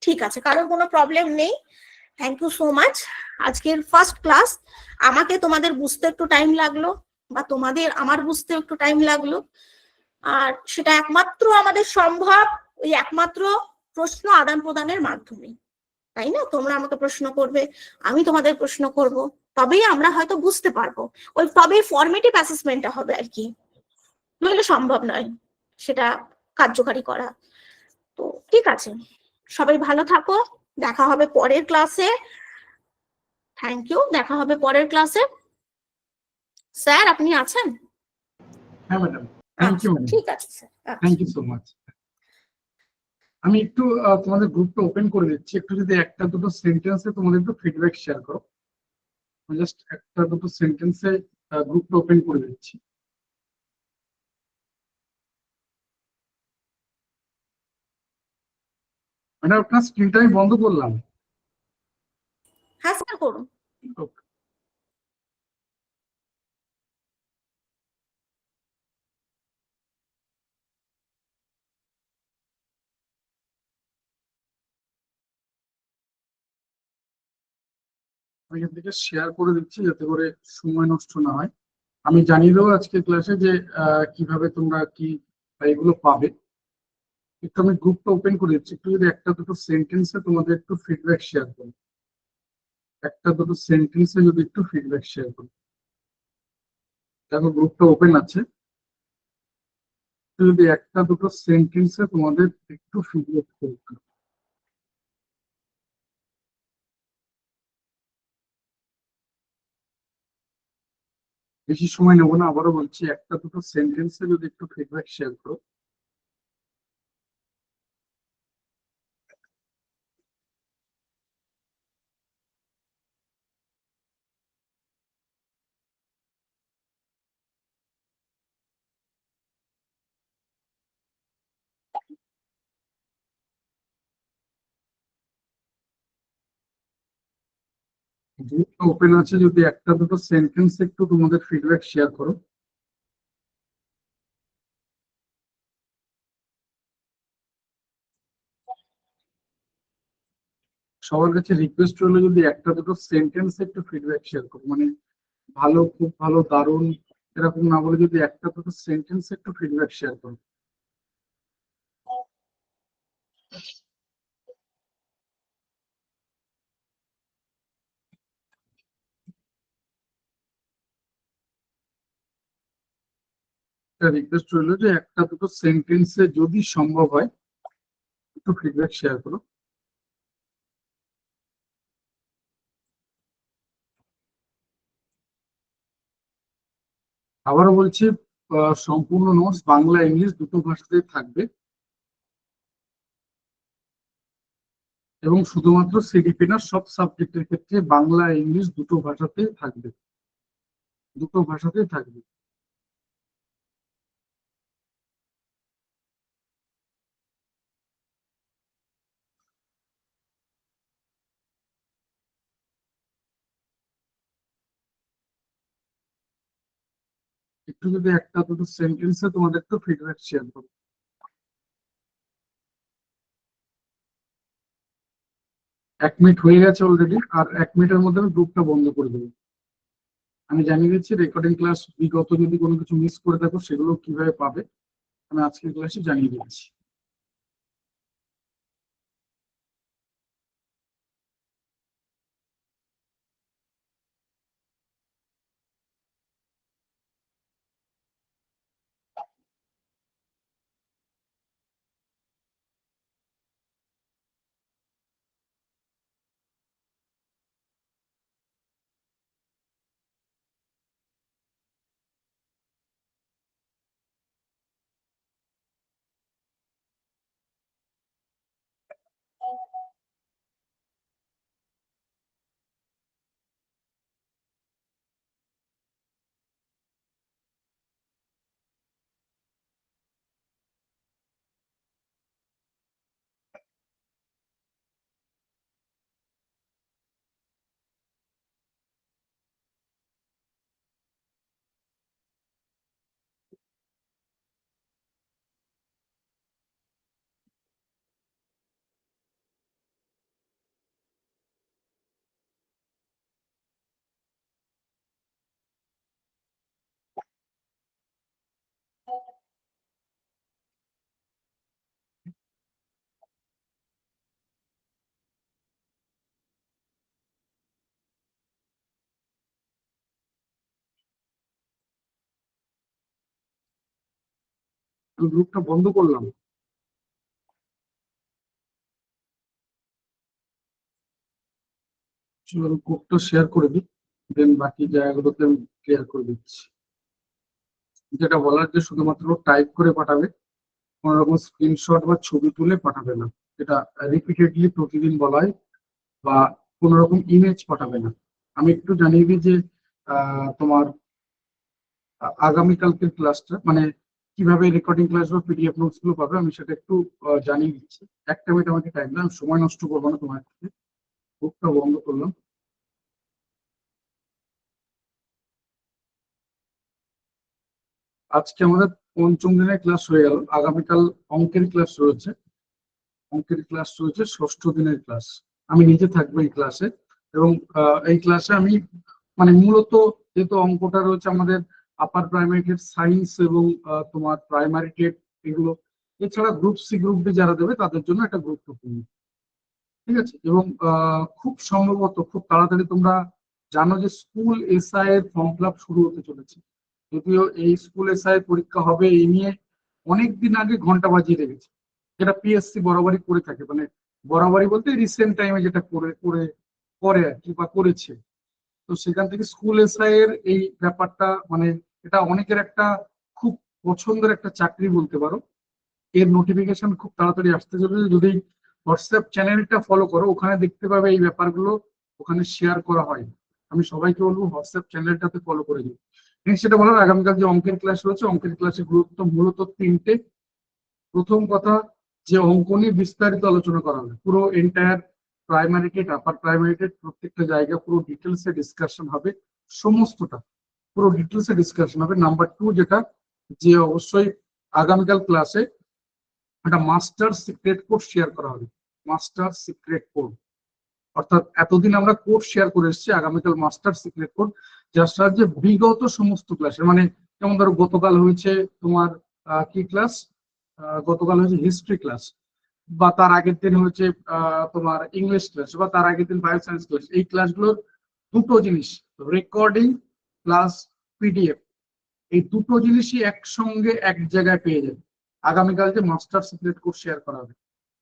ঠিক আছে, কারোর কোনো প্রবলেম নেই। Thank you so much. আজকের ফার্স্ট ক্লাস, আমাকে তোমাদের বুঝতে একটু টাইম লাগলো, বা তোমাদের আমার বুঝতে একটু টাইম লাগলো, আর সেটা একমাত্র আমাদের সম্ভব ওই একমাত্র প্রশ্ন আদান প্রদানের মাধ্যমে, তাই না? তোমরা আমাকে প্রশ্ন করবে, আমি তোমাদের প্রশ্ন করব, তবেই আমরা হয়তো বুঝতে পারবো, ওই তবেই ফর্মেটিভ অ্যাসেসমেন্টটা হবে আর কি, নইলে সম্ভব নয় সেটা কার্যকারী করা। তো ঠিক আছে, সবাই ভালো থাকো, দেখা হবে পরের ক্লাসে। থ্যাংক ইউ, দেখা হবে পরের ক্লাসে। স্যার আপনি আছেন? হ্যাঁ ম্যাডাম, থ্যাংক ইউ ম্যাডাম, ঠিক আছে sir, thank you so much. আমি একটু তোমাদের গ্রুপটা ওপেন করে দিচ্ছি, একটু যদি একটা দুটো সেন্টেন্সে তোমাদের একটু ফিডব্যাক শেয়ার করো, জাস্ট একটা দুটো সেন্টেন্সে গ্রুপটা ওপেন করে দিচ্ছি। মানে আপনার স্ক্রিনটা আমি বন্ধ করলাম। হ্যাঁ স্যার করুন। Okay. আমি এখান থেকে শেয়ার করে দিচ্ছি যাতে করে সময় নষ্ট না হয়। আমি জানিয়ে দেবো আজকে ক্লাসে যে কিভাবে তোমরা কি এগুলো পাবে। একটু আমি গ্রুপটা ওপেন করে দিচ্ছি, একটু যদি একটা দুটো সেন্টেন্সে তোমাদের একটু ফিডব্যাক শেয়ার করো, একটা দুটো সেন্টেন্সে যদি একটু ফিডব্যাক শেয়ার করো। দেখো গ্রুপটা ওপেন আছে, যদি একটা দুটো সেন্টেন্সে তোমাদের একটু ফিডব্যাক করো। বেশি সময় নেবো না, আবারও বলছি একটা দুটো সেন্টেন্সে যদি একটু ফিডব্যাক শেয়ার করো। গ্রুপটা ওপেন আছে, যদি একটা দুটো সেন্টেন্স একটু তোমাদের ফিডব্যাক শেয়ার করো। সবার কাছে রিকোয়েস্ট রইলো যদি একটা দুটো সেন্টেন্স একটু ফিডব্যাক শেয়ার করো, মানে ভালো, খুব ভালো, দারুণ, এরকম না বলে যদি একটা দুটো সেন্টেন্স একটু ফিডব্যাক শেয়ার করো। রিকোয়েস্ট রইলো যে একটা দুটো সেন্টেন্সে যদি সম্ভব হয় একটু ফিডব্যাক শেয়ার করো। আবারও বলছি, সম্পূর্ণ নোটস বাংলা ইংলিশ দুটো ভাষাতে থাকবে এবং শুধুমাত্র সিডিপি না, সব সাবজেক্টের ক্ষেত্রে বাংলা ইংলিশ দুটো ভাষাতেই থাকবে, দুটো ভাষাতেই থাকবে। একটু যদি একটা দুটো সেন্টেন্সে তোমাদের একটু ফিডব্যাক শেয়ার করো। 1 মিনিট হয়ে গেছে অলরেডি, আর 1 মিনিটের মধ্যে আমি গ্রুপটা বন্ধ করে দেবো। আমি জানিয়ে দিচ্ছি রেকর্ডিং ক্লাস বিগত যদি কোনো কিছু মিস করে থাকো সেগুলো কিভাবে পাবে আমি আজকের ক্লাসে জানিয়ে দিচ্ছি। আমি গ্রুপটা বন্ধ করলাম। চলো গ্রুপটা শেয়ার করে দিই, দেন বাকি জায়গাগুলোতে আমি ক্লিয়ার করে দিচ্ছি। যেটা বলার যে শুধুমাত্র টাইপ করে পাঠাবে, কোনো রকম স্ক্রিনশট বা ছবি তুলে পাঠাবে না, এটা রিপিটেডলি প্রতিদিন বলা হয়, বা কোনো রকম ইমেজ পাঠাবে না। আমি একটু জানিয়ে দিই যে তোমার আগামীকালকের ক্লাসটা মানে কিভাবে রেকর্ডিং ক্লাস বা পিডিএফ নোটস গুলো পাবে আমি সেটা একটু জানিয়ে দিচ্ছি। 1 মিনিট আমাকে টাইম দাও, আমি সময় নষ্ট করবো না তোমার থেকে। বুকটা বন্ধ করলাম। আজকে আমাদের পঞ্চম দিনের ক্লাস হয়ে গেল, আগামীকাল অঙ্কের ক্লাস রয়েছে, অঙ্কের ক্লাস রয়েছে ষষ্ঠ দিনের ক্লাস। আমি নিজে থাকবো এই ক্লাসে, এবং এই ক্লাসে আমি মানে মূলত যেহেতু অঙ্কটা রয়েছে আমাদের আপার প্রাইমারি টেট সায়েন্স এবং তোমার প্রাইমারি টেট এগুলো, এছাড়া গ্রুপ সি গ্রুপ ডি যারা দেবে তাদের জন্য একটা গুরুত্বপূর্ণ, ঠিক আছে। এবং খুব সম্ভবত খুব তাড়াতাড়ি তোমরা জানো যে স্কুল এসআই এর ফর্ম ফিল আপ শুরু হতে চলেছে। যদিও এই স্কুল এসআই পরীক্ষা হবে এই নিয়ে অনেক দিন আগে ঘন্টা বাজিয়ে রেখেছে, যেটা পিএসসি বরাবরই করে থাকে, মানে বরাবরই বলতে রিসেন্ট টাইমে যেটা করে করে করে আর কি বা করেছে। তো সেখান থেকে স্কুল এসআই এর এই ব্যাপারটা মানে এটা অনেকের একটা খুব পছন্দের একটা চাকরি বলতে পারো। এর নোটিফিকেশন খুব তাড়াতাড়ি আসতে চলেছে, যদি হোয়াটসঅ্যাপ চ্যানেলটা ফলো করো ওখানে দেখতে পাবে এই ব্যাপারগুলো ওখানে শেয়ার করা হয়। আমি সবাইকে বলবো হোয়াটসঅ্যাপ চ্যানেলটাতে ফলো করে দিই। সেটা বলার আগামীকাল যে অঙ্কের ক্লাস রয়েছে, অঙ্কের ক্লাসে গুরুত্ব মূলত তিনটে। প্রথম কথা, যে অঙ্ক নিয়ে বিস্তারিত আলোচনা করা হবে, পুরো এন্টায়ার প্রাইমারি টেট আপার প্রাইমারি টেট প্রত্যেকটা জায়গা পুরো ডিটেলসে ডিসকাশন হবে, সমস্তটা পুরো ডিটেলসে ডিসকাশন হবে। নাম্বার 2 যেটা, যে অবশ্যই আগামীকাল ক্লাসে একটা মাস্টার সিক্রেট কোড শেয়ার করা হবে, মাস্টার সিক্রেট কোড। অর্থাৎ এতদিন আমরা কোড শেয়ার করে এসেছি, আগামীকাল মাস্টার সিক্রেট কোড, যার সাহায্যে বিগত সমস্ত ক্লাসের মানে যেমন ধরো গতকাল হয়েছে তোমার কি ক্লাস, গতকাল হয়েছে হিস্ট্রি ক্লাস, বা তার আগের দিন হচ্ছে তোমার ইংলিশ ক্লাস, বা তার আগের দিন বায়ো সায়েন্স ক্লাস। এই ক্লাসগুলোর দুটো জিনিস, রেকর্ডিং প্লাস পিডিএফ, এই দুটো জিনিসই একসঙ্গে এক জায়গায় পেয়ে যাবে আগামীকাল যে মাস্টার সিক্রেট কোর্স শেয়ার করা হবে।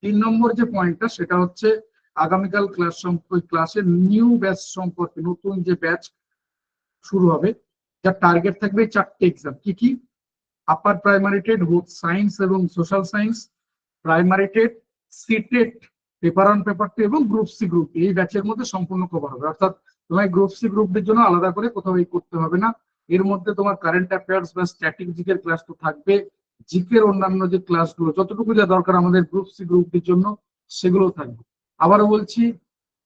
3 নম্বর যে পয়েন্টটা সেটা হচ্ছে আগামীকাল ক্লাসের নিউ ব্যাচ সম্পর্কে, নতুন যে ব্যাচ শুরু হবে, যার টার্গেট থাকবে 4টে এক্সাম। কি কি? Upper primary TET both science এবং social science, primary TET, CTET paper on paper 2 এবং গ্রুপ সি গ্রুপ, এই ব্যাচের মধ্যে সম্পূর্ণ কভার হবে। অর্থাৎ তোমার গ্রুপ সি গ্রুপদের জন্য আলাদা করে কোথাও এই করতে হবে না। এর মধ্যে তোমার কারেন্ট অ্যাফেয়ার্স বা স্ট্যাটিক জিকের ক্লাস তো থাকবে, জিকের অন্যান্য যে ক্লাসগুলো যতটুকু যা দরকার আমাদের গ্রুপ সি গ্রুপদের জন্য সেগুলো থাকবে। আবারও বলছি,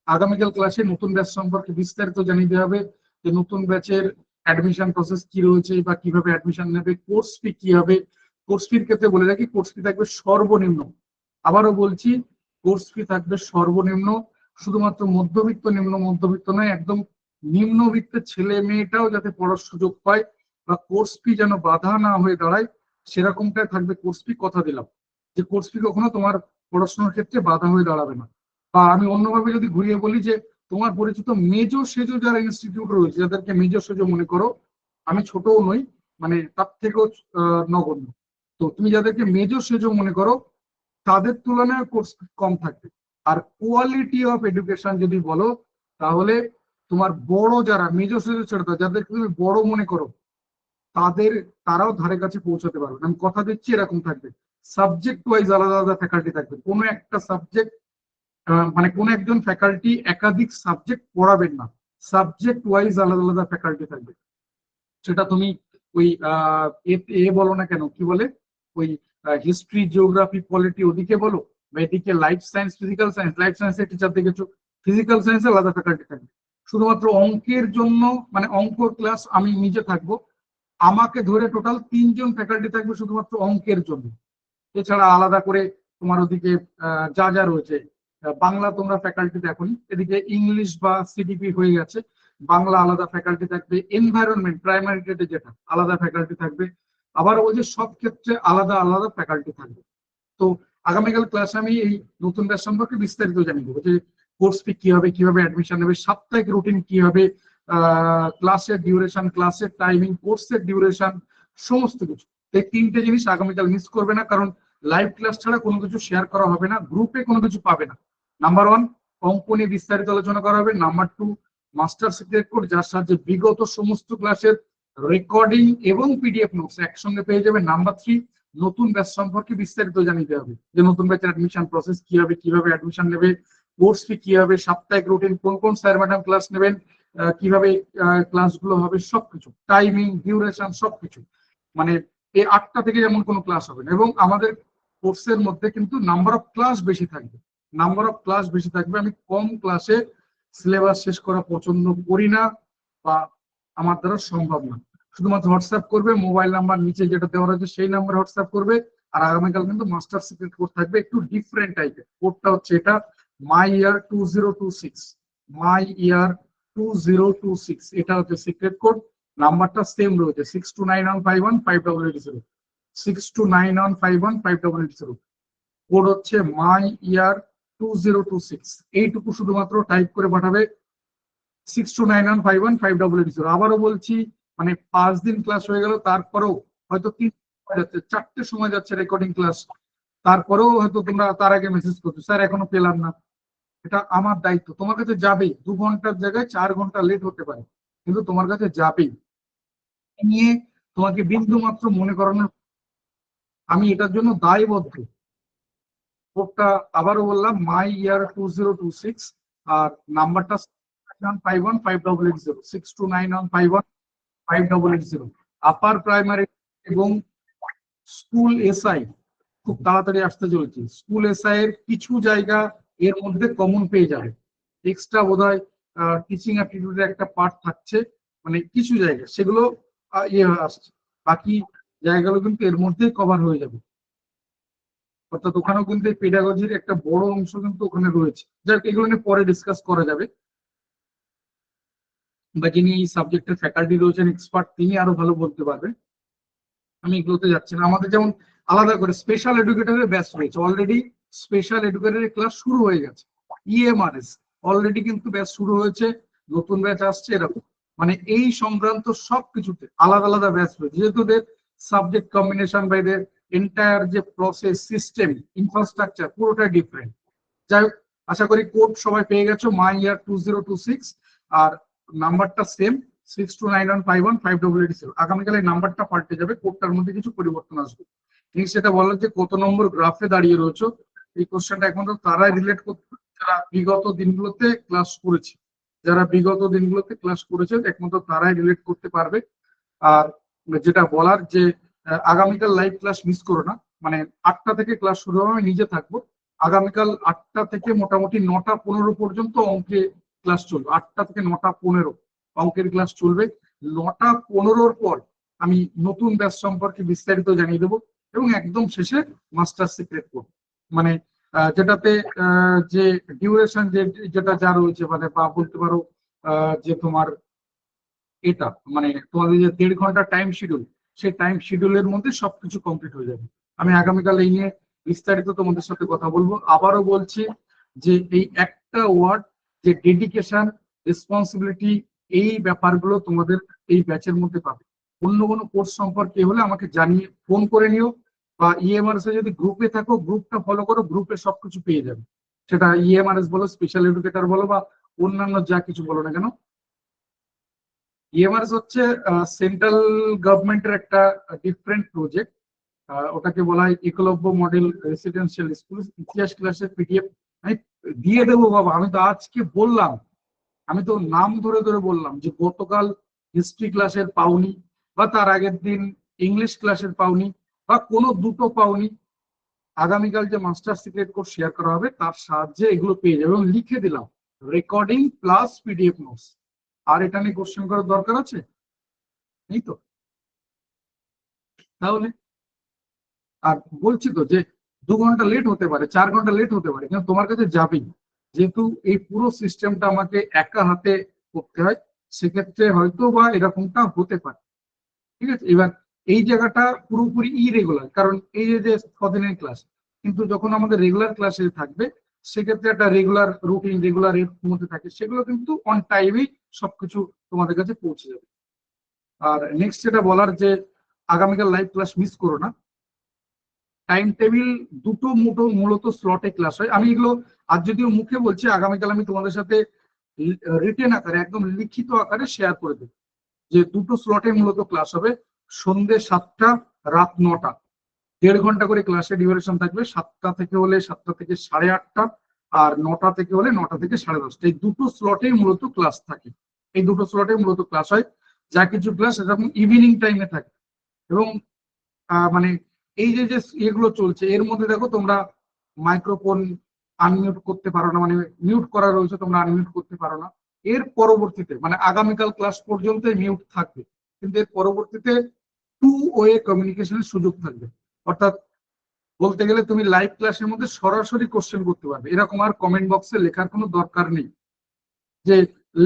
আগামীকাল ক্লাসে নতুন ব্যাচ সম্পর্কে বিস্তারিত জানিয়ে দেওয়া হবে, যে নতুন ব্যাচের অ্যাডমিশন প্রসেস কি রয়েছে বা কিভাবে অ্যাডমিশন নেবে, কোর্স ফি কি হবে। কোর্স ফির ক্ষেত্রে বলে রাখি, কোর্স ফি থাকবে সর্বনিম্ন, আবারও বলছি কোর্স ফি থাকবে সর্বনিম্ন, শুধুমাত্র মধ্যবিত্ত নিম্ন মধ্যবিত্ত নয়, একদম নিম্নবিত্তের ছেলে মেয়েটাও যাতে পড়ার সুযোগ পায় বা কোর্স ফি যেন বাধা না হয়ে দাঁড়ায়, সেরকমটাই থাকবে কোর্স ফি। কথা দিলাম যে কোর্স ফি কখনো তোমার পড়াশোনার ক্ষেত্রে বাধা হয়ে দাঁড়াবে না। বা আমি অন্যভাবে যদি ঘুরিয়ে বলি, যে তোমার পরিচিত মেজো সেজো যারা ইনস্টিটিউট রয়েছে, যাদেরকে মেজো সেজো মনে করো, আমি ছোটও নই, মানে তার থেকেও নগণ্য, তো তুমি যাদেরকে মেজো সেজো মনে করো তাদের তুলনায় কোর্স কম থাকবে। আর কোয়ালিটি অফ এডুকেশন যদি বলো, তাহলে তোমার বড় যারা মেজর সেজর ছেড়ে দাও, যাদেরকে তুমি বড় মনে করো, তারাও ধারে কাছে পৌঁছাতে পারবে। আমি কথা দিচ্ছি এরকম থাকবে। সাবজেক্ট ওয়াইজ আলাদা আলাদা ফ্যাকাল্টি থাকবে, কোনো একটা সাবজেক্ট মানে কোন একজন ফ্যাকাল্টি একাধিক সাবজেক্ট পড়াবেন না, সাবজেক্ট ওয়াইজ আলাদা আলাদা ফ্যাকাল্টি থাকবে। সেটা তুমি ওই বলো না কেন, কি বলে, ওই হিস্ট্রি জিওগ্রাফি পলিটি ওদিকে বলো, বা এদিকে life science physical science, life সায়েন্সের টিচার দেখেছো, ফিজিক্যাল সায়েন্সে আলাদা ফ্যাকাল্টি থাকবে। শুধুমাত্র অঙ্কের জন্য, মানে অঙ্কর ক্লাস আমি নিজে থাকবো, আমাকে ধরে টোটাল 3জন ফ্যাকাল্টি থাকবে শুধুমাত্র অঙ্কের জন্য। এছাড়া আলাদা করে তোমার ওদিকে যা যা রয়েছে, বাংলা তোমরা ফ্যাকাল্টি দেখোনি, এদিকে ইংলিশ বা সিডিপি হয়ে গেছে, বাংলা আলাদা ফ্যাকাল্টি থাকবে, এনভায়রনমেন্ট প্রাইমারি টেটে যেটা আলাদা ফ্যাকাল্টি থাকবে। আবার ওই যে সব ক্ষেত্রে আলাদা আলাদা ফ্যাকাল্টি থাকবে। তো আগামীকাল ক্লাসে আমি এই নতুন ব্যাচ সম্পর্কে বিস্তারিত জানিয়ে দেবো, যে কোর্স ফি কি হবে, কিভাবে অ্যাডমিশন নেবে, সাপ্তাহিক রুটিন কি হবে, ক্লাসের ডিউরেশন, ক্লাসের টাইমিং, কোর্সের ডিউরেশন, সমস্ত কিছু। এই 3টে জিনিস আগামীকাল মিস করবে না, কারণ লাইভ ক্লাস ছাড়া কোনো কিছু শেয়ার করা হবে না, গ্রুপে কোনো কিছু পাবে না। নাম্বার 1, অঙ্ক নিয়ে বিস্তারিত আলোচনা করা হবে। নাম্বার 2, মাস্টার সিক্রেট কোড, যার সাহায্যে বিগত সমস্ত ক্লাসের রেকর্ডিং এবং পিডিএফ নোটস একসঙ্গে পেয়ে যাবে। নাম্বার 3, নতুন ব্যাচ সম্পর্কে বিস্তারিত জানিয়ে হবে, যে নতুন ব্যাচের অ্যাডমিশন প্রসেস কি হবে, কিভাবে অ্যাডমিশন নেবে, কোর্স ফি কি হবে, সাপ্তাহিক রুটিন, কোন কোন স্যার ম্যাডাম ক্লাস নেবেন, কিভাবে ক্লাসগুলো হবে, সবকিছু, টাইমিং, ডিউরেশন, সবকিছু। মানে এই 8টা থেকে যেমন কোনো ক্লাস হবে না। এবং আমাদের কোর্সের মধ্যে কিন্তু নাম্বার অফ ক্লাস বেশি থাকবে, নাম্বার অফ ক্লাস বেশি থাকবে। আমি কম ক্লাসে সিলেবাস শেষ করা পছন্দ করি না, বা আমার দ্বারা সম্ভব না। শুধুমাত্র হোয়াটসঅ্যাপ করবে, মোবাইল নাম্বার নিচে যেটা দেওয়া রয়েছে সেই নাম্বারে হোয়াটসঅ্যাপ করবে। আর আগামীকাল কিন্তু মাস্টার সিক্রেট কোড থাকবে, একটু ডিফারেন্ট টাইপের। কোডটা হচ্ছে এটা, মাই ইয়ার 2026, মাই ইয়ার 2026, এটা হচ্ছে সিক্রেট কোড। নাম্বারটা সেম রয়েছে, 6291515880, 6291515880। কোড হচ্ছে মাই ইয়ার 2026, এইটুকু শুধুমাত্র টাইপ করে পাঠাবে 6291515880। আবারও বলছি, মানে 5 দিন ক্লাস হয়ে গেল, তারপরেও হয়তো 4টে সময় যাচ্ছে রেকর্ডিং ক্লাস, তারপরেও হয়তো তোমরা তার আগে মেসেজ করছো, স্যার এখনো পেলাম না। এটা আমার দায়িত্ব, তোমার কাছে যাবেই, 2 ঘন্টার জায়গায় 4 ঘন্টা লেট হতে পারে, কিন্তু তোমার কাছে যাবেই। নিয়ে তোমাকে বিন্দু মাত্র মনে করানোর, আমি এটার জন্য দায়বদ্ধ। কোডটা আবারও বললাম, মাই ইয়ার 2026, আর নাম্বারটা 6291515880, 6291515880। আপার প্রাইমারি এবং স্কুল এসআই খুব তাড়াতাড়ি আসতে চলেছে। স্কুল এসআই এর কিছু জায়গা এর মধ্যে কমন পেয়ে যাবে, এক্সট্রা বোধহয় টিচিং অ্যাপটিটিউডের একটা পার্ট থাকছে, মানে কিছু জায়গা সেগুলো আসছে, বাকি জায়গাগুলো কিন্তু এর মধ্যেই কভার হয়ে যাবে। অর্থাৎ ওখানেও কিন্তু পেডাগজির একটা বড় অংশ কিন্তু ওখানে রয়েছে। যাক, এগুলো নিয়ে পরে ডিসকাস করা যাবে, বা যিনি এই সাবজেক্টের ফ্যাকাল্টি রয়েছেন এক্সপার্ট, তিনি আরো ভালো বলতে পারবেন। আমি এগুলোতে যাচ্ছি না। আমাদের যেমন আলাদা করে স্পেশাল এডুকেটরের ব্যাচ রয়েছে, অলরেডি স্পেশাল এডুকেটরের ক্লাস শুরু হয়ে গেছে। ইএমআরএস অলরেডি কিন্তু ব্যাচ শুরু হয়েছে, নতুন ব্যাচ আসছে, এরকম মানে এই সংক্রান্ত সবকিছুতে আলাদা আলাদা ব্যাচ রয়েছে, যেহেতু সাবজেক্ট কম্বিনেশন বা এদের এন্টায়ার যে প্রসেস সিস্টেম ইনফ্রাস্ট্রাকচার পুরোটাই ডিফারেন্ট। যাই হোক, আশা করি কোড সবাই পেয়ে গেছো, মাই ইয়ার 2026, আর নাম্বারটা সেম 6291515880। আগামীকাল এই নাম্বারটা পাল্টে যাবে, কোডটার মধ্যে কিছু পরিবর্তন আসবে। ঠিক সেটা বলো যে কত নম্বর গ্রাফে দাঁড়িয়ে রয়েছো, এই কোশ্চেনটা একমাত্র তারাই রিলেট করতে যারা বিগত দিনগুলোতে ক্লাস করেছে, যারা বিগত দিনগুলোতে ক্লাস করেছে একমাত্র তারাই রিলেট করতে পারবে। আর যেটা বলার যে আগামীকাল লাইভ ক্লাস মিস করো না, মানে 8টা থেকে ক্লাস শুরু হবে, আমি নিজে থাকবো। আগামীকাল 8টা থেকে মোটামুটি 9টা 15 পর্যন্ত অঙ্কে ক্লাস চলবে, 8টা থেকে 9টা 15 অঙ্কের ক্লাস চলবে। 9টা 15-র পর আমি নতুন ব্যাচ সম্পর্কে বিস্তারিত জানিয়ে দেবো, এবং একদম শেষে মাস্টার সিক্রেট কোড, মানে যেটাতে যে ডিউরেশন যেটা যা রয়েছে, মানে বা বলতে পারো যে তোমার এটা মানে তোমাদের যে 1.5 ঘন্টা টাইম শিডিউল, সেই টাইম শিডিউলের মধ্যে সবকিছু কমপ্লিট হয়ে যাবে। আমি আগামীকাল এই নিয়ে বিস্তারিত তোমাদের সাথে কথা বলবো। আবারও বলছি যে এই একটা ওয়ার্ড, যে ডেডিকেশন, রেসপন্সিবিলিটি, এই ব্যাপারগুলো তোমাদের এই ব্যাচের মধ্যে পাবে। অন্য কোনো কোর্স সম্পর্কে হলে আমাকে জানিয়ে ফোন করে নিও, বা ইএমআরএস এ যদি গ্রুপে থাকো গ্রুপটা ফলো করো, গ্রুপে সবকিছু পেয়ে যাবে। সেটা ইএমআরএস বলো, স্পেশাল এডুকেটর বলো, বা অন্যান্য যা কিছু বলো না কেন। ইএমআরএস হচ্ছে সেন্ট্রাল গভর্নমেন্টের একটা ডিফারেন্ট প্রজেক্ট, ওটাকে বলা হয় একলব্য মডেল রেসিডেন্সিয়াল স্কুল। ইতিহাস ক্লাসের পিডিএফ আমি দিয়ে দেবো বাবা, আমি তো আজকে বললাম, আমি তো নাম ধরে ধরে বললাম যে গতকাল হিস্ট্রি ক্লাসের পাওনি, বা তার আগের দিন ইংলিশ ক্লাসের পাওনি, বা কোনো দুটো পাওনি, আগামীকাল যে মাস্টার সিক্রেট কোর্স শেয়ার করা হবে তার সাহায্যে এগুলো পেয়ে যাবে, এবং লিখে দিলাম রেকর্ডিং প্লাস পিডিএফ নোটস। আর এটা নিয়ে কোশ্চেন করার দরকার আছে? নেই তো। তাহলে আর বলছি তো যে 2 ঘন্টা লেট হতে পারে, 4 ঘন্টা লেট হতে পারে, কিন্তু তোমার কাছে যাবেই, যেহেতু এই পুরো সিস্টেমটা আমাকে একা হাতে করতে হয়, সেক্ষেত্রে হয়তো বা এরকমটা হতে পারে। ঠিক আছে, এবার এই জায়গাটা পুরোপুরি ইরেগুলার, কারণ এই যে ছদিনের ক্লাস, কিন্তু যখন আমাদের রেগুলার ক্লাসে থাকবে সেক্ষেত্রে একটা রেগুলার রুটিন, রেগুলার এর মধ্যে থাকে, সেগুলো কিন্তু অন টাইমেই সবকিছু তোমাদের কাছে পৌঁছে যাবে। আর নেক্সট যেটা বলার যে আগামীকাল লাইভ ক্লাস মিস করো না। টাইম টেবিল দুটো মূলত স্লটে ক্লাস হয়, আমি এগুলো আজ যদিও মুখে বলছি, আগামীকাল আমি তোমাদের সাথে রিটেন আকারে একদম লিখিত আকারে শেয়ার করে দেবো যে দুটো স্লটে মূলত ক্লাস হবে। সন্ধ্যে 7টা, রাত 9টা, 1.5 ঘন্টা করে ক্লাসের ডিউরেশন থাকবে। 7টা থেকে হলে 7টা থেকে 8:30, আর 9টা থেকে হলে 9টা থেকে 10:30। এই দুটো স্লটেই মূলত ক্লাস থাকে, এই দুটো স্লটে মূলত ক্লাস হয়। যা কিছু ক্লাস এরকম ইভিনিং টাইমে থাকে, এবং মানে এই যে যে এগুলো চলছে এর মধ্যে দেখো তোমরা মাইক্রোফোন আনমিউট করতে পারো না, মানে মিউট করা রয়েছে, তোমরা আনমিউট করতে পারো না। এর পরবর্তীতে মানে আগামীকাল ক্লাস পর্যন্ত মিউট থাকবে, কিন্তু এর পরবর্তীতে 2 ওয়ে কমিউনিকেশনের সুযোগ থাকবে। অর্থাৎ বলতে গেলে তুমি লাইভ ক্লাসের মধ্যে সরাসরি কোশ্চেন করতে পারবে, এরকম আর কমেন্ট বক্সে লেখার কোনো দরকার নেই, যে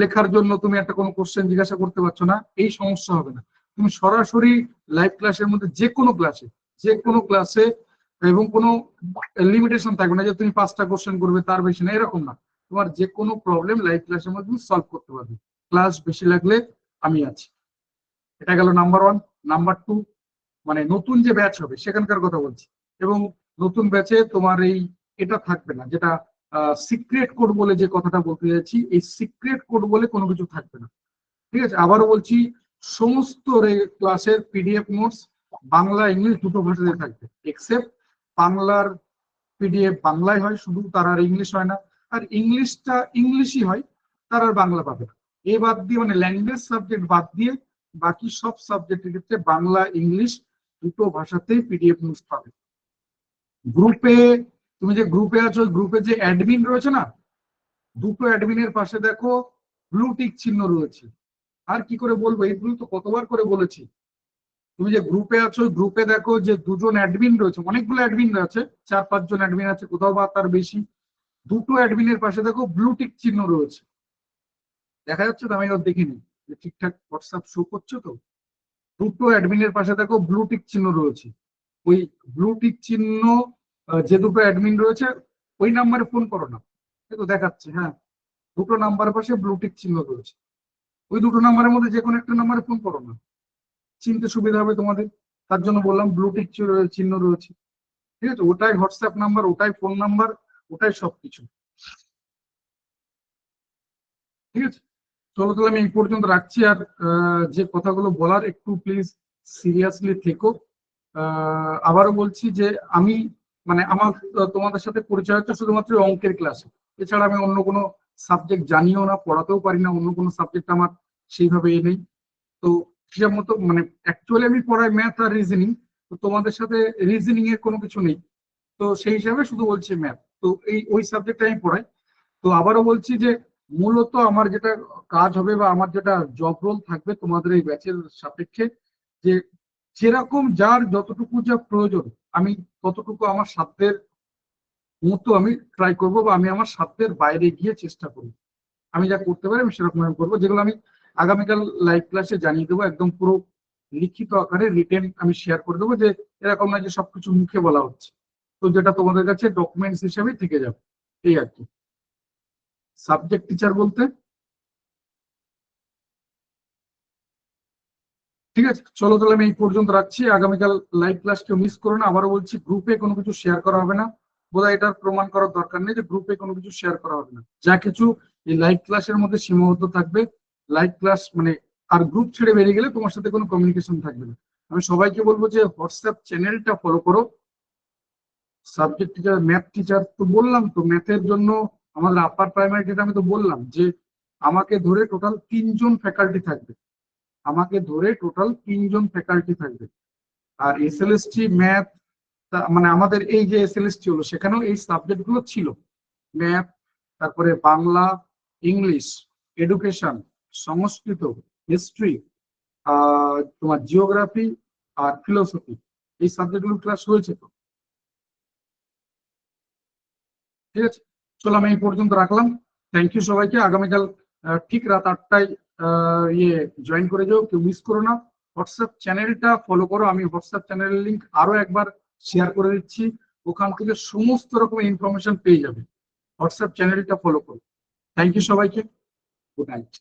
লেখার জন্য তুমি একটা কোনো কোশ্চেন জিজ্ঞাসা করতে পারছো না, এই সমস্যা হবে না। তুমি সরাসরি লাইভ ক্লাসের মধ্যে যে কোনো ক্লাসে, এবং কোনো লিমিটেশন থাকবে না যে তুমি 5টা কোশ্চেন করবে তার বেশি না, এরকম না। তোমার যে কোনো প্রবলেম লাইভ ক্লাসের মধ্যে তুমি সলভ করতে পারবে, ক্লাস বেশি লাগলে আমি আছি। এটা গেল নাম্বার 1। নাম্বার 2, মানে নতুন যে ব্যাচ হবে সেখানকার কথা বলছি, এবং নতুন ব্যাচে তোমার এই এটা থাকবে না, যেটা সিক্রেট কোড বলে যে কথাটা বলতে যাচ্ছি, এই সিক্রেট কোড বলে কোনো কিছু থাকবে না। ঠিক আছে, আবারও বলছি, সমস্ত ক্লাসের পিডিএফ নোটস বাংলা ইংলিশ দুটো ভাষাতে থাকবে, এক্সেপ্ট বাংলার পিডিএফ বাংলায় হয় শুধু, তার আর ইংলিশ হয় না, আর ইংলিশটা ইংলিশই হয়, তার আর বাংলা পাবে না। এ বাদ দিয়ে মানে ল্যাঙ্গুয়েজ সাবজেক্ট বাদ দিয়ে বাকি সব সাবজেক্টের ক্ষেত্রে বাংলা ইংলিশ দুটো ভাষাতেই পিডিএফ নোটস পাবে। গ্রুপে, তুমি যে গ্রুপে আছো, গ্রুপে যে অ্যাডমিন রয়েছে না, দুটো অ্যাডমিনের পাশে দেখো ব্লু টিক চিহ্ন রয়েছে। আর কি করে বলবো, এইগুলো তো কতবার করে বলেছি। তুমি যে গ্রুপে আছো, গ্রুপে দেখো যে 2জন অ্যাডমিন রয়েছে, অনেকগুলো অ্যাডমিন আছে, 4-5 জন অ্যাডমিন আছে, কোথাও বা তার বেশি। দুটো অ্যাডমিনের পাশে দেখো ব্লু টিক চিহ্ন রয়েছে, দেখা যাচ্ছে তো? আমি দেখিনি যে ঠিকঠাক হোয়াটসঅ্যাপ শো করছো তো? দুটো অ্যাডমিনের পাশে দেখো ব্লু টিক চিহ্ন রয়েছে, ওই ব্লু টিক চিহ্ন যে দুটো অ্যাডমিন রয়েছে ওই নাম্বারে ফোন করো না, তো দেখাচ্ছে, হ্যাঁ দুটো নাম্বারের পাশে ব্লু টিক চিহ্ন রয়েছে, ওই দুটো নাম্বারের মধ্যে যে কোনো একটা নাম্বারে ফোন করো না, চিনতে সুবিধা হবে তোমাদের, তার জন্য বললাম ব্লু টিক চিহ্ন রয়েছে। ঠিক আছে, ওটাই হোয়াটসঅ্যাপ নাম্বার, ওটাই ফোন নাম্বার, ওটাই সবকিছু। ঠিক আছে, চলো তাহলে আমি এই পর্যন্ত রাখছি। আর যে কথাগুলো বলার একটু প্লিজ সিরিয়াসলি থেকো। আবারও বলছি যে আমি মানে আমার তোমাদের সাথে পরিচয় হচ্ছে শুধুমাত্র অঙ্কের ক্লাসে, এছাড়া আমি অন্য কোনো সাবজেক্ট জানিও না, পড়াতেও পারি না, অন্য কোনো সাবজেক্ট আমার সেইভাবে নেই। তো হিসাব মতো মানে অ্যাকচুয়ালি আমি পড়াই ম্যাথ আর রিজনিং, তো তোমাদের সাথে রিজনিং এর কোনো কিছু নেই, তো সেই হিসাবে শুধু বলছি ম্যাথ, তো এই ওই সাবজেক্ট আমি পড়াই। তো আবারও বলছি যে মূলত আমার যেটা কাজ হবে বা আমার যেটা জব রোল থাকবে তোমাদের এই ব্যাচের সাপেক্ষে, যে যেরকম যার যতটুকু যা প্রয়োজন আমি ততটুকু আমার সাধ্যের মতো আমি ট্রাই করবো, বা আমি আমার সাধ্যের বাইরে গিয়ে চেষ্টা করবো, আমি যা করতে পারি আমি সেরকম আমি করবো, যেগুলো আমি আগামীকাল লাইভ ক্লাসে জানিয়ে দেবো, একদম পুরো লিখিত আকারে রিটেন আমি শেয়ার করে দেবো, যে এরকম না যে সবকিছু মুখে বলা হচ্ছে, তো যেটা তোমাদের কাছে ডকুমেন্টস হিসেবে থেকে যাবে, এই আর কি। সাবজেক্ট টিচার বলতে ঠিক আছে, চলো তাহলে আমি এই পর্যন্ত রাখছি, আগামীকাল লাইভ ক্লাস কেউ মিস করো না। আবারও বলছি গ্রুপে কোনো কিছু শেয়ার করা হবে না, বোধহয় এটার প্রমাণ করার দরকার নেই যে গ্রুপে কোনো কিছু শেয়ার করা হবে না, যা কিছু এই লাইভ ক্লাসের মধ্যে সীমাবদ্ধ থাকবে। লাইভ ক্লাস মানে আর গ্রুপ ছেড়ে বেরিয়ে গেলে তোমার সাথে কোনো কমিউনিকেশন থাকবে না। আমি সবাইকে বলবো যে হোয়াটসঅ্যাপ চ্যানেলটা ফলো করো। সাবজেক্ট টিচার ম্যাথ টিচার তো বললাম, তো ম্যাথের জন্য আমাদের আপার প্রাইমারি যেটা আমি তো বললাম যে আমাকে ধরে টোটাল 3জন ফ্যাকাল্টি থাকবে, আমাকে ধরে টোটাল 3জন ফ্যাকাল্টি থাকবে। আর এসএলএসটি ম্যাথ মানে আমাদের এই যে এসএলএসটি হলো সেখানেও এই সাবজেক্ট গুলো ছিল, ম্যাথ, তারপরে বাংলা, ইংলিশ, এডুকেশন, সংস্কৃত, হিস্ট্রি, তোমার জিওগ্রাফি আর ফিলোসফি, এই সাবজেক্টগুলো ক্লাস হয়েছে তো। ঠিক আছে, চলো আমি এই পর্যন্ত রাখলাম। থ্যাংক ইউ সবাইকে। আগামীকাল ঠিক রাত 8টায় ইয়ে জয়েন করে যাও, কেউ মিস করো না। হোয়াটসঅ্যাপ চ্যানেলটা ফলো করো, আমি হোয়াটসঅ্যাপ চ্যানেলের লিঙ্ক আরো একবার শেয়ার করে দিচ্ছি, ওখান থেকে সমস্ত রকমের ইনফরমেশন পেয়ে যাবে। হোয়াটসঅ্যাপ চ্যানেলটা ফলো করো। থ্যাংক ইউ সবাইকে, গুড নাইট।